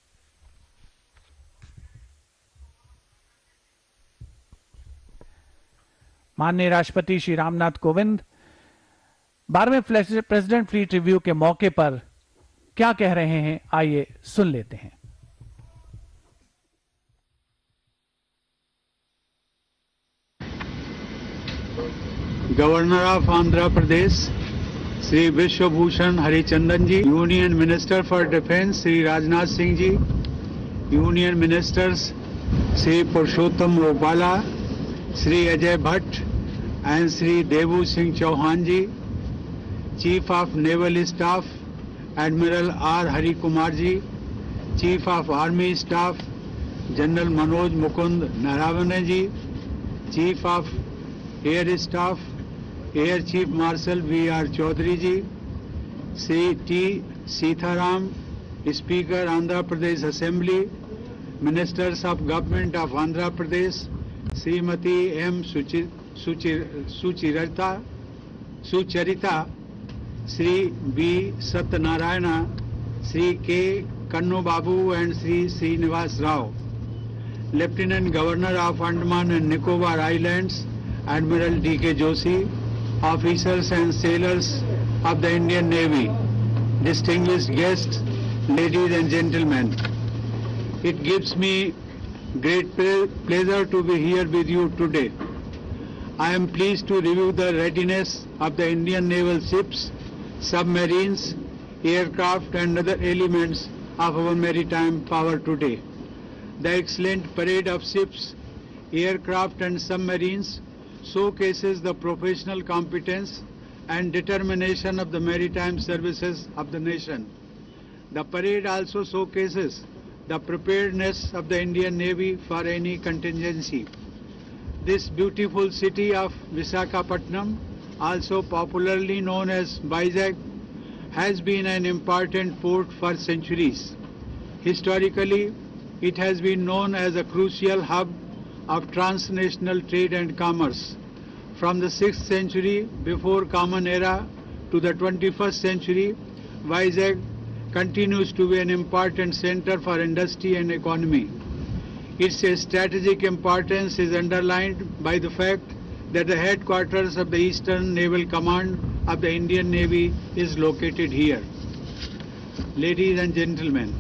माननीय राष्ट्रपति श्री रामनाथ कोविंद 12वें प्रेसिडेंट फ्लीट रिव्यू के मौके पर क्या कह रहे हैं, आइए सुन लेते हैं। Governor of Andhra Pradesh Shri Vishwabhushan Harichandan ji, union minister for defence Shri Rajnath Singh ji, union ministers Shri Purushottam Rupala, Shri Ajay Bhatt and Shri Devu Singh Chauhan ji, chief of naval staff admiral R Hari Kumar ji, chief of army staff general Manoj Mukund Naravane ji, Chief of Air Staff, Air Chief Marshal V.R. Chaudhary ji, Sri T. Sitharam, Speaker Andhra Pradesh Assembly, Ministers of Government of Andhra Pradesh, Srimati M. Sucharita, Sri B. Satyanarayana, Sri K. Kannu Babu and Sri Srinivas Rao, Lieutenant Governor of Andaman and Nicobar Islands, Admiral D.K. Joshi, officers and sailors of the Indian Navy, distinguished guests, ladies and gentlemen. It gives me great pleasure to be here with you today. I am pleased to review the readiness of the Indian naval ships, submarines, aircraft and other elements of our maritime power today. The excellent parade of ships, aircraft and submarines showcases the professional competence and determination of the maritime services of the nation. The parade also showcases the preparedness of the Indian Navy for any contingency. This beautiful city of VISAKAPATNAM, also popularly known as Vizag, has been an important port for centuries. Historically, it has been known as a crucial hub of transnational trade and commerce. From the 6th century before Common Era to the 21st century, Vizag continues to be an important center for industry and economy. Its strategic importance is underlined by the fact that the headquarters of the Eastern Naval Command of the Indian Navy is located here. Ladies and gentlemen,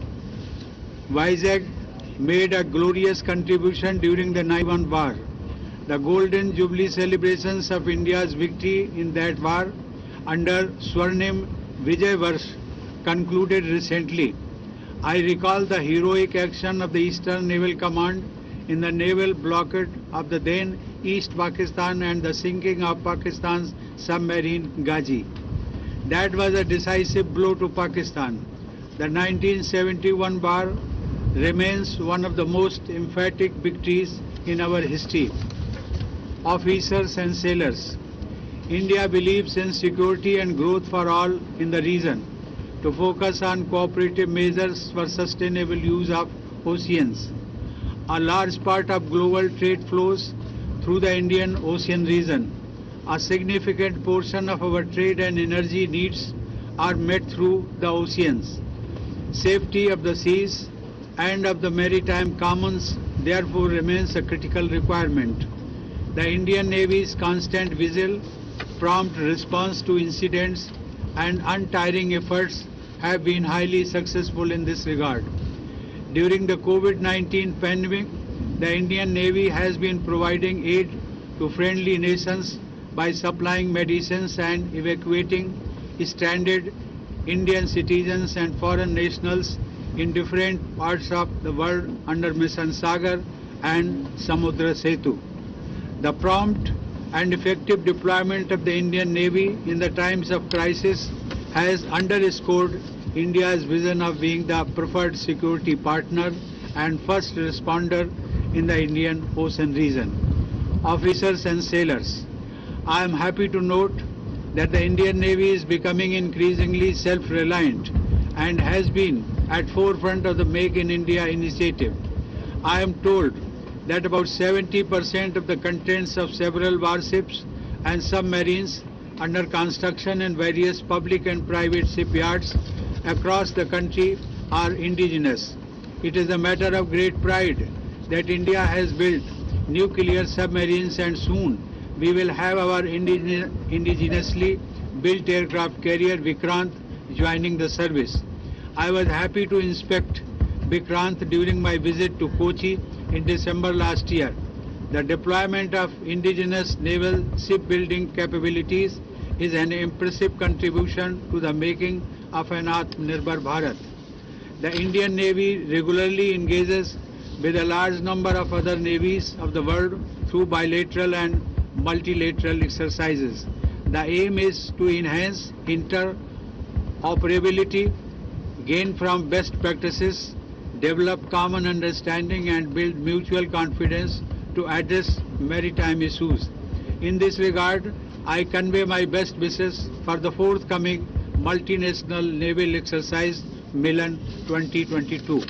Vizag made a glorious contribution during the Naivan War. The Golden Jubilee celebrations of India's victory in that war under Swarnim Vijay Varsh concluded recently. I recall the heroic action of the Eastern Naval Command in the naval blockade of the then East Pakistan and the sinking of Pakistan's submarine Ghazi. That was a decisive blow to Pakistan. The 1971 war remains one of the most emphatic victories in our history. Officers and sailors, India believes in security and growth for all in the region, to focus on cooperative measures for sustainable use of oceans. A large part of global trade flows through the Indian Ocean region. A significant portion of our trade and energy needs are met through the oceans. Safety of the seas and of the maritime commons therefore remains a critical requirement. The Indian Navy's constant vigil, prompt response to incidents and untiring efforts have been highly successful in this regard. During the COVID-19 pandemic, the Indian Navy has been providing aid to friendly nations by supplying medicines and evacuating stranded Indian citizens and foreign nationals in different parts of the world under Mission Sagar and Samudra Setu. The prompt and effective deployment of the Indian Navy in the times of crisis has underscored India's vision of being the preferred security partner and first responder in the Indian Ocean region. Officers and sailors, I am happy to note that the Indian Navy is becoming increasingly self-reliant and has been at forefront of the Make in India initiative. I am told that about 70% of the contents of several warships and submarines under construction in various public and private shipyards across the country are indigenous. It is a matter of great pride that India has built nuclear submarines and soon we will have our indigenously built aircraft carrier Vikrant joining the service. I was happy to inspect Vikrant during my visit to Kochi in December last year. The deployment of indigenous naval shipbuilding capabilities is an impressive contribution to the making of an Atmanirbhar Bharat. The Indian Navy regularly engages with a large number of other navies of the world through bilateral and multilateral exercises. The aim is to enhance interoperability, gain from best practices, develop common understanding and build mutual confidence to address maritime issues. In this regard, I convey my best wishes for the forthcoming multinational naval exercise Milan 2022.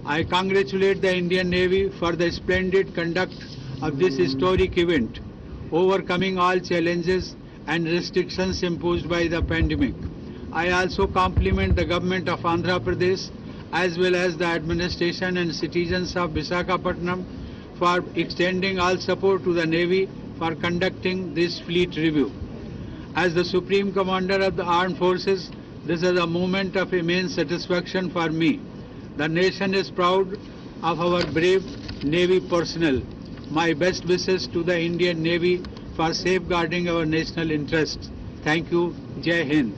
I congratulate the Indian Navy for the splendid conduct of this historic event, overcoming all challenges and restrictions imposed by the pandemic. I also compliment the government of Andhra Pradesh as well as the administration and citizens of VISAKAPATNAM for extending all support to the Navy for conducting this fleet review. As the Supreme Commander of the Armed Forces, this is a moment of immense satisfaction for me. The nation is proud of our brave Navy personnel. My best wishes to the Indian Navy for safeguarding our national interests. Thank you. Jai Hind.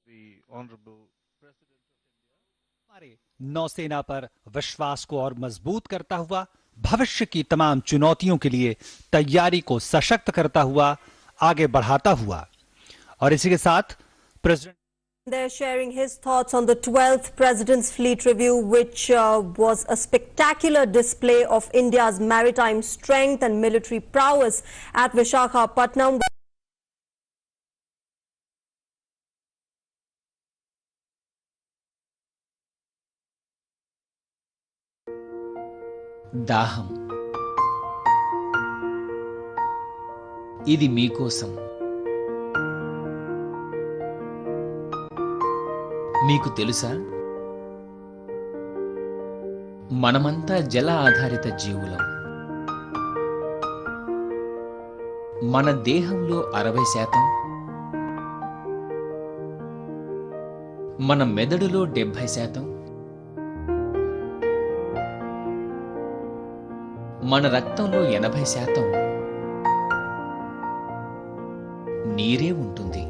The Honorable हमारे नौसेना पर विश्वास को और मजबूत करता हुआ, भविष्य की तमाम चुनौतियों के लिए तैयारी को सशक्त करता हुआ, आगे बढ़ाता हुआ। और इसी के साथ president They're sharing his thoughts on the 12th President's Fleet Review, which was a spectacular display of India's maritime strength and military prowess at Visakhapatnam. దాహం ఇది మీకోసం. మీకు తెలుసా, మనమంతా జల ఆధారిత జీవులం. మన దేహంలో 60%, మన మెదడులో 70%, మన రక్తంలో 80% నీరే ఉంటుంది.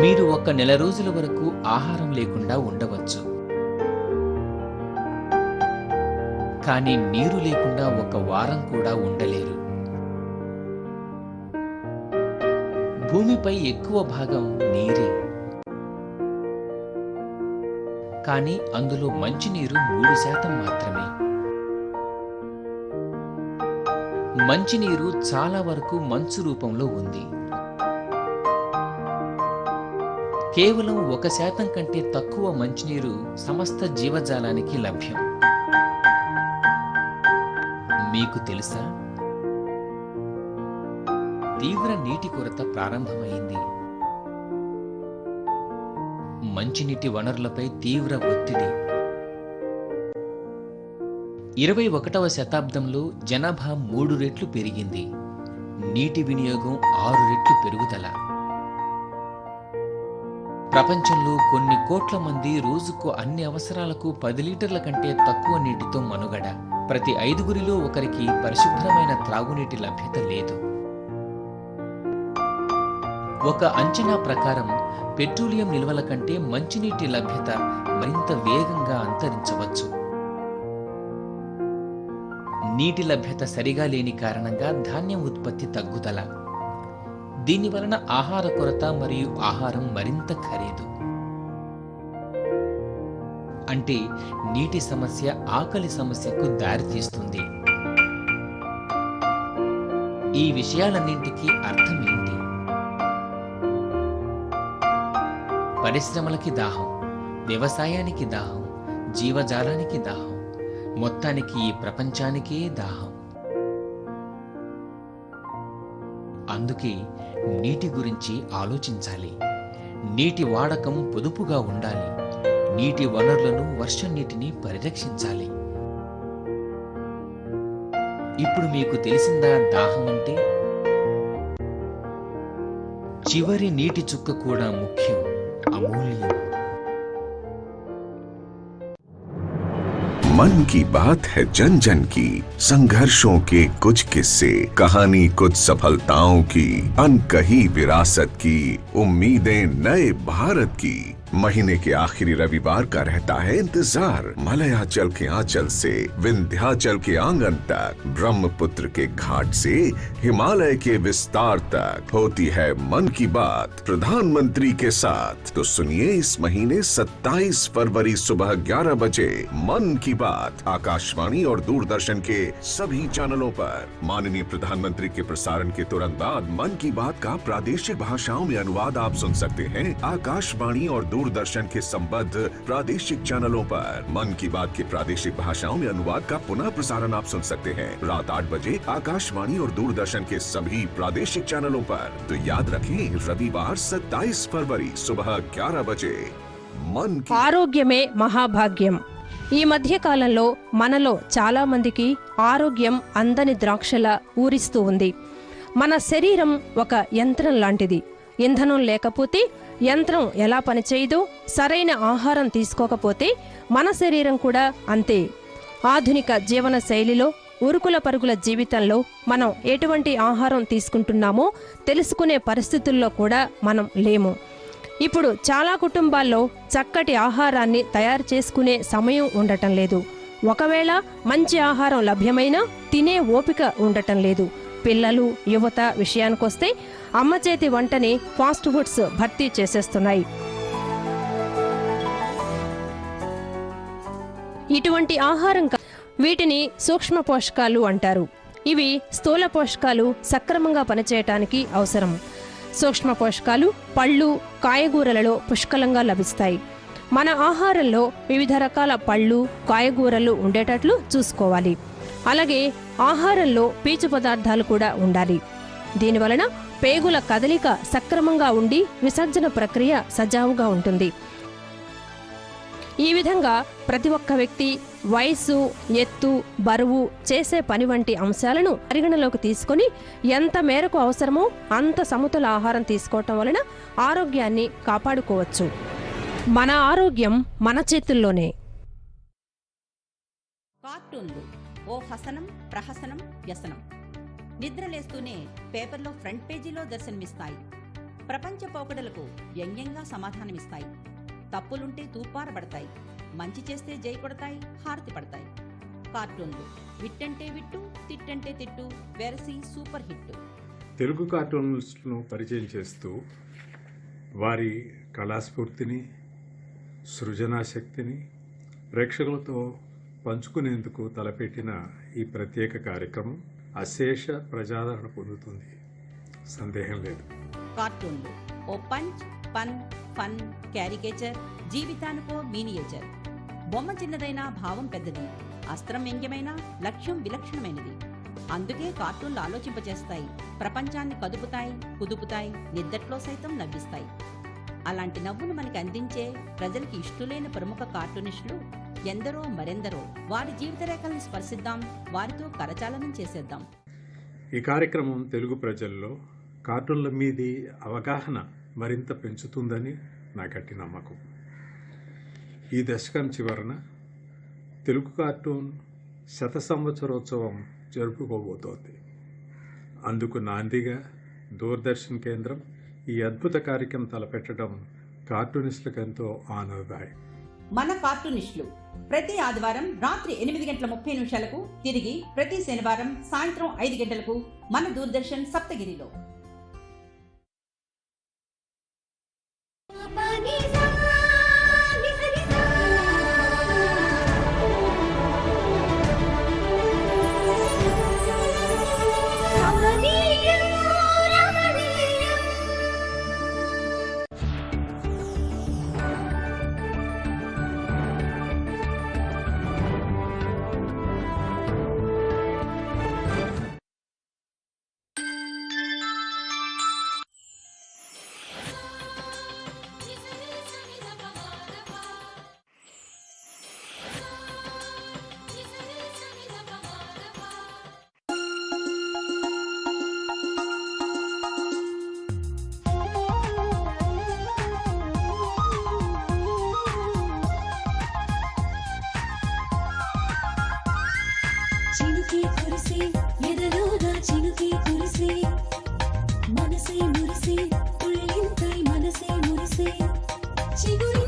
మీరు ఒక నెల రోజుల వరకు ఆహారం లేకుండా ఉండవచ్చు, కానీ నీరు లేకుండా ఒక వారం కూడా ఉండలేరు. భూమిపై ఎక్కువ భాగం నీరే, కానీ అందులో మంచినీరు 3% మాత్రమే. మంచినీరు చాలా వరకు మంచు రూపంలో ఉంది. కేవలం 1% కంటే తక్కువ మంచినీరు సమస్త జీవజాలానికి లభ్యం. మీకు తెలుసా, తీవ్ర నీటి కొరత ప్రారంభమైంది. మంచినీటి వనరులపై తీవ్ర ఒత్తిడి. 21వ శతాబ్దంలో జనాభా 3 రెట్లు పెరిగింది. నీటి వినియోగం 6 రెట్లు పెరుగుదల. ప్రపంచంలో కొన్ని కోట్ల మంది రోజుకు అన్ని అవసరాలకు 10 లీటర్ల కంటే తక్కువ నీటితో మనుగడ. ప్రతి 5గురిలో ఒకరికి పరిశుభ్రమైన త్రాగునీటి లభ్యత లేదు. ఒక అంచనా ప్రకారం పెట్రోలియం నిల్వల కంటే మంచినీటి లభ్యత మరింత వేగంగా అంతరించవచ్చు. నీటి లభ్యత సరిగా లేని కారణంగా ధాన్యం ఉత్పత్తి తగ్గుదల. దీనివలన ఆహార కొరత మరియు ఆహారం మరింత ఖరీదు. అంటే నీటి సమస్య ఆకలి సమస్యకు దారితీస్తుంది. ఈ విషయాలన్నింటికీ అర్థం ఏంటి? పరిశ్రమలకి దాహం, వ్యవసాయానికి దాహం, జీవజాలానికి దాహం, మొత్తానికి ఈ ప్రపంచానికే దాహం. అందుకే నీటి గురించి ఆలోచించాలి. నీటి వాడకం పొదుపుగా ఉండాలి. నీటి వనరులను, వర్షం నీటిని పరిరక్షించాలి. ఇప్పుడు మీకు తెలిసిందా దాహం అంటే? చివరి నీటి చుక్క కూడా ముఖ్యం, అమూల్యం. मन की बात है जन जन की, संघर्षों के कुछ किस्से, कहानी कुछ सफलताओं की, अनकही विरासत की, उम्मीदें नए भारत की। महीने के आखिरी रविवार का रहता है इंतजार। मलयाचल के आंचल से विंध्याचल के आंगन तक, ब्रह्मपुत्र के घाट से हिमालय के विस्तार तक होती है मन की बात प्रधानमंत्री के साथ। तो सुनिए इस महीने 27 फरवरी सुबह 11 बजे मन की बात आकाशवाणी और दूरदर्शन के सभी चैनलों पर। माननीय प्रधानमंत्री के प्रसारण के तुरंत बाद मन की बात का प्रादेशिक भाषाओं में अनुवाद आप सुन सकते हैं आकाशवाणी और दूरदर्शन के संबद्ध प्रादेशिक चैनलों पर। मन की बात के प्रादेशिक भाषाओं में अनुवाद का पुनः प्रसारण आप सुन सकते हैं रात 8 बजे आकाशवाणी और दूरदर्शन के सभी प्रादेशिक चैनलों पर। तो याद रखें रविवार 27 फरवरी सुबह 11 बजे मन की। ఆరోగ్యమే మహాభాగ్యం. ఈ మధ్య కాలంలో మనలో చాలా మందికి ఆరోగ్యం అందని ద్రాక్షల ఊరిస్తూ ఉంది. మన శరీరం ఒక యంత్రం లాంటిది. ఇంధనం లేకపోతే యంత్రం ఎలా పనిచేయదో, సరైన ఆహారం తీసుకోకపోతే మన శరీరం కూడా అంతే. ఆధునిక జీవన శైలిలో ఉరుకుల పరుగుల జీవితంలో మనం ఎటువంటి ఆహారం తీసుకుంటున్నామో తెలుసుకునే పరిస్థితుల్లో కూడా మనం లేము. ఇప్పుడు చాలా కుటుంబాల్లో చక్కటి ఆహారాన్ని తయారు చేసుకునే సమయం ఉండటం లేదు. ఒకవేళ మంచి ఆహారం లభ్యమైనా తినే ఓపిక ఉండటం లేదు. పిల్లలు, యువత విషయానికొస్తే అమ్మ చేతి వంటని ఫాస్ట్ ఫుడ్స్ భర్తీ చేసేస్తున్నాయి. ఇటువంటి ఆహారం వీటిని సూక్ష్మ పోషకాలు అంటారు. ఇవి స్థూల పోషకాలు సక్రమంగా పనిచేయటానికి అవసరం. సూక్ష్మ పోషకాలు పళ్ళు, కాయగూరలలో పుష్కలంగా లభిస్తాయి. మన ఆహారంలో వివిధ రకాల పళ్ళు, కాయగూరలు ఉండేటట్లు చూసుకోవాలి. అలాగే ఆహారంలో పీచు పదార్థాలు కూడా ఉండాలి. దీనివలన పేగుల కదలిక సక్రమంగా ఉండి విసర్జన ప్రక్రియ సజావుగా ఉంటుంది. ఈ విధంగా ప్రతి ఒక్క వ్యక్తి వయస్సు, ఎత్తు, బరువు, చేసే పని వంటి అంశాలను పరిగణలోకి తీసుకొని ఎంత మేరకు అవసరమో అంత సమతుల ఆహారం తీసుకోవటం వలన ఆరోగ్యాన్ని కాపాడుకోవచ్చు. మన ఆరోగ్యం మన చేతుల్లోనే. కార్టూన్లు ఓ హసనం, ప్రహసనం, వ్యసనం. నిద్రలేస్తూనే పేపర్లో ఫ్రంట్ పేజీలో దర్శనమిస్తాయి. ప్రపంచ పోకడలకు వ్యంగ్యంగా సమాధానమిస్తాయి. తప్పులుంటే తూర్పారబడతాయి. మంచి చేస్తే జై కొడతాయి, హారతి పడతాయి. కార్టూన్లు విట్టంటే విట్టు, తిట్టంటే తిట్టు, వెరసి సూపర్ హిట్. తెలుగు కార్టూన్స్ను పరిచయం చేస్తూ వారి కళాస్ఫూర్తిని, సృజనాశక్తిని ప్రేక్షకులతో పంచుకునేందుకు తలపెట్టిన ఈ ప్రత్యేక కార్యక్రమం అశేష ప్రజాదరణ పొందుతుంది, సందేహం లేదు. కార్టూన్లు ఓ పంచ్, పన్, ఫన్, క్యారికేచర్, జీవితానికో మినియేచర్. బొమ్మ చిన్నదైనా భావం పెద్దది, అస్త్రం వ్యంగ్యమైన, లక్ష్యం విలక్షణమైనది. అందుకే కార్టూన్లు ఆలోచింపచేస్తాయి, ప్రపంచాన్ని కదుపుతాయి, కుదుపుతాయి, నిద్దట్లో సైతం నవ్విస్తాయి. అలాంటి నవ్వును మనకి అందించే ప్రజలకి ఇష్టలైన ప్రముఖ కార్టూనిస్టులు ఎందరో మరెందరో. వారి జీవిత రేఖల్ని స్పర్శిద్దాం, వారితో కరచాలనం చేసేద్దాం. ఈ కార్యక్రమం తెలుగు ప్రజల్లో కార్టూన్ల మీది అవగాహన మరింత పెంచుతుందని నా గట్టి నమ్మకం. ఈ దశకం చివరన తెలుగు కార్టూన్ 100 సంవత్సరోత్సవం జరుపుకోబోతోంది. అందుకు నాందిగా దూరదర్శన్ కేంద్రం ఈ అద్భుత కార్యక్రమం తలపెట్టడం కార్టూనిస్టులకు ఎంతో ఆనందదాయకం. మన కార్టూనిస్టులు ప్రతి ఆదివారం రాత్రి 8:30 తిరిగి ప్రతి శనివారం సాయంత్రం 5 గంటలకు మన దూరదర్శన్ సప్తగిరిలో. చినుకి కురిసి ఎదలోగా చినుకి కురిసి మనసే మురిసి తుళ్ళింతై మనసే మురిసి చిగురి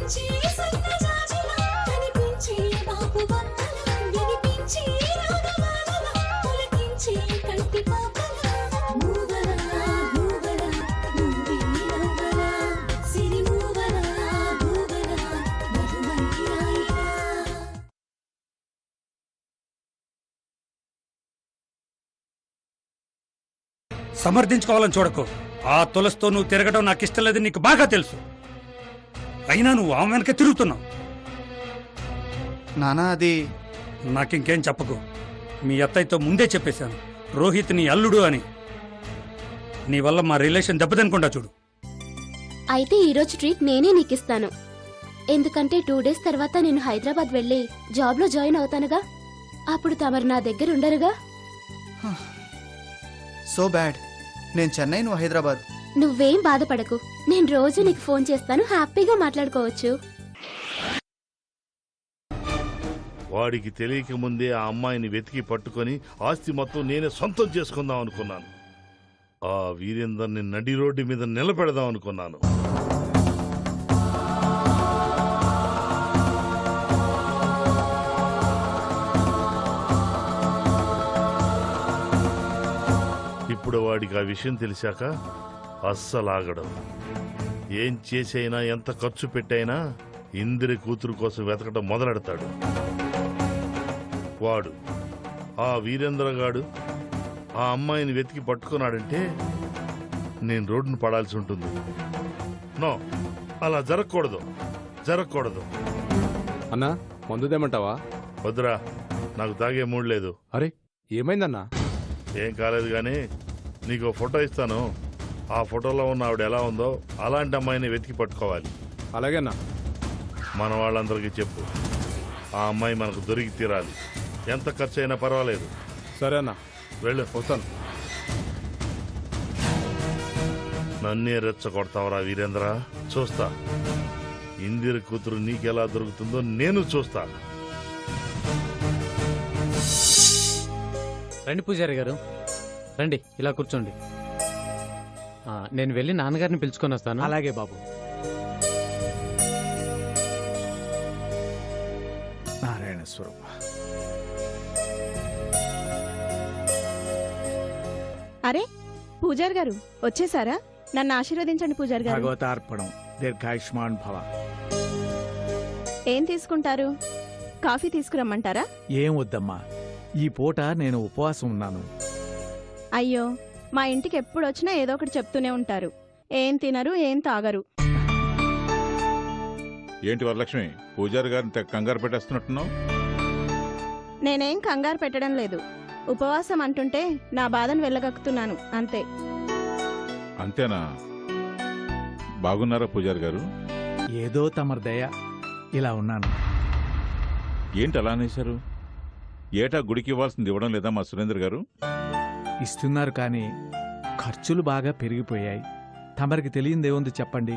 సమర్థించుకోవాలని చూడకు. ఆ తులసితో నువ్వు తిరగడం నాకు ఇష్టం లేదని నీకు బాగా తెలుసు. అయినా నువ్వు ఆమె వెనక తిరుగుతున్నావు. నానా అది నాకింకేం చెప్పకు. మీ అత్తయ్యతో ముందే చెప్పేశాను రోహిత్ నీ అల్లుడు అని. నీ వల్ల మా రిలేషన్ దెబ్బతినకుండా చూడు. అయితే ఈరోజు ట్రీట్ నేనే నీకిస్తాను. ఎందుకంటే 2 days తర్వాత నేను హైదరాబాద్ వెళ్ళి జాబ్లో జాయిన్ అవుతానుగా. అప్పుడు తమరు నా దగ్గర ఉండరుగా. So bad. నేను చెన్నై, నువ్వు హైదరాబాద్. నువ్వేం బాధపడకు, నేను రోజు నీకు ఫోన్ చేస్తాను, హ్యాపీగా మాట్లాడుకోవచ్చు. వాడికి తెలియక ముందే ఆ అమ్మాయిని వెతికి పట్టుకొని ఆస్తి మొత్తం నేనే సొంతం చేసుకుందాం అనుకున్నాను. ఆ వీరేందర్ని నడి రోడ్డు మీద నిలబెడదాం అనుకున్నాను. ఇప్పుడు వాడికి ఆ విషయం తెలిసాక అస్సలాగడం. ఏం చేసైనా ఎంత ఖర్చు పెట్టైనా ఇందిర కూతురు కోసం వెతకడం మొదలెడతాడు. వాడు ఆ వీరేంద్రగాడు ఆ అమ్మాయిని వెతికి పట్టుకున్నాడంటే నేను రోడ్డును పడాల్సి ఉంటుంది. నో, అలా జరగకూడదు. అన్నా, మందుదేమంటావా? వద్దురా, నాకు తాగే మూడు లేదు. అరే, ఏమైందన్నా? ఏం కాలేదు కానీ నీకు ఫోటో ఇస్తాను. ఆ ఫోటోలో ఉన్న ఆవిడ ఎలా ఉందో అలాంటి అమ్మాయిని వెతికి పట్టుకోవాలి. అలాగేనా? మన వాళ్ళందరికీ చెప్పు, ఆ అమ్మాయి మనకు దొరికి తీరాలి. ఎంత ఖర్చు అయినా పర్వాలేదు. సరేనా, వెళ్ళు. వస్తాను. నన్నే రెచ్చగొడతావరా వీరేంద్ర? చూస్తా ఇందిర కూతురు నీకెలా దొరుకుతుందో నేను చూస్తా. రండి పూజారి గారు, రండి, ఇలా కూర్చోండి. నేను వెళ్ళి నాన్నగారిని పిలుచుకొని వస్తాను. అలాగే బాబు. నారాయణ స్వరూప. అరే పూజారి గారు వచ్చేసారా? నన్ను ఆశీర్వదించండి పూజారి గారు. భగవతార్పణం. దీర్ఘాయుష్మాన్ భవ. ఏం తీసుకుంటారు? కాఫీ తీసుకురమ్మంటారా? ఏం వద్దమ్మా, ఈ పూట నేను ఉపవాసం ఉన్నాను. అయ్యో, మా ఇంటికి ఎప్పుడు వచ్చినా ఏదో ఒకటి చెప్తూనే ఉంటారు. ఏం తినరు, ఏం తాగరు. ఏంటి వరలక్ష్మి, పూజారి గారిని కంగారు పెట్టేస్తున్నట్టున్నావు? నేనేం కంగారు పెట్టడం లేదు. ఉపవాసం అంటుంటే నా బాధను వెళ్ళగక్కుతున్నాను అంతే. అంతేనా? బాగున్నారా పూజారి గారు? ఏదో తమరి దయ, ఇలా ఉన్నాను. ఏంటి అలా అనేశారు? ఏటా గుడికి ఇవ్వాల్సింది ఇవ్వడం లేదా మా సురేంద్ర గారు? ఇస్తున్నారు కానీ ఖర్చులు బాగా పెరిగిపోయాయి. తమరికి తెలియందేముంది చెప్పండి.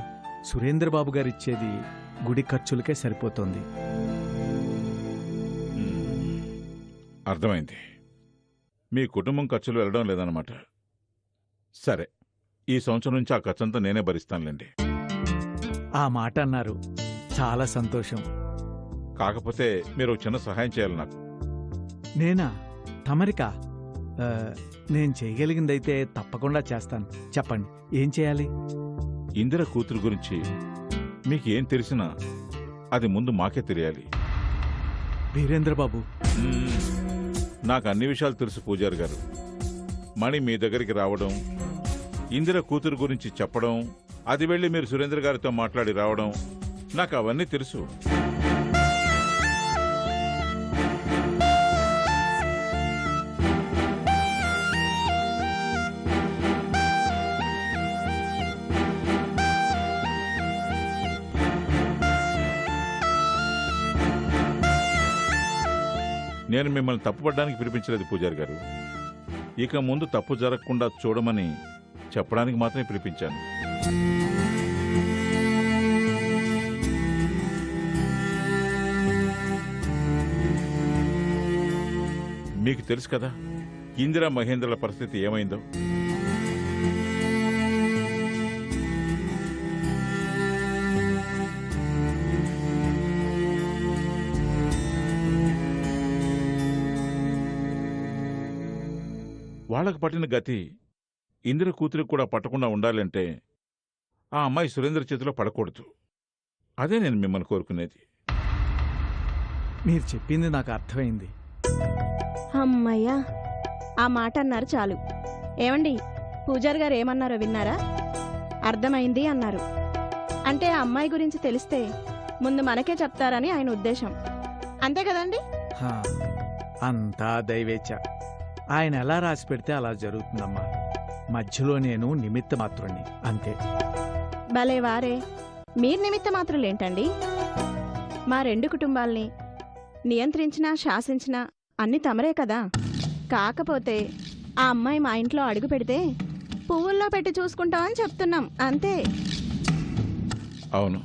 సురేంద్రబాబు గారు ఇచ్చేది గుడి ఖర్చులకే సరిపోతుంది. అర్థమైంది. మీ కుటుంబం ఖర్చులు వెళ్ళడం లేదన్నమాట. సరే, ఈ సంవత్సరం నుంచి ఆ ఖర్చంతా నేనే భరిస్తానులేండి. ఆ మాట అన్నారు, చాలా సంతోషం. కాకపోతే మీరు చిన్న సహాయం చేయాలి నాకు. నేనా? తమరికా? నేను చేయగలిగిందైతే తప్పకుండా చేస్తాను. చెప్పండి, ఏం చేయాలి? ఇందిర కూతురు గురించి మీకేం తెలిసినా అది ముందు మాకే తెలియాలి. వీరేంద్రబాబు, నాకు అన్ని విషయాలు తెలుసు పూజారి గారు. మణి మీ దగ్గరికి రావడం, ఇందిర కూతురు గురించి చెప్పడం, అది వెళ్ళి మీరు సురేంద్ర గారితో మాట్లాడి రావడం, నాకు అవన్నీ తెలుసు. నేను మిమ్మల్ని తప్పుపడ్డానికి పిలిపించలేదు పూజారి గారు. ఇక ముందు తప్పు జరగకుండా చూడమని చెప్పడానికి మాత్రమే పిలిపించాను. మీకు తెలుసు కదా ఇందిరా మహేంద్రల పరిస్థితి ఏమైందో. వాళ్లకు పట్టిన గతి ఇందిర కూతురికి కూడా పట్టకుండా ఉండాలంటే ఆ అమ్మాయి సురేంద్ర చేతిలో పడకూడదు. అదే నేను మిమ్మల్ని కోరుకునేది. మీరు చెప్పింది నాకు అర్థమైంది. అమ్మయ్యా, ఆ మాట అన్నారు చాలు. ఏమండి, పూజారి గారు ఏమన్నారో విన్నారా? అర్థమైంది అన్నారు. అంటే ఆ అమ్మాయి గురించి తెలిస్తే ముందు మనకే చెప్తారని ఆయన ఉద్దేశం. అంతే కదండి? అంతా దైవేచ్ఛ. ఆయన ఎలా రాసి పెడితే అలా జరుగుతుందమ్మా. మధ్యలో నేను నిమిత్త మాత్రుణ్ణి అంతే. భలే వారే, మీరు నిమిత్త మాత్రులేంటండి? మా 2 కుటుంబాల్ని నియంత్రించినా శాసించినా అన్ని తమరే కదా. కాకపోతే ఆ అమ్మాయి మా ఇంట్లో అడుగు పెడితే పువ్వుల్లో పెట్టి చూసుకుంటామని చెప్తున్నాం అంతే. అవును,